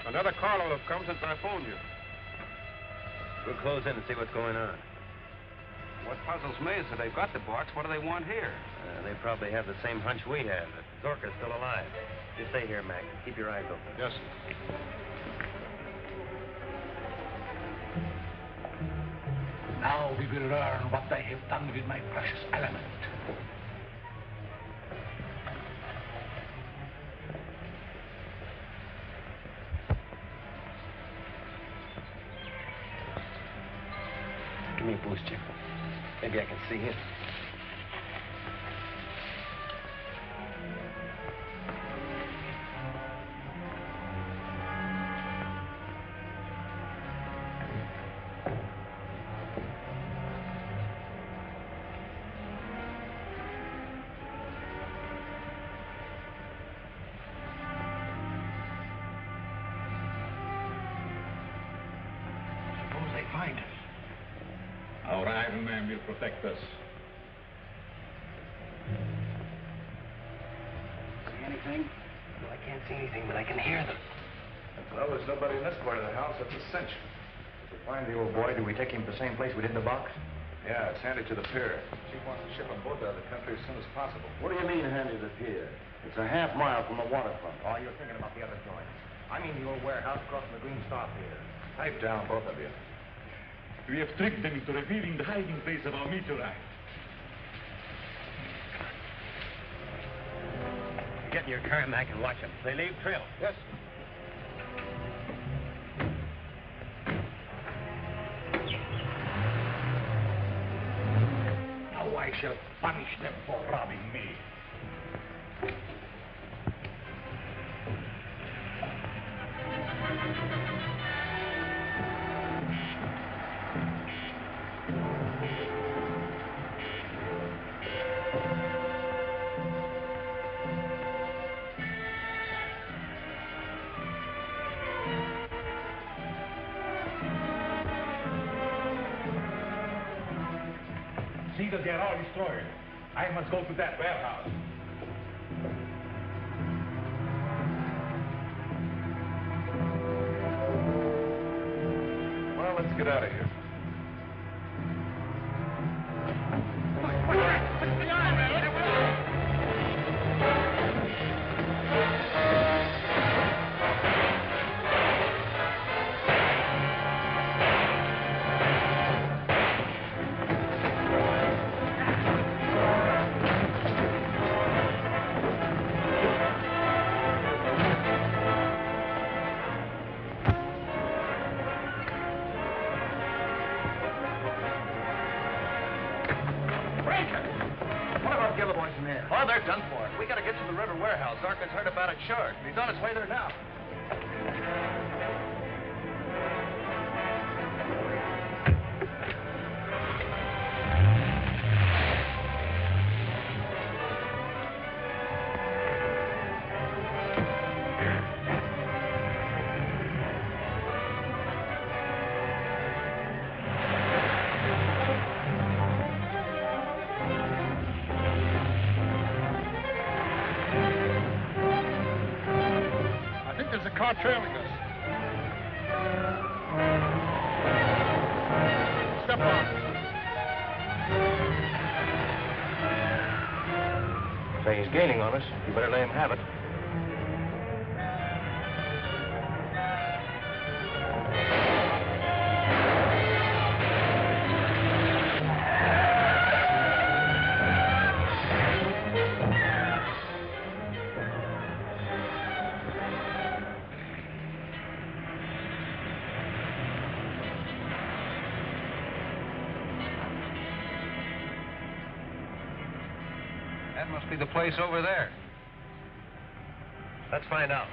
Another carload have come since I phoned you. We'll close in and see what's going on. What puzzles me is that they've got the box. What do they want here? They probably have the same hunch we have, that Zorka's still alive. You stay here, Mac. Keep your eyes open. Yes. Now we will learn what they have done with my precious element. Give me a boost, Jim. Maybe I can see him. Suppose they find us. Our Iron Man will protect us. See anything? No, I can't see anything, but I can hear them. Well, there's nobody in this part of the house. That's a cinch. If we find the old boy, do we take him to the same place we did the box? Yeah, it's handy to the pier. Chief wants to ship them both out of the country as soon as possible. What do you mean, handy to the pier? It's a half-mile from the waterfront. Oh, you're thinking about the other joint. I mean the old warehouse across from the Green Star Pier. Pipe down, both of you. We have tricked them into revealing the hiding place of our meteorite. Get in your car, Mac, and watch them. They leave trail. Yes. Now I shall punish them for robbing me. See that they are all destroyed. I must go to that warehouse. Well, let's get out of here. Oh, they're done for. We gotta get to the river warehouse. Zorka's heard about it short. He's on his way there now. car trailing us. Step on. Say he's gaining on us. You better let him have it. That must be the place over there. Let's find out.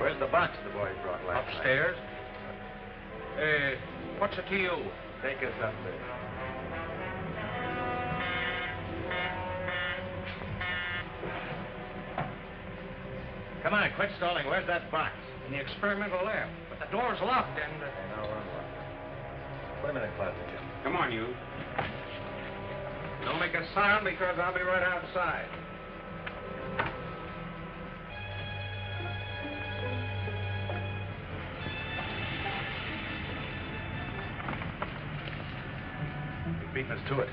Where's the box the boys brought last night? Upstairs? What's it to you? Take us up there. Come on, quit stalling. Where's that box? In the experimental lab. But the door's locked and... No, unlocked. Put him in the closet, Jim. Come on, you. Don't make a sound because I'll be right outside. He's beating us to it.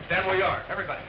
Stand where you are, everybody.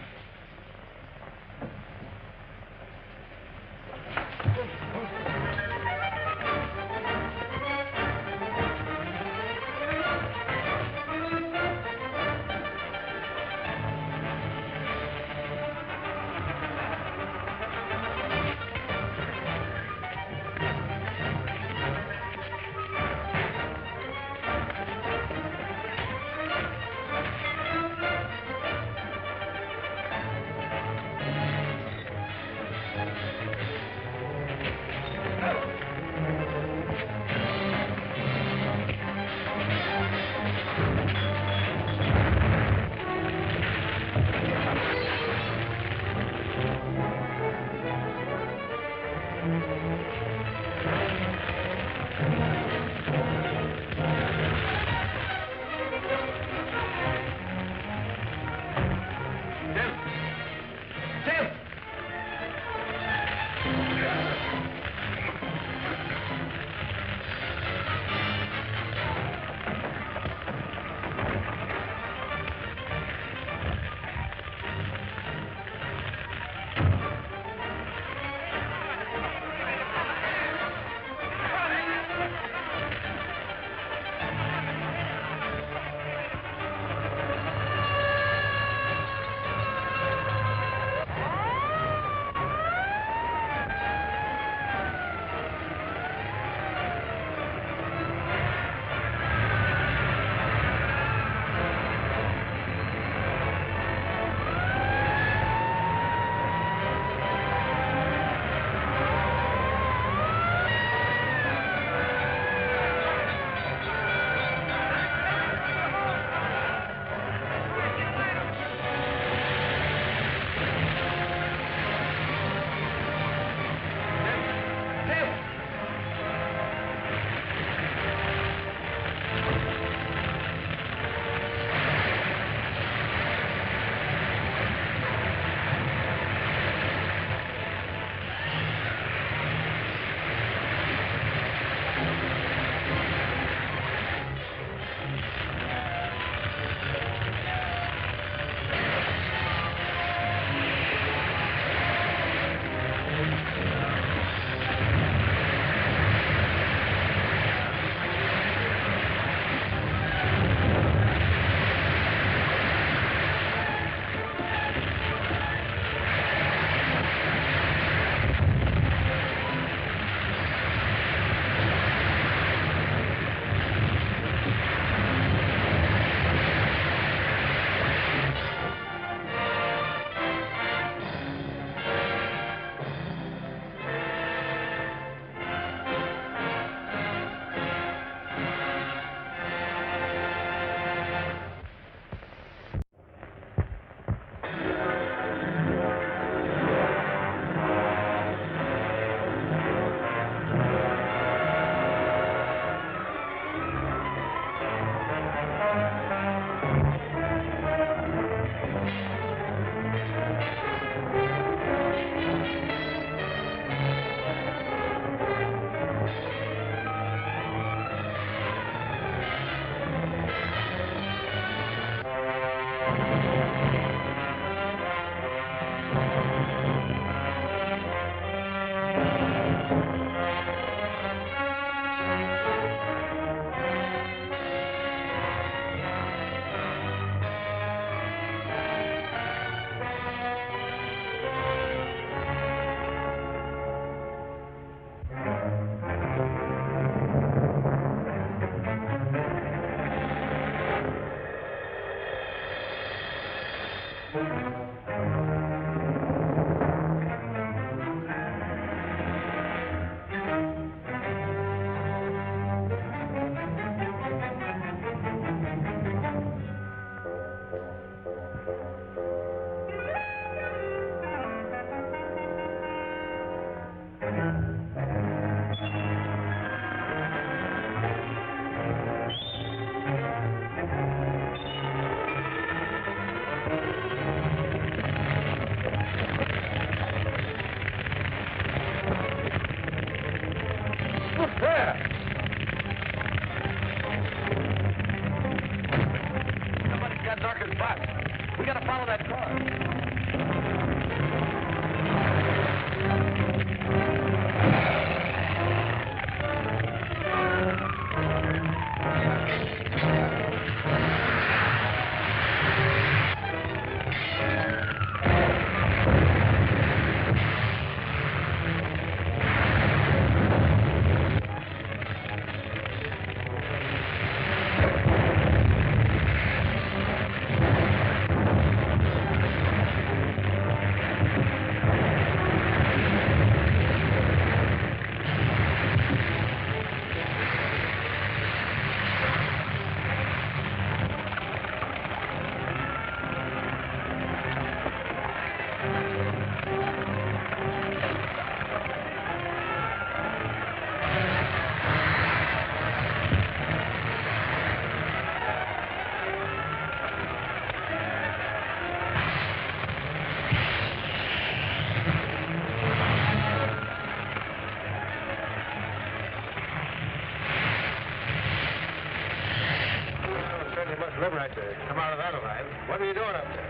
Right there. Come out of that alive. What are you doing up there?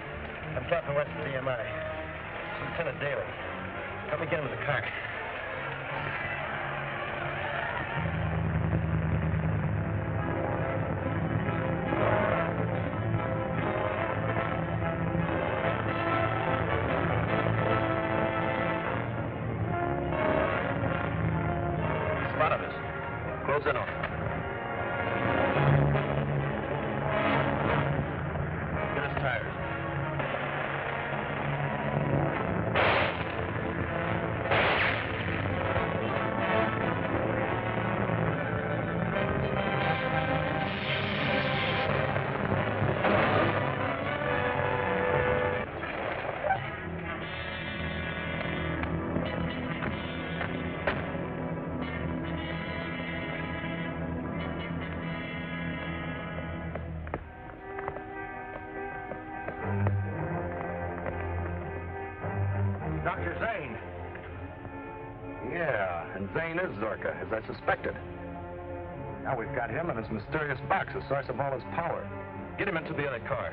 I'm Captain West of DMI. Lieutenant Daly. Help me get him in the car. Spotted us. Close in on him. Dr. Zane. Yeah, and Zane is Zorka, as I suspected. Now we've got him and his mysterious box, the source of all his power. Get him into the other car.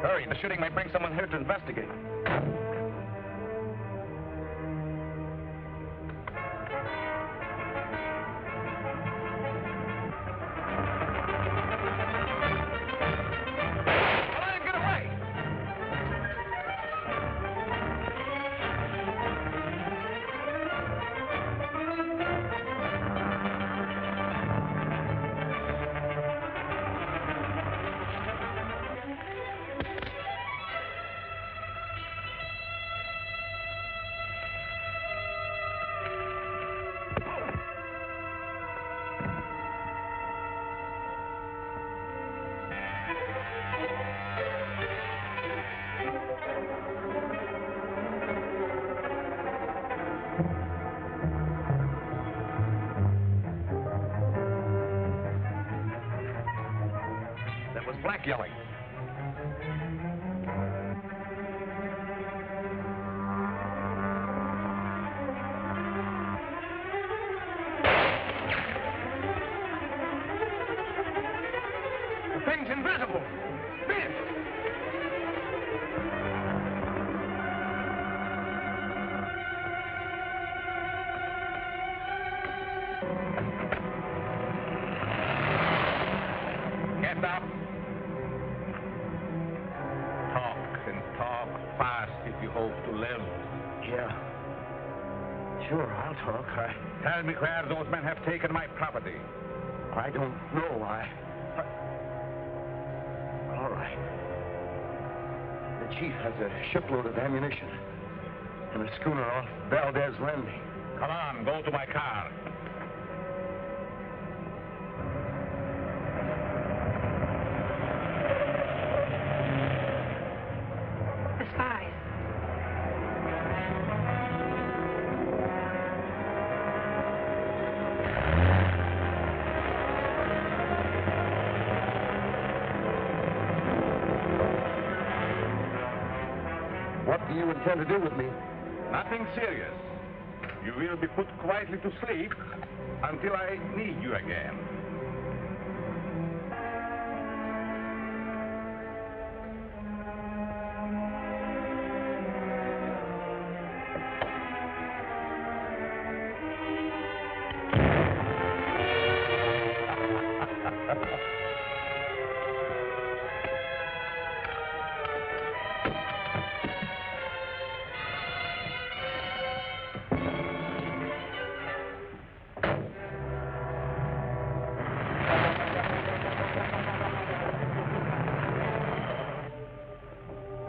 Hurry, the shooting may bring someone here to investigate. Black yelling. The thing's invisible. Spin! Get up. Fast if you hope to live. Yeah. Sure, I'll talk. Tell me where those men have taken my property. I don't know why. All right. The chief has a shipload of ammunition and a schooner off Valdez Landing. Come on, go to my car. The spies. What do you intend to do with me? Nothing serious. You will be put quietly to sleep until I need you again.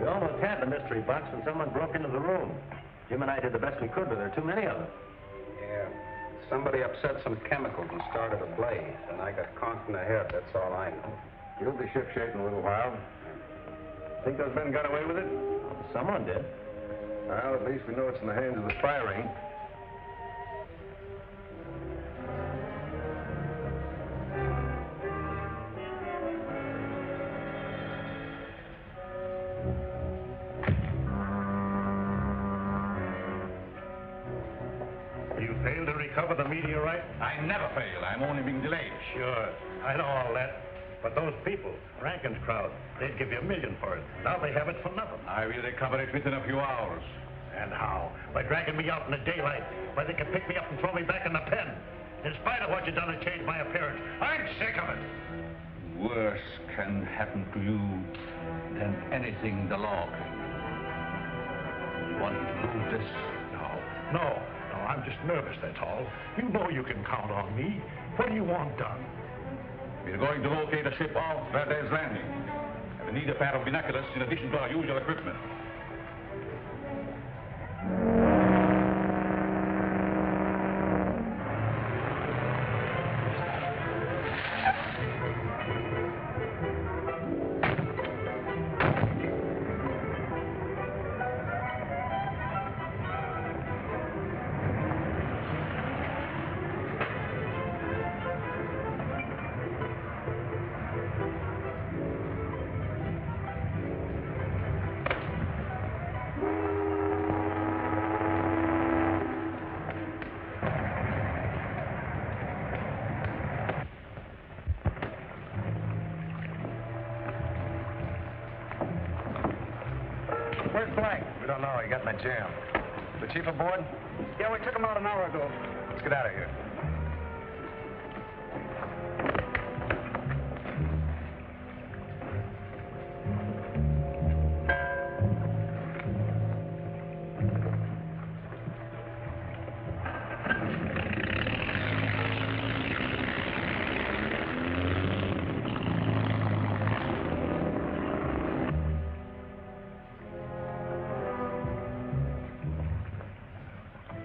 We almost had the mystery box when someone broke into the room. Jim and I did the best we could, but there are too many of them. Yeah. Somebody upset some chemicals and started a blaze, and I got conked in the head. That's all I know. You'll be shipshape in a little while. Think those men got away with it? Someone did. Well, at least we know it's in the hands of the spy ring. You failed to recover the meteorite? I never fail. I'm only being delayed. Sure. I know all that. But those people, Rankin's crowd, they'd give you $1 million for it. Now they have it for nothing. I will recover it within a few hours. And how? By dragging me out in the daylight. Why, they can pick me up and throw me back in the pen. In spite of what you've done to change my appearance. I'm sick of it. Worse can happen to you than anything the law can. You want me to prove this? No, I'm just nervous, that's all. You know you can count on me. What do you want done? We're going to locate a ship off Valdez Landing. And we need a pair of binoculars in addition to our usual equipment. Where's Blank? We don't know. He got in a jam. The chief aboard? Yeah, we took him out an hour ago. Let's get out of here.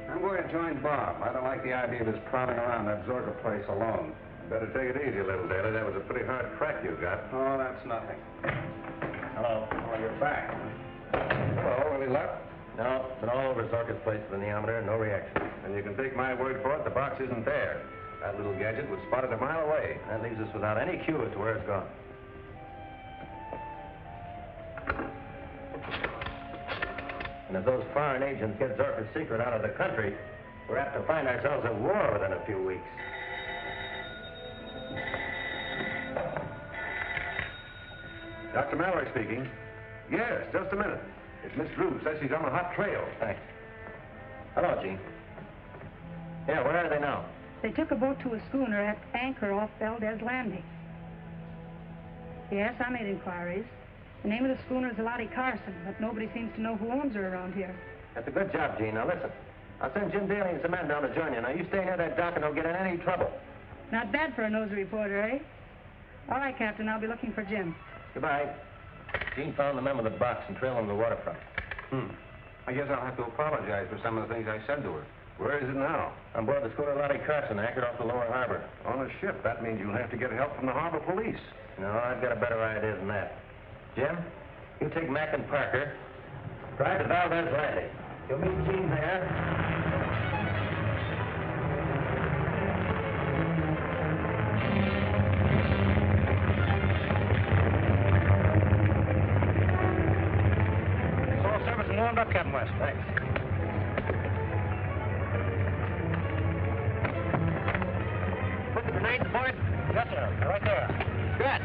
I'm going to join Bob. I don't like the idea of his prowling around that Zorka place alone. Better take it easy, little Daly. That was a pretty hard crack you got. Oh, that's nothing. Hello. Oh, you're back. Hello, any luck? No, been all over Zorka's place with the neometer, no reaction. And you can take my word for it, the box isn't there. That little gadget was spotted a mile away. That leaves us without any clue as to where it's gone. And if those foreign agents get Zorka's secret out of the country, we're apt to find ourselves at war within a few weeks. Dr. Mallory speaking. Yes, just a minute. It's Miss Drew. Says she's on a hot trail. Thanks. Hello, Gene. Yeah, where are they now? They took a boat to a schooner at anchor off Valdez Landing. Yes, I made inquiries. The name of the schooner is Lottie Carson, but nobody seems to know who owns her around here. That's a good job, Gene. Now listen, I'll send Jim Daly and some men down to join you. Now you stay near that dock and don't get in any trouble. Not bad for a nosy reporter, eh? All right, Captain, I'll be looking for Jim. Goodbye. Gene found the men with the box and trailed them to the waterfront. I guess I'll have to apologize for some of the things I said to her. Where is it now? On board the schooner Lottie Carson, anchored off the lower harbor. On a ship. That means you'll have to get help from the harbor police. No, I've got a better idea than that. Jim, you take Mac and Parker, drive to Valdez Landing. You'll meet Gene there. Warmed up, Captain West. Thanks. Put the grenades aboard? Yes, sir. They're right there. Good.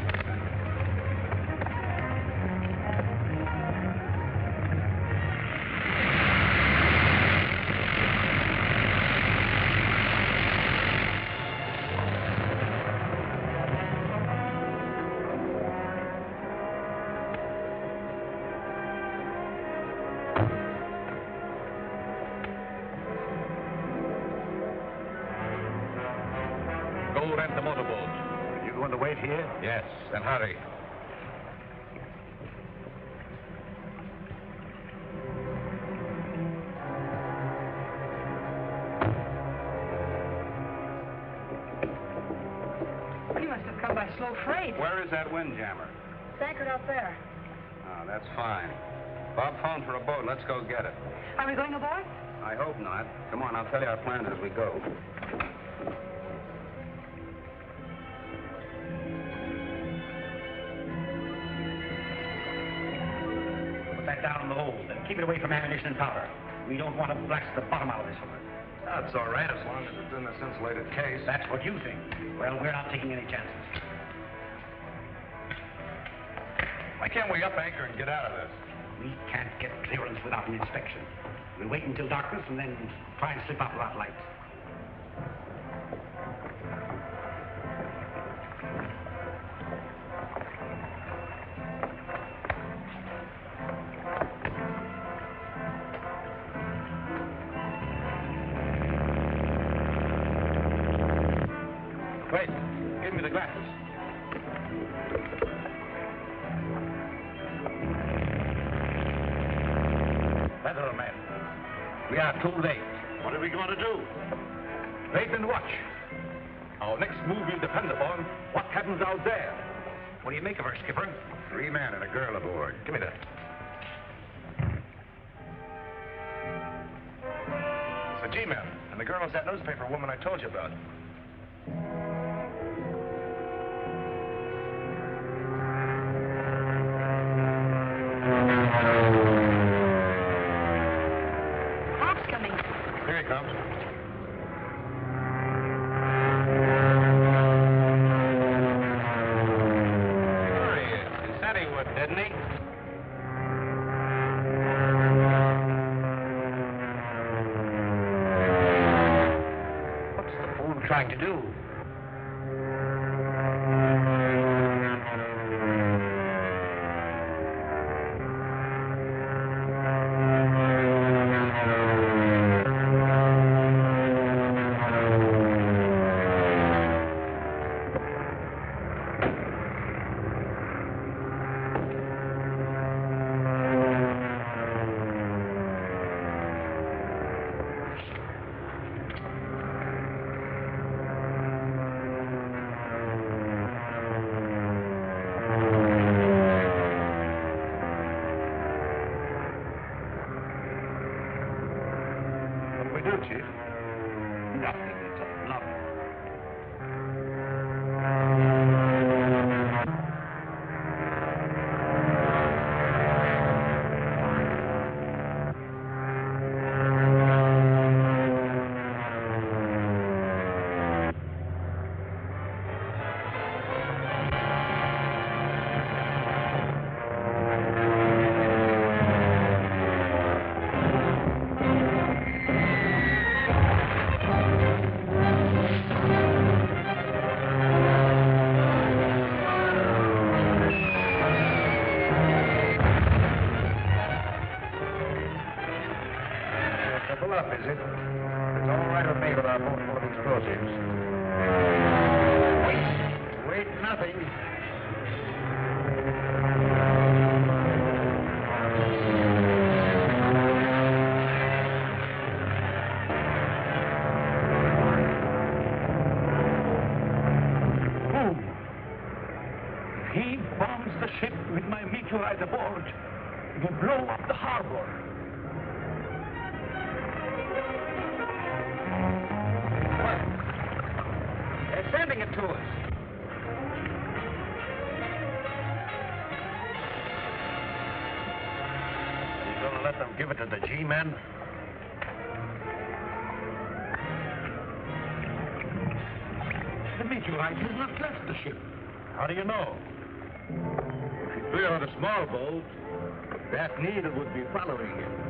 Rent the motorboat. You going to wait here? Yes, and hurry. He must have come by slow freight. Where is that windjammer? It's anchored out there. Oh, that's fine. Bob phoned for a boat. Let's go get it. Are we going aboard? I hope not. Come on, I'll tell you our plans as we go. Put that down in the hold and keep it away from ammunition and powder. We don't want to blast the bottom out of this one. That's all right, as long as it's in this insulated case. That's what you think. Well, we're not taking any chances. Why can't we up anchor and get out of this? We can't get clearance without an inspection. We'll wait until darkness and then try and slip out without light. Wait, give me the glasses. Weatherman, we are too late. What are we going to do? Wait and watch. Our next move will depend upon what happens out there. What do you make of her, Skipper? 3 men and a girl aboard. Give me that. It's the G-men, and the girl is that newspaper woman I told you about. Bob's coming. Here he comes. Sure he is. He said he would, didn't he? What's the fool trying to do? What do we do, Chief? Nothing. It's a bluff. by the board, it will blow up the harbor. They're sending it to us. Are you going to let them give it to the G-men? The meteorite has not left the ship. How do you know? If it were a small boat, that needle would be following it.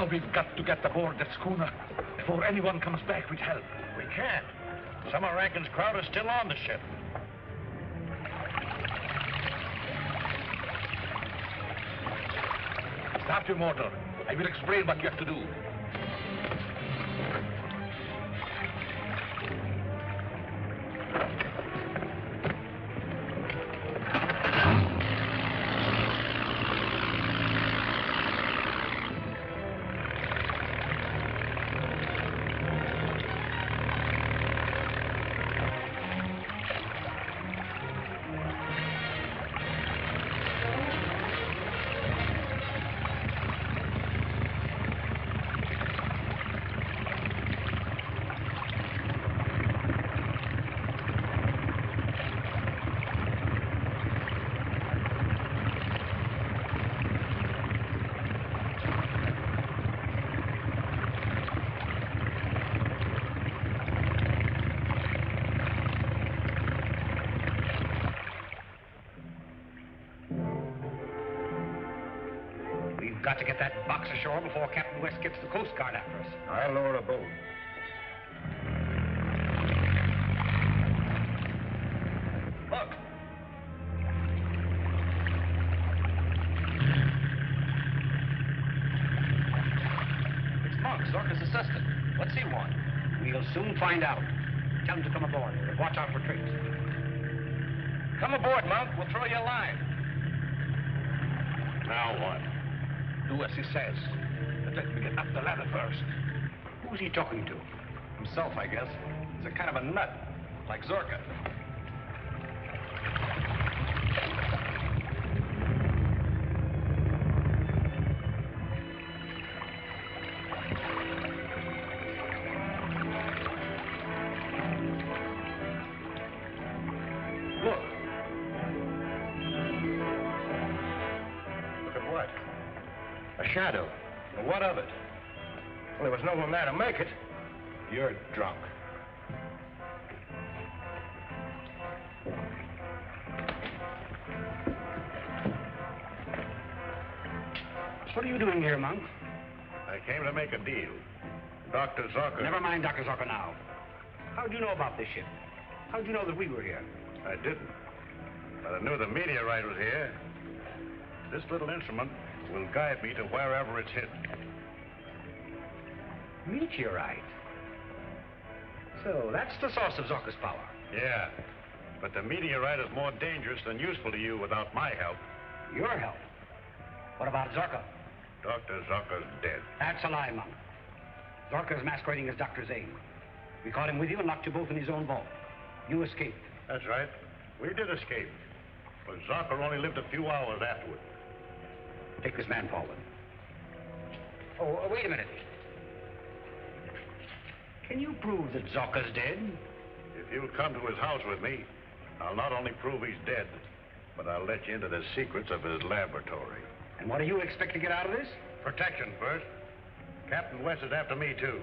Now we've got to get aboard that schooner before anyone comes back with help. We can't. Some of Rankin's crowd is still on the ship. Start your motor. I will explain what you have to do. We've got to get that box ashore before Captain West gets the Coast Guard after us. I'll lower a boat. Look. It's Monk, Zorka's assistant. What's he want? We'll soon find out. Tell him to come aboard, but watch out for tricks. Come aboard, Monk. We'll throw you a line. Now what? Do as he says. But let me get up the ladder first. Who's he talking to? Himself, I guess. He's a kind of a nut, like Zorka. Shadow. Well, what of it? Well, there was no one there to make it. You're drunk. What are you doing here, Monk? I came to make a deal. Dr. Zorka... Never mind Dr. Zorka now. How'd you know about this ship? How'd you know that we were here? I didn't. But I knew the meteorite was here. This little instrument will guide me to wherever it's hidden. Meteorite? So that's the source of Zorka's power. Yeah, but the meteorite is more dangerous than useful to you without my help. Your help? What about Zorka? Dr. Zorka's dead. That's a lie, Monk. Zorka's masquerading as Dr. Zane. We caught him with you and locked you both in his own vault. You escaped. That's right. We did escape. But Zorka only lived a few hours afterward. Take this man forward. Oh, wait a minute. Can you prove that Zorka's dead? If you'll come to his house with me, I'll not only prove he's dead, but I'll let you into the secrets of his laboratory. And what do you expect to get out of this? Protection first. Captain West is after me, too.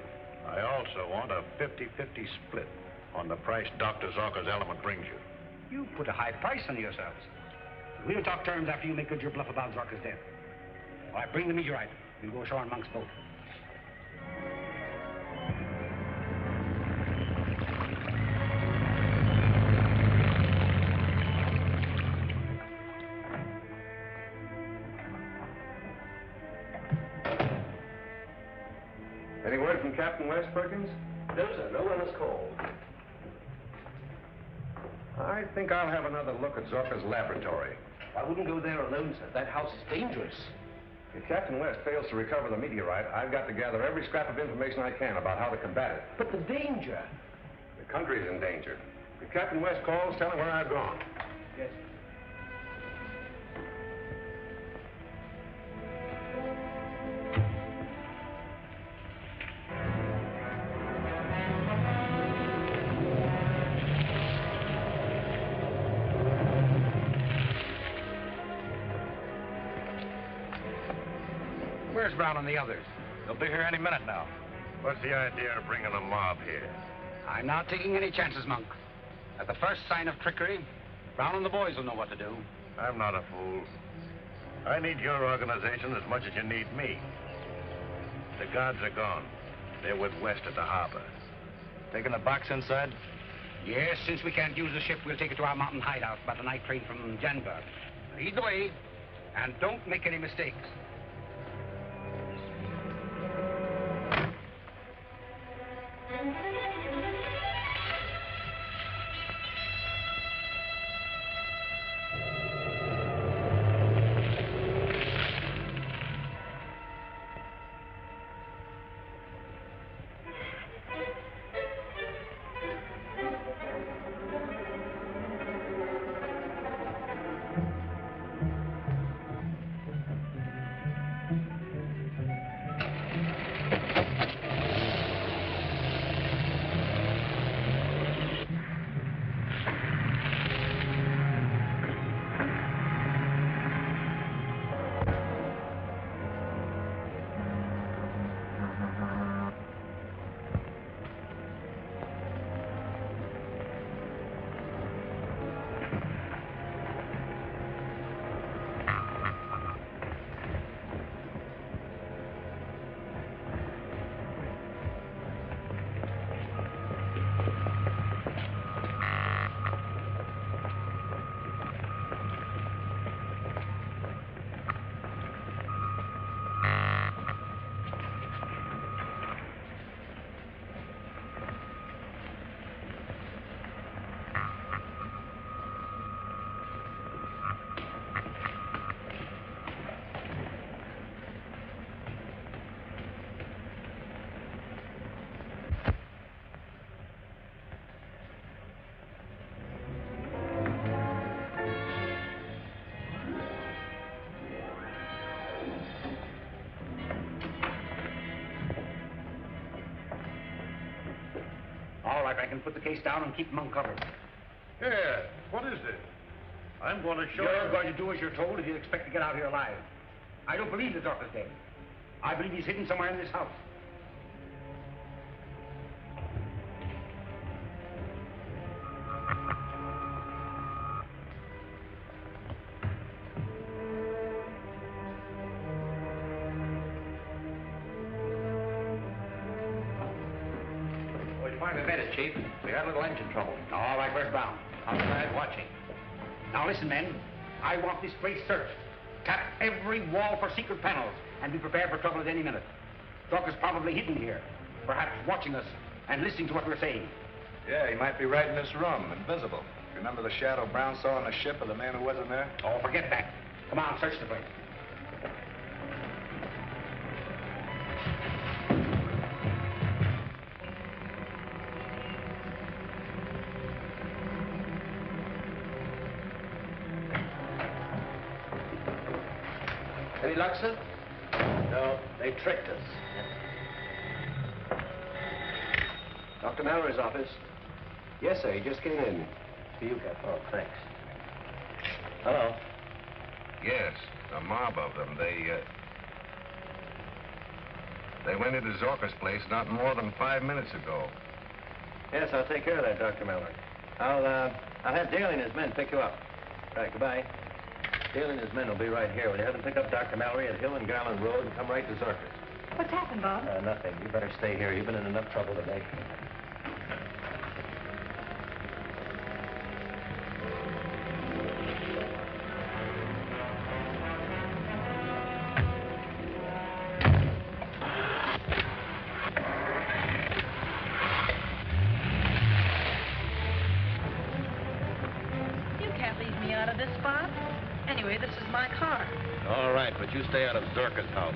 I also want a 50-50 split on the price Dr. Zorka's element brings you. You put a high price on yourselves. We'll talk terms after you make good your bluff about Zorka's death. All right, bring the meteorite. We'll go ashore on Monk's boat. Any word from Captain West, Perkins? No, sir. No one has called. I think I'll have another look at Zorka's laboratory. I wouldn't go there alone, sir. That house is dangerous. If Captain West fails to recover the meteorite, I've got to gather every scrap of information I can about how to combat it. But the danger. The country's in danger. If Captain West calls, tell him where I've gone. Yes. Where's Brown and the others? They'll be here any minute now. What's the idea of bringing a mob here? I'm not taking any chances, Monk. At the first sign of trickery, Brown and the boys will know what to do. I'm not a fool. I need your organization as much as you need me. The guards are gone. They're with West at the harbor. Taking the box inside? Yes, since we can't use the ship, we'll take it to our mountain hideout by the night train from Janberg. Lead the way, and don't make any mistakes. I can put the case down and keep him uncovered. Yeah, what is this? I'm going to show You're you. going to do as you're told if you expect to get out here alive. I don't believe the Zorka's dead. I believe he's hidden somewhere in this house. Well, you finally made it, Chief. We had a little engine trouble. All right, where's Brown? Outside watching. Now listen, men. I want this place searched. Tap every wall for secret panels, and be prepared for trouble at any minute. Zorka's probably hidden here, perhaps watching us and listening to what we're saying. Yeah, he might be right in this room, invisible. Remember the shadow Brown saw on the ship of the man who wasn't there? Oh, forget that. Come on, search the place. Any luck, sir? No, they tricked us. Dr. Mallory's office. Yes, sir. He just came in. Here you go. Oh, thanks. Hello. Yes, a mob of them. They went into Zorka's place not more than 5 minutes ago. Yes, I'll take care of that, Dr. Mallory. I'll have Daly and his men pick you up. Right, goodbye. Daly and his men will be right here. Will you have them pick up Dr. Mallory at Hill and Garland Road and come right to Zorka's? What's happened, Bob? Nothing. You better stay here. You've been in enough trouble today. You can't leave me out of this, Bob. Anyway, this is my car. All right, but you stay out of Zorka's house.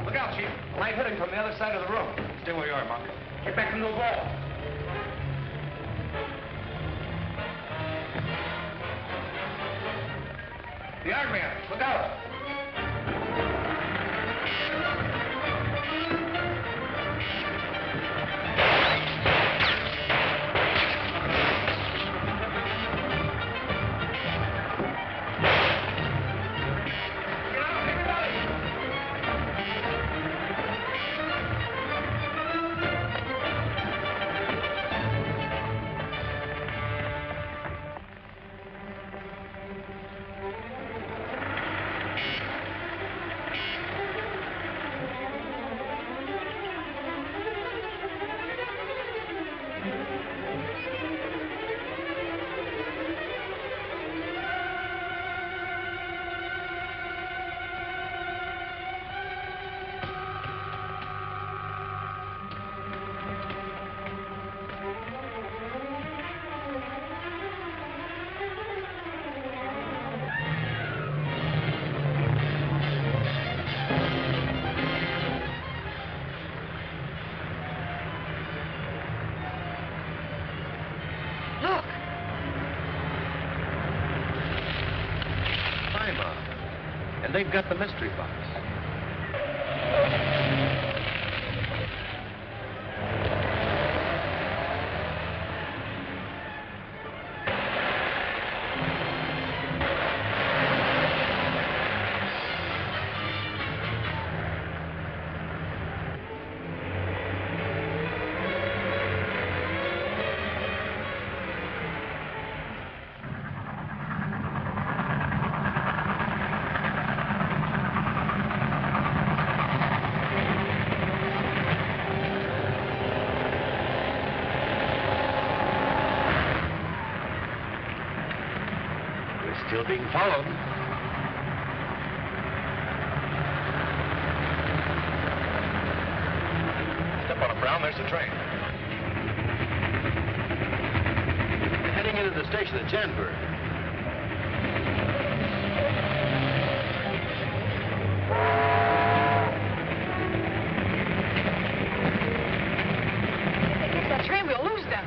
Look out, Chief. Light hitting from the other side of the room. Stay where you are, Monk. Get back from the wall. The yard man. Look out. Look! Time on. And they've got the mystery box. We're still being followed. Brown, there's the train. Heading into the station at Janbury. If that train, we'll lose them.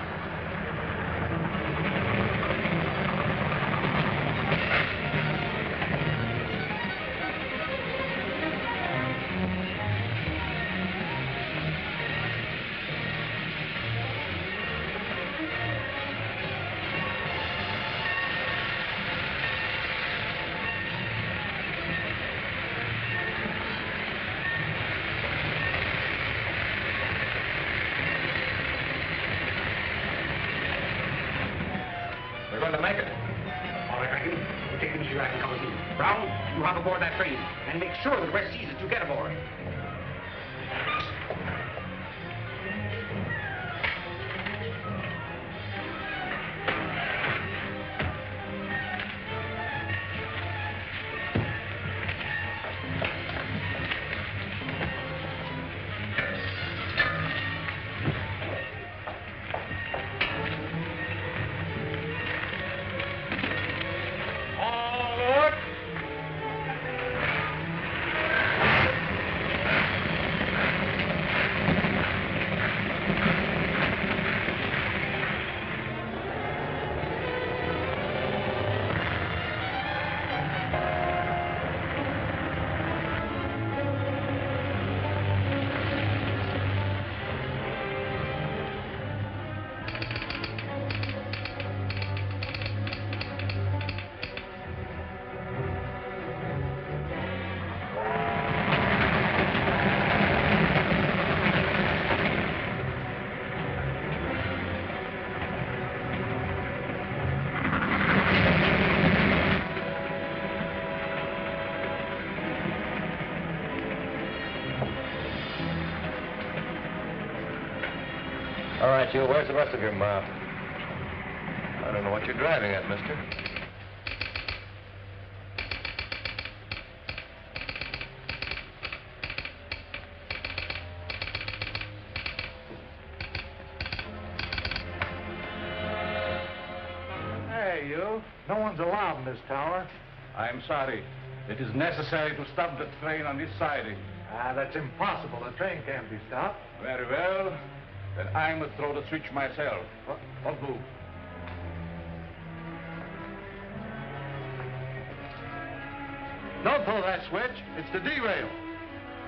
We're going to make it. All right, Rankin. We'll take the meteor and come with me. Brown, you hop aboard that train and make sure that West sees that you get aboard. All right, you. Where's the rest of your mob? I don't know what you're driving at, mister. Hey, you. No one's allowed in this tower. I'm sorry. It is necessary to stop the train on this siding. Ah, that's impossible. The train can't be stopped. Very well. Then I must throw the switch myself. What move? Don't pull that switch. It's the derail.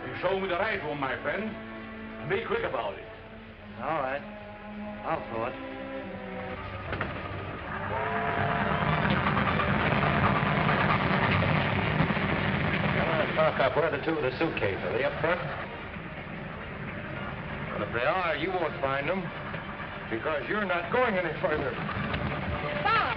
You show me the right one, my friend. And be quick about it. All right. I'll throw it. Talk up. Where are the two with the suitcase? Are they up front? Well, if they are, you won't find them. Because you're not going any further. Stop!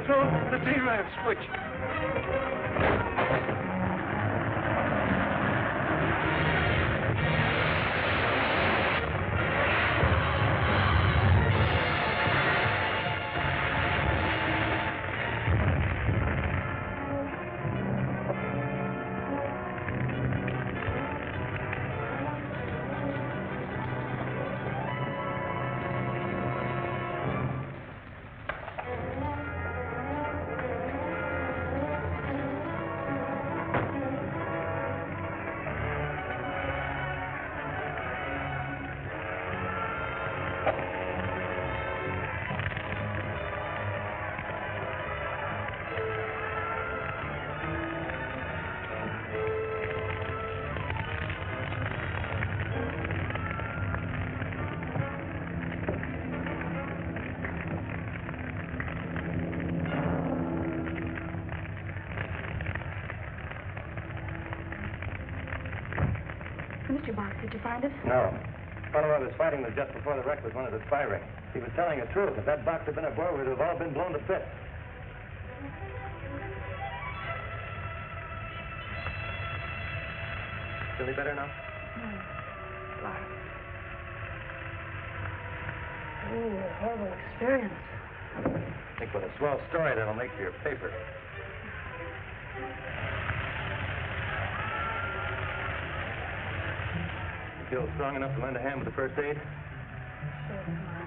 Throw the T-Rev switch. Mr. Box, did you find it? No. The fellow I was fighting with just before the wreck was one of the spy ring. He was telling the truth. If that box had been aboard, we would have all been blown to bits. Feel any better now? No. Why? Oh, a horrible experience. I think what a swell story that'll make for your paper. You feel strong enough to lend a hand with the first aid? Sure, come on.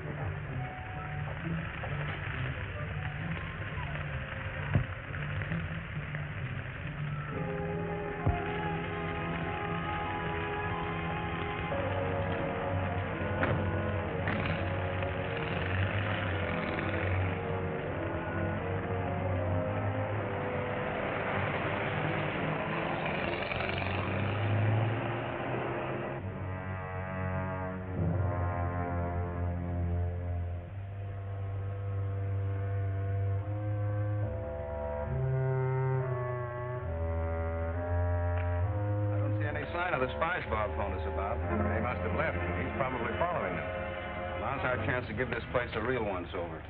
Sign of the spies Bob phoned us about. They must have left. He's probably following them. Now's our chance to give this place a real once-over.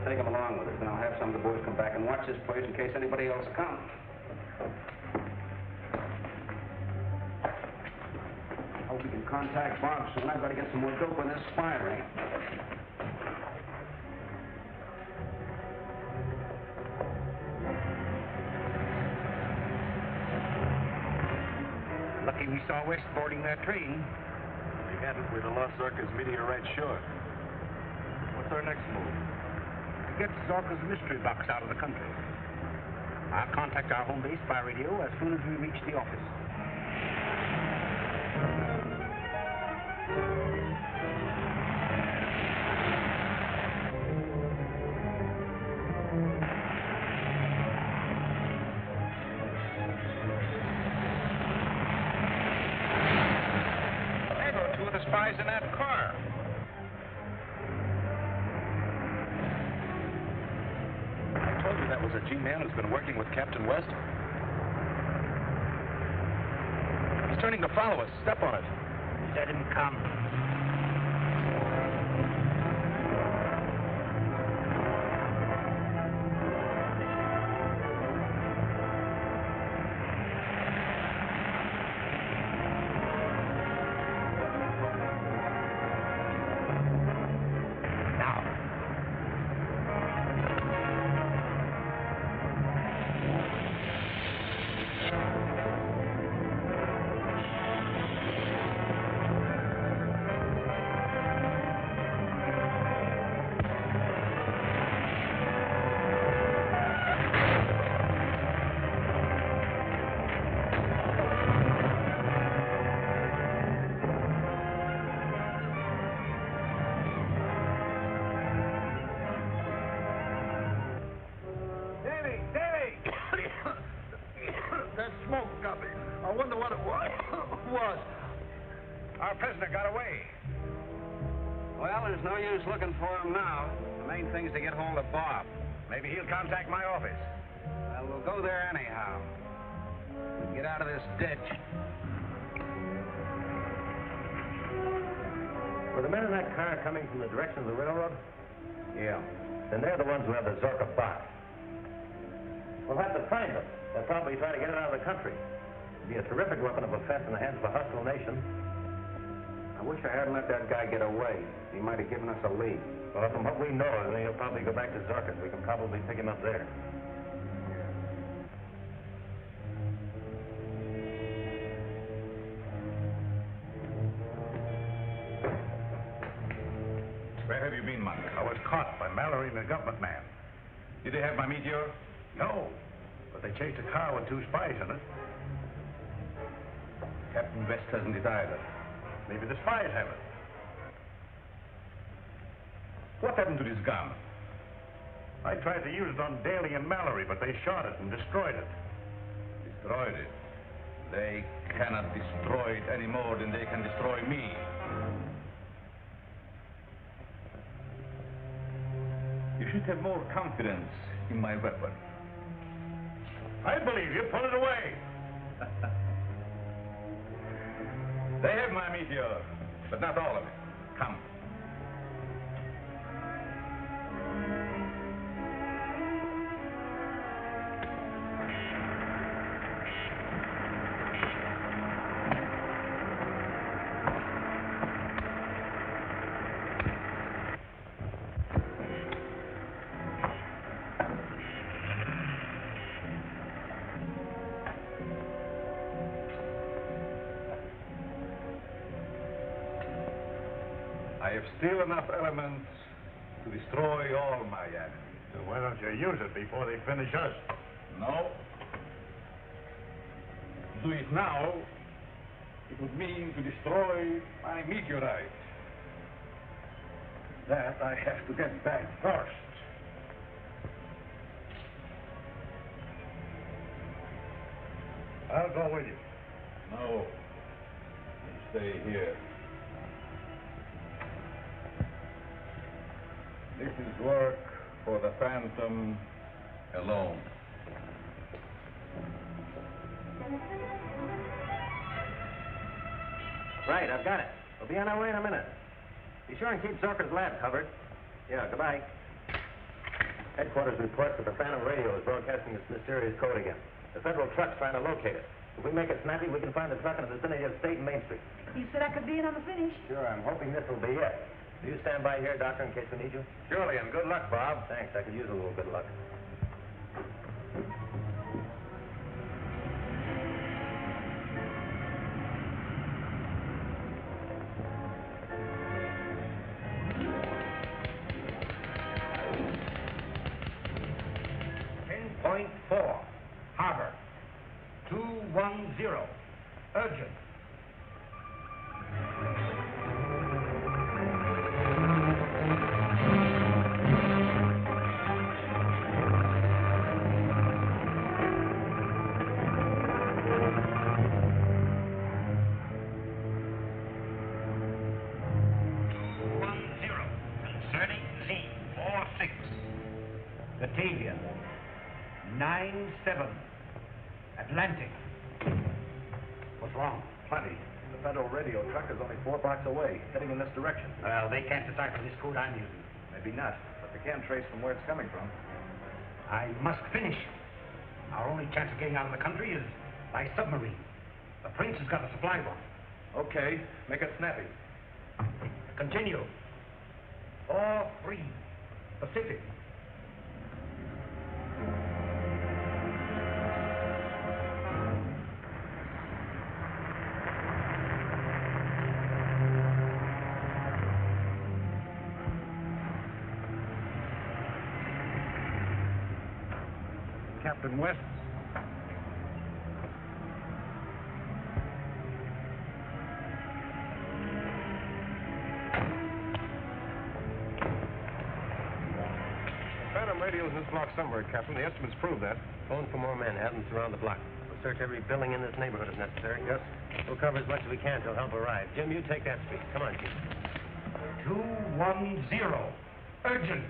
Take him along with us, and I'll have some of the boys come back and watch this place in case anybody else comes. Hope we can contact Bob soon. I've got to get some more dope on this spy ring. Lucky we saw West boarding that train. We hadn't, we'd have lost Zorka's meteorite short. What's our next move? Get Zorka's mystery box out of the country. I'll contact our home base by radio as soon as we reach the office. There go two of the spies in that car. That was a G-man who's been working with Captain West. He's turning to follow us. Step on it. Let him come. was? Our prisoner got away. Well, there's no use looking for him now. The main thing is to get hold of Bob. Maybe he'll contact my office. Well, we'll go there anyhow. Get out of this ditch. Were the men in that car coming from the direction of the railroad? Yeah. Then they're the ones who have the Zorka box. We'll have to find them. They'll probably try to get it out of the country. It'd be a terrific weapon of offense in the hands of a hostile nation. I wish I hadn't let that guy get away. He might have given us a lead. Well, from what we know, then he'll probably go back to Zorka. We can probably pick him up there. Where have you been, Monk? I was caught by Mallory and the government man. Did they have my meteor? No, but they chased a car with 2 spies in it. Captain West hasn't it either. Maybe the spies have it. What happened to this gun? I tried to use it on Daly and Mallory, but they shot it and destroyed it. Destroyed it? They cannot destroy it any more than they can destroy me. You should have more confidence in my weapon. I believe you. Put it away. They have my meteor, but not all of it. Come. I have still enough elements to destroy all my enemies. So why don't you use it before they finish us? No. To do it now, it would mean to destroy my meteorite. That I have to get back first. I'll go with you. No. You stay here. This is work for the Phantom alone. Right, I've got it. We'll be on our way in a minute. Be sure and keep Zorka's lab covered. Yeah, goodbye. Headquarters reports that the Phantom radio is broadcasting its mysterious code again. The federal truck's trying to locate it. If we make it snappy, we can find the truck in the vicinity of State and Main Street. You said I could be in on the finish. Sure, I'm hoping this will be it. Do you stand by here, Doctor, in case we need you? Surely, and good luck, Bob. Thanks. I could use a little good luck. Harbor. 210. Urgent. Batavia, 9-7, Atlantic. What's wrong? Plenty. The federal radio truck is only 4 blocks away, heading in this direction. Well, they can't decipher this code I'm using. Maybe not, but they can trace from where it's coming from. I must finish. Our only chance of getting out of the country is by submarine. The Prince has got a supply one. Okay, make it snappy. Continue. 4-3, Pacific. Captain West. Phantom radio is in this block somewhere, Captain. The estimates prove that. Phone for more men. Have them surround the block. The search every building in this neighborhood if necessary. Yes. We'll cover as much as we can till help arrives. Jim, you take that street. Come on, Chief. 210. Urgent.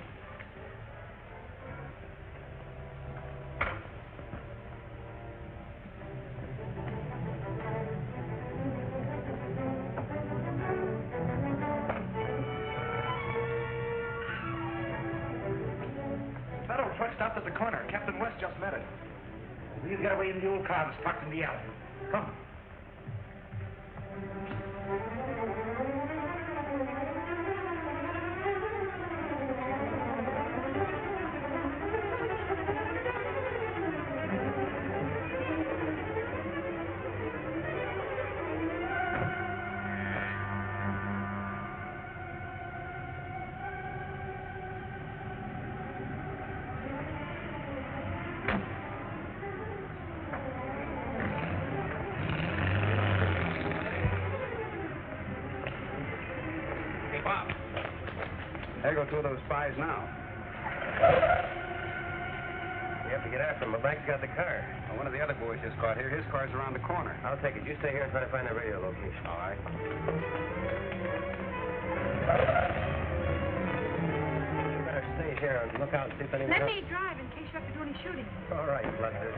That old truck stopped at the corner. Captain West just met it. We'll get away in the old car that's parked in the alley. Come. There go two of those spies now. We have to get after him. McBank's got the car. Well, one of the other boys just got here. His car's around the corner. I'll take it. You stay here and try to find the radio location. All right. You better stay here and look out and see if anyone Let else... me drive in case you have to do any shooting. All right, Bluster.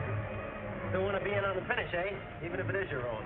Still want to be in on the finish, eh? Even if it is your own.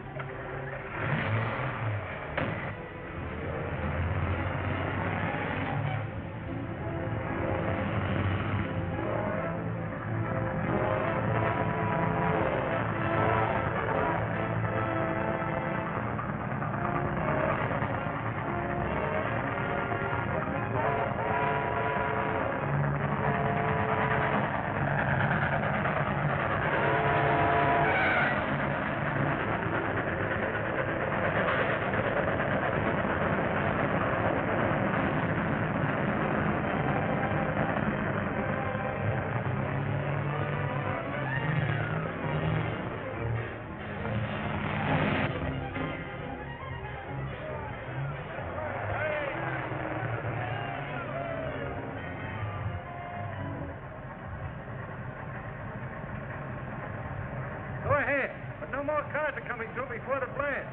Go ahead, but no more cars are coming through before the blast.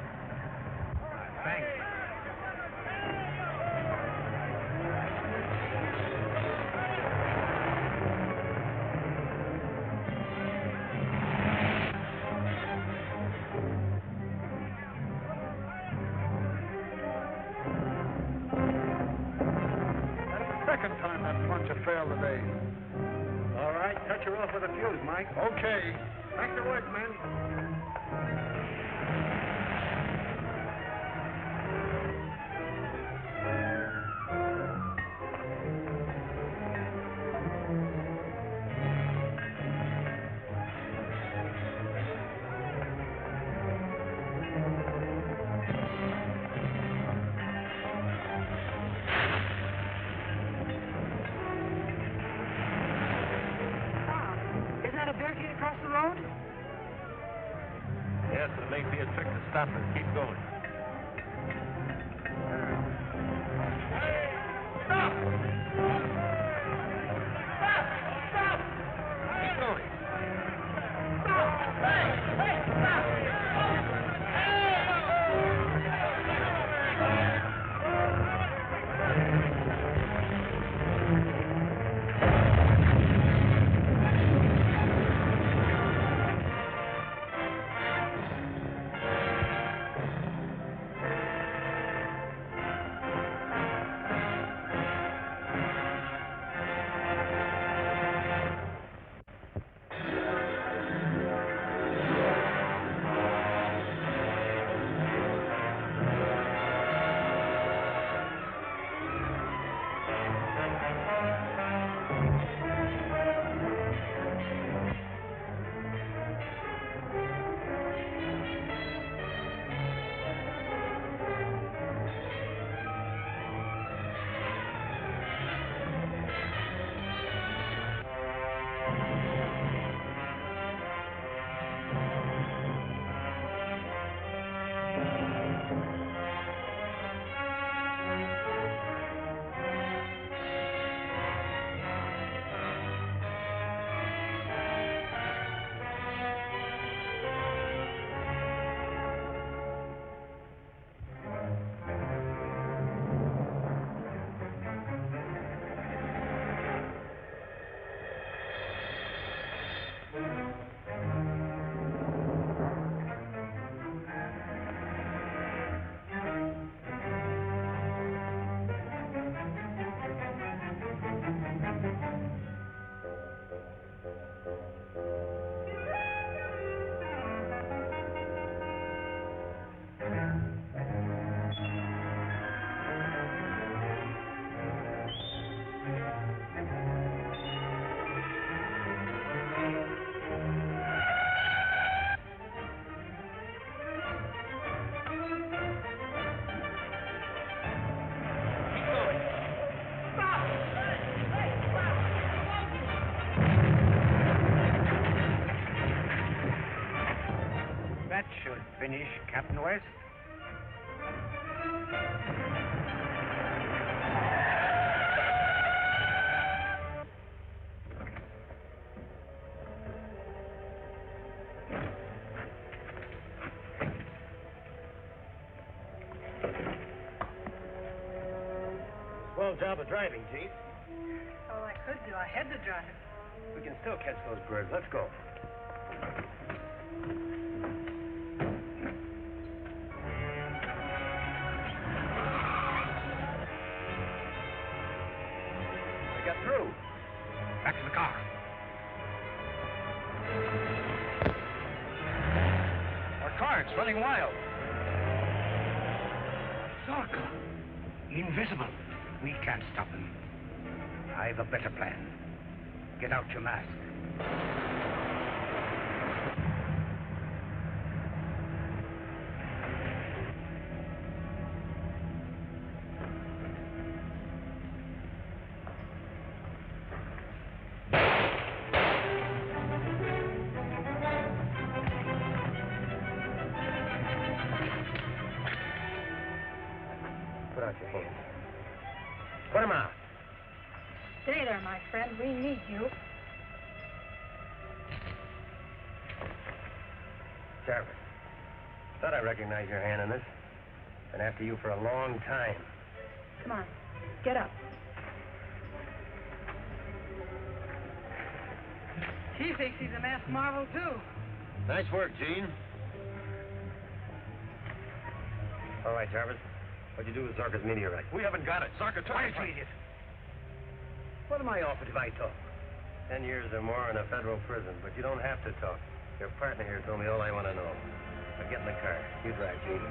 Thanks. That's the second time that puncher failed today. All right, cut her off with a fuse, Mike. Okay. Back to work, men. Isn't that a barricade across the road? Yes, but it may be a trick to stop us. Keep going. Stop! Keep going. That should finish, Captain West. Swell job of driving, Chief. All I could do, I had to drive. We can still catch those birds. Let's go. We got through. Back to the car. Our car, it's running wild. Zorka. Invisible. We can't stop him. I've a better plan. Get out your mask. Put out your hands. Put them out. Stay there, my friend. We need you. Jarvis, thought I recognized your hand in this. Been after you for a long time. Come on. Get up. He thinks he's a masked marvel, too. Nice work, Gene. All right, Jarvis. What'd you do with Zorka's meteorite? We haven't got it. Zorka took it. Idiot. What am I offered if I talk? 10 years or more in a federal prison, but you don't have to talk. Your partner here told me all I want to know. Now get in the car. You drive, Chief.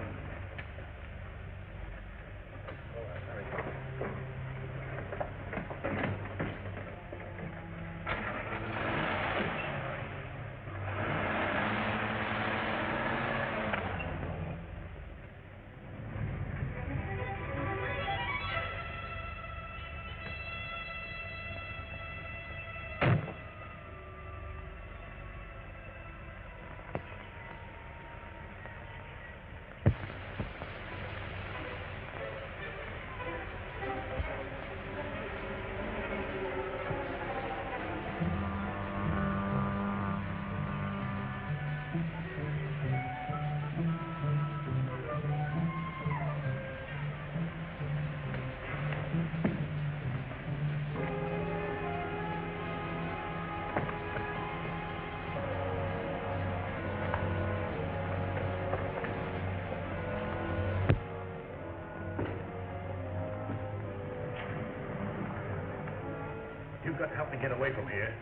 You've got to help me get away from here.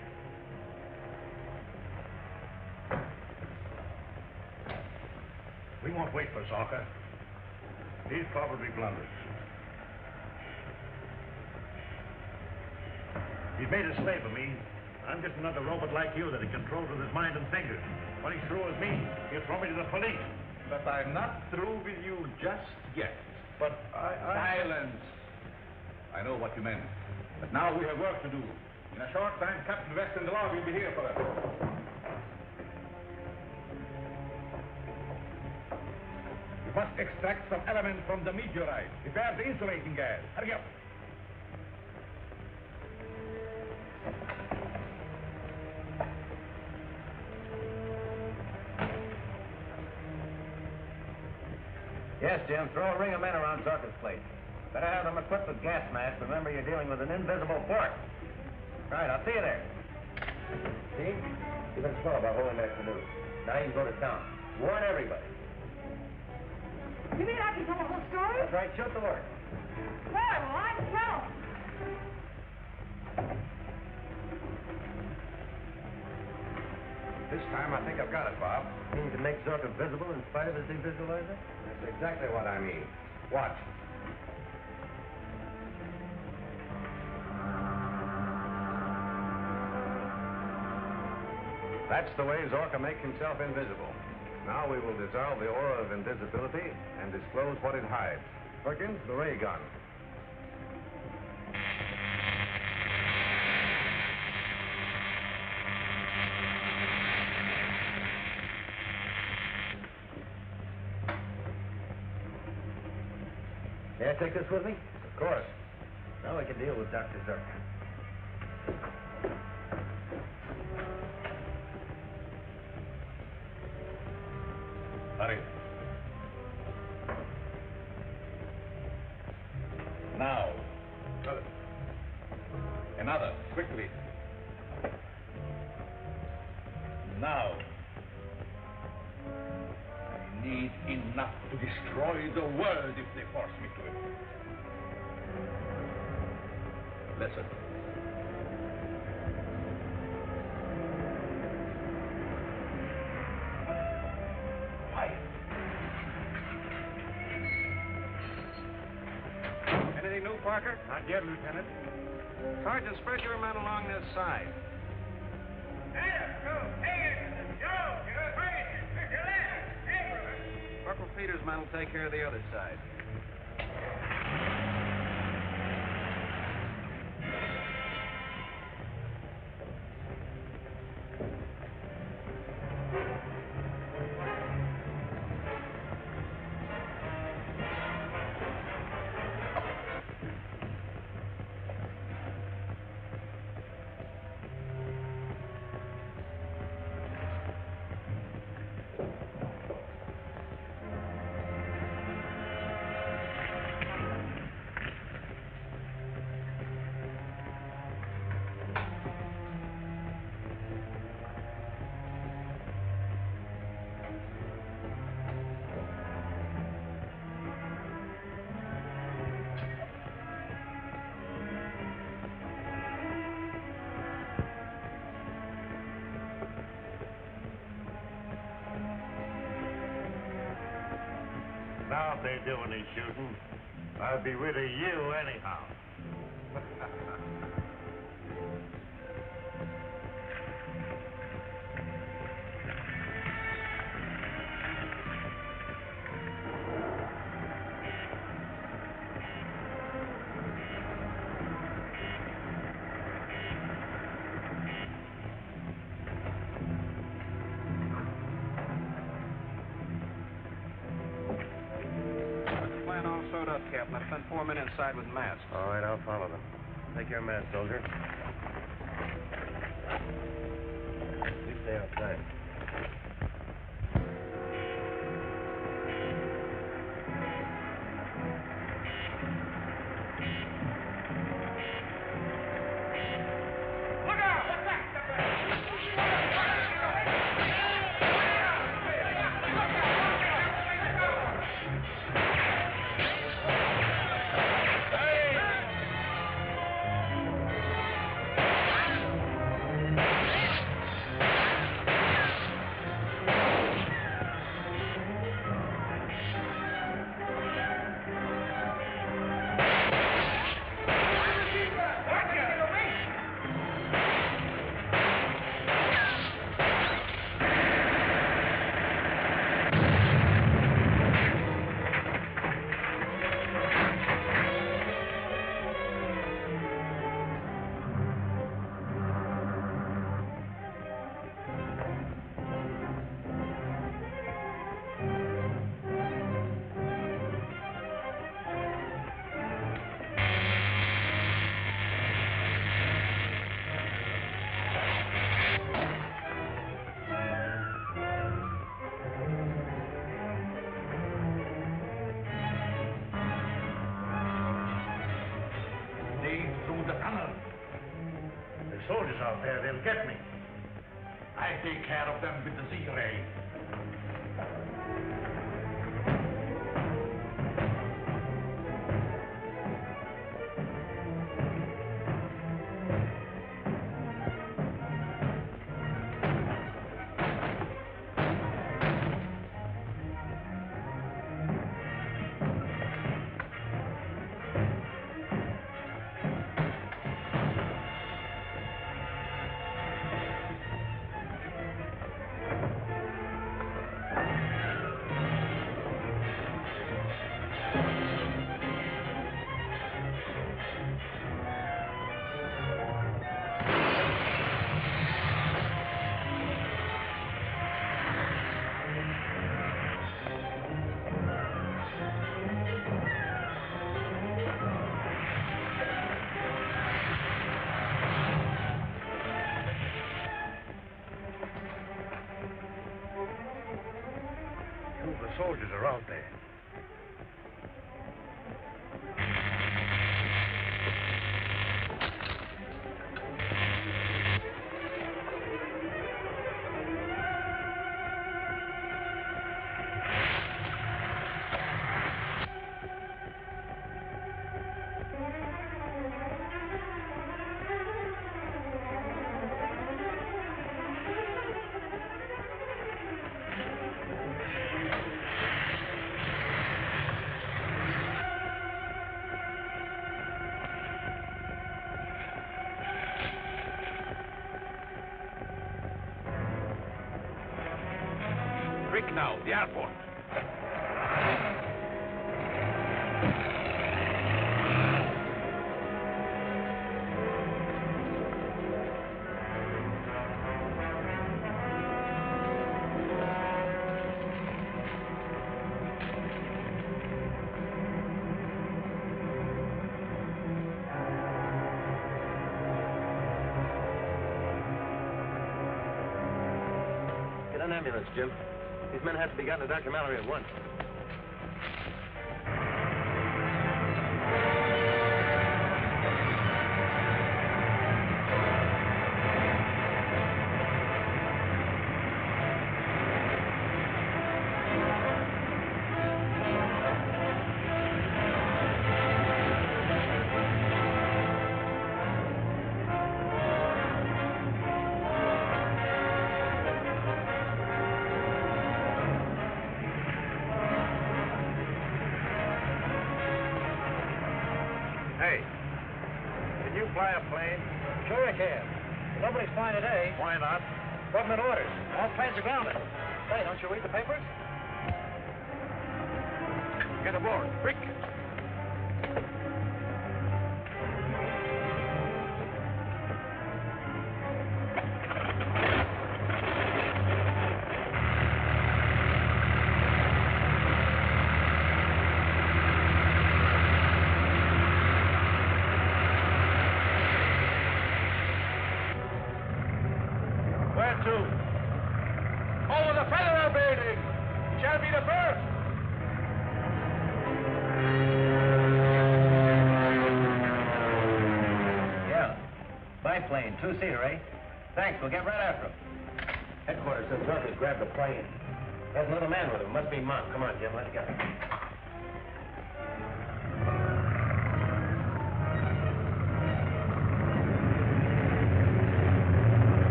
We won't wait for Zorka. He's probably blundered. He's made a slave of me. I'm just another robot like you that he controls with his mind and fingers. When he's through with me, he'll throw me to the police. But I'm not through with you just yet. But Silence. I know what you meant. But now we have work to do. In a short time, Captain West and the law will be here for us. We must extract some element from the meteorite. Prepare the insulating gas. Hurry up. Yes, Jim. Throw a ring of men around Zorka's place. Better have them equipped with gas masks. Remember, you're dealing with an invisible force. Right, I'll see you there. See? You've been slow about holding that canoe. Now you can go to town. Warn everybody. You mean I can tell the whole story? That's right. Shoot the word. Boy, well, I tell. This time, I think I've got it, Bob. You can make Zorka visible in spite of his devisualizer? That's exactly what I mean. Watch. That's the way Zorka makes himself invisible. Now we will dissolve the aura of invisibility and disclose what it hides. Perkins, the ray gun. May I take this with me? Of course. Now we can deal with Dr. Zorka. Hurry. Now. Another, quickly. Now. I need enough to destroy the world if they force me to it. Listen. Anything new, Parker? Not yet, Lieutenant. Sergeant, spread your men along this side. Corporal Peters' men will take care of the other side. Now if they do any shooting, I'll be rid of you anyhow. Sewed up, Captain. I've sent 4 men inside with masks. All right, I'll follow them. Take your mask, soldier. You stay outside. Soldiers out there, they'll get me. I take care of them with the Z-ray. soldiers are out there. Quick now, the airport. Get an ambulance, Jim. These men have to be gotten to Dr. Mallory at once. Hey, can you fly a plane? Sure I can. But nobody's flying today. Why not? Government orders. All planes are grounded. Say, don't you read the papers? Get aboard, quick. Where to? Over the federal building. Shall be the first. Yeah. Biplane, two-seater, eh? Thanks, we'll get right after him. Headquarters says Zorka's grabbed the plane. There's another man with him. Must be Monk. Come on, Jim, let's go.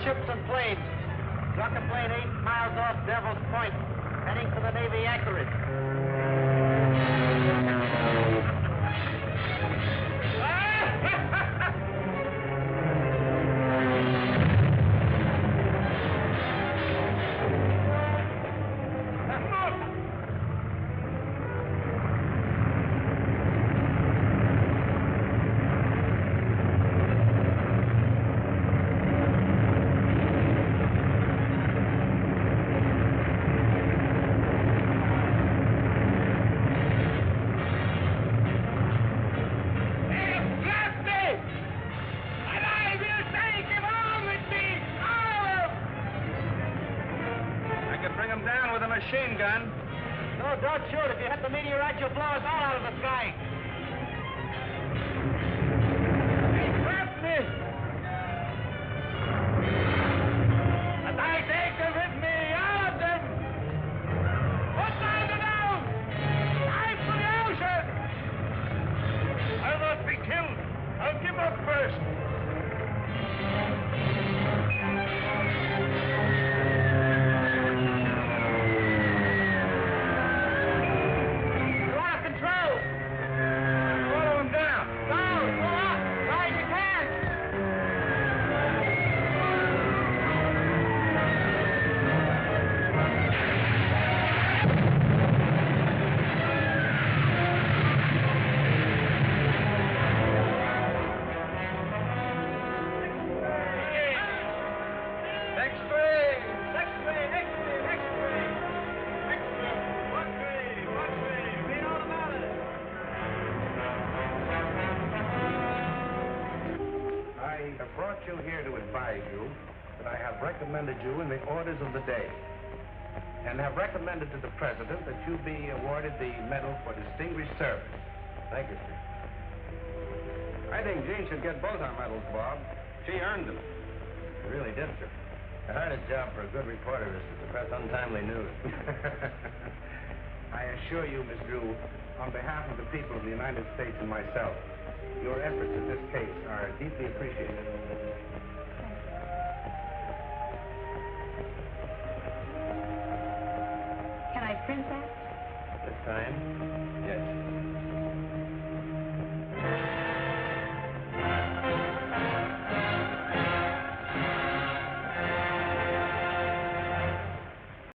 ships and planes. Zorka plane 8 miles off Devil's Point, heading for the Navy anchorage. Machine gun. No, don't shoot. If you hit the meteorite, you'll blow us all out of the sky. He trapped me. And I take them with me, all of them. What time to do? Dive for the ocean. I'll not be killed. I'll give up first. Recommended you in the orders of the day, and have recommended to the President that you be awarded the Medal for Distinguished Service. Thank you, sir. I think Jean should get both our medals, Bob. She earned them. She really did, sir. The hardest job for a good reporter is to suppress untimely news. I assure you, Miss Drew, on behalf of the people of the United States and myself, your efforts in this case are deeply appreciated.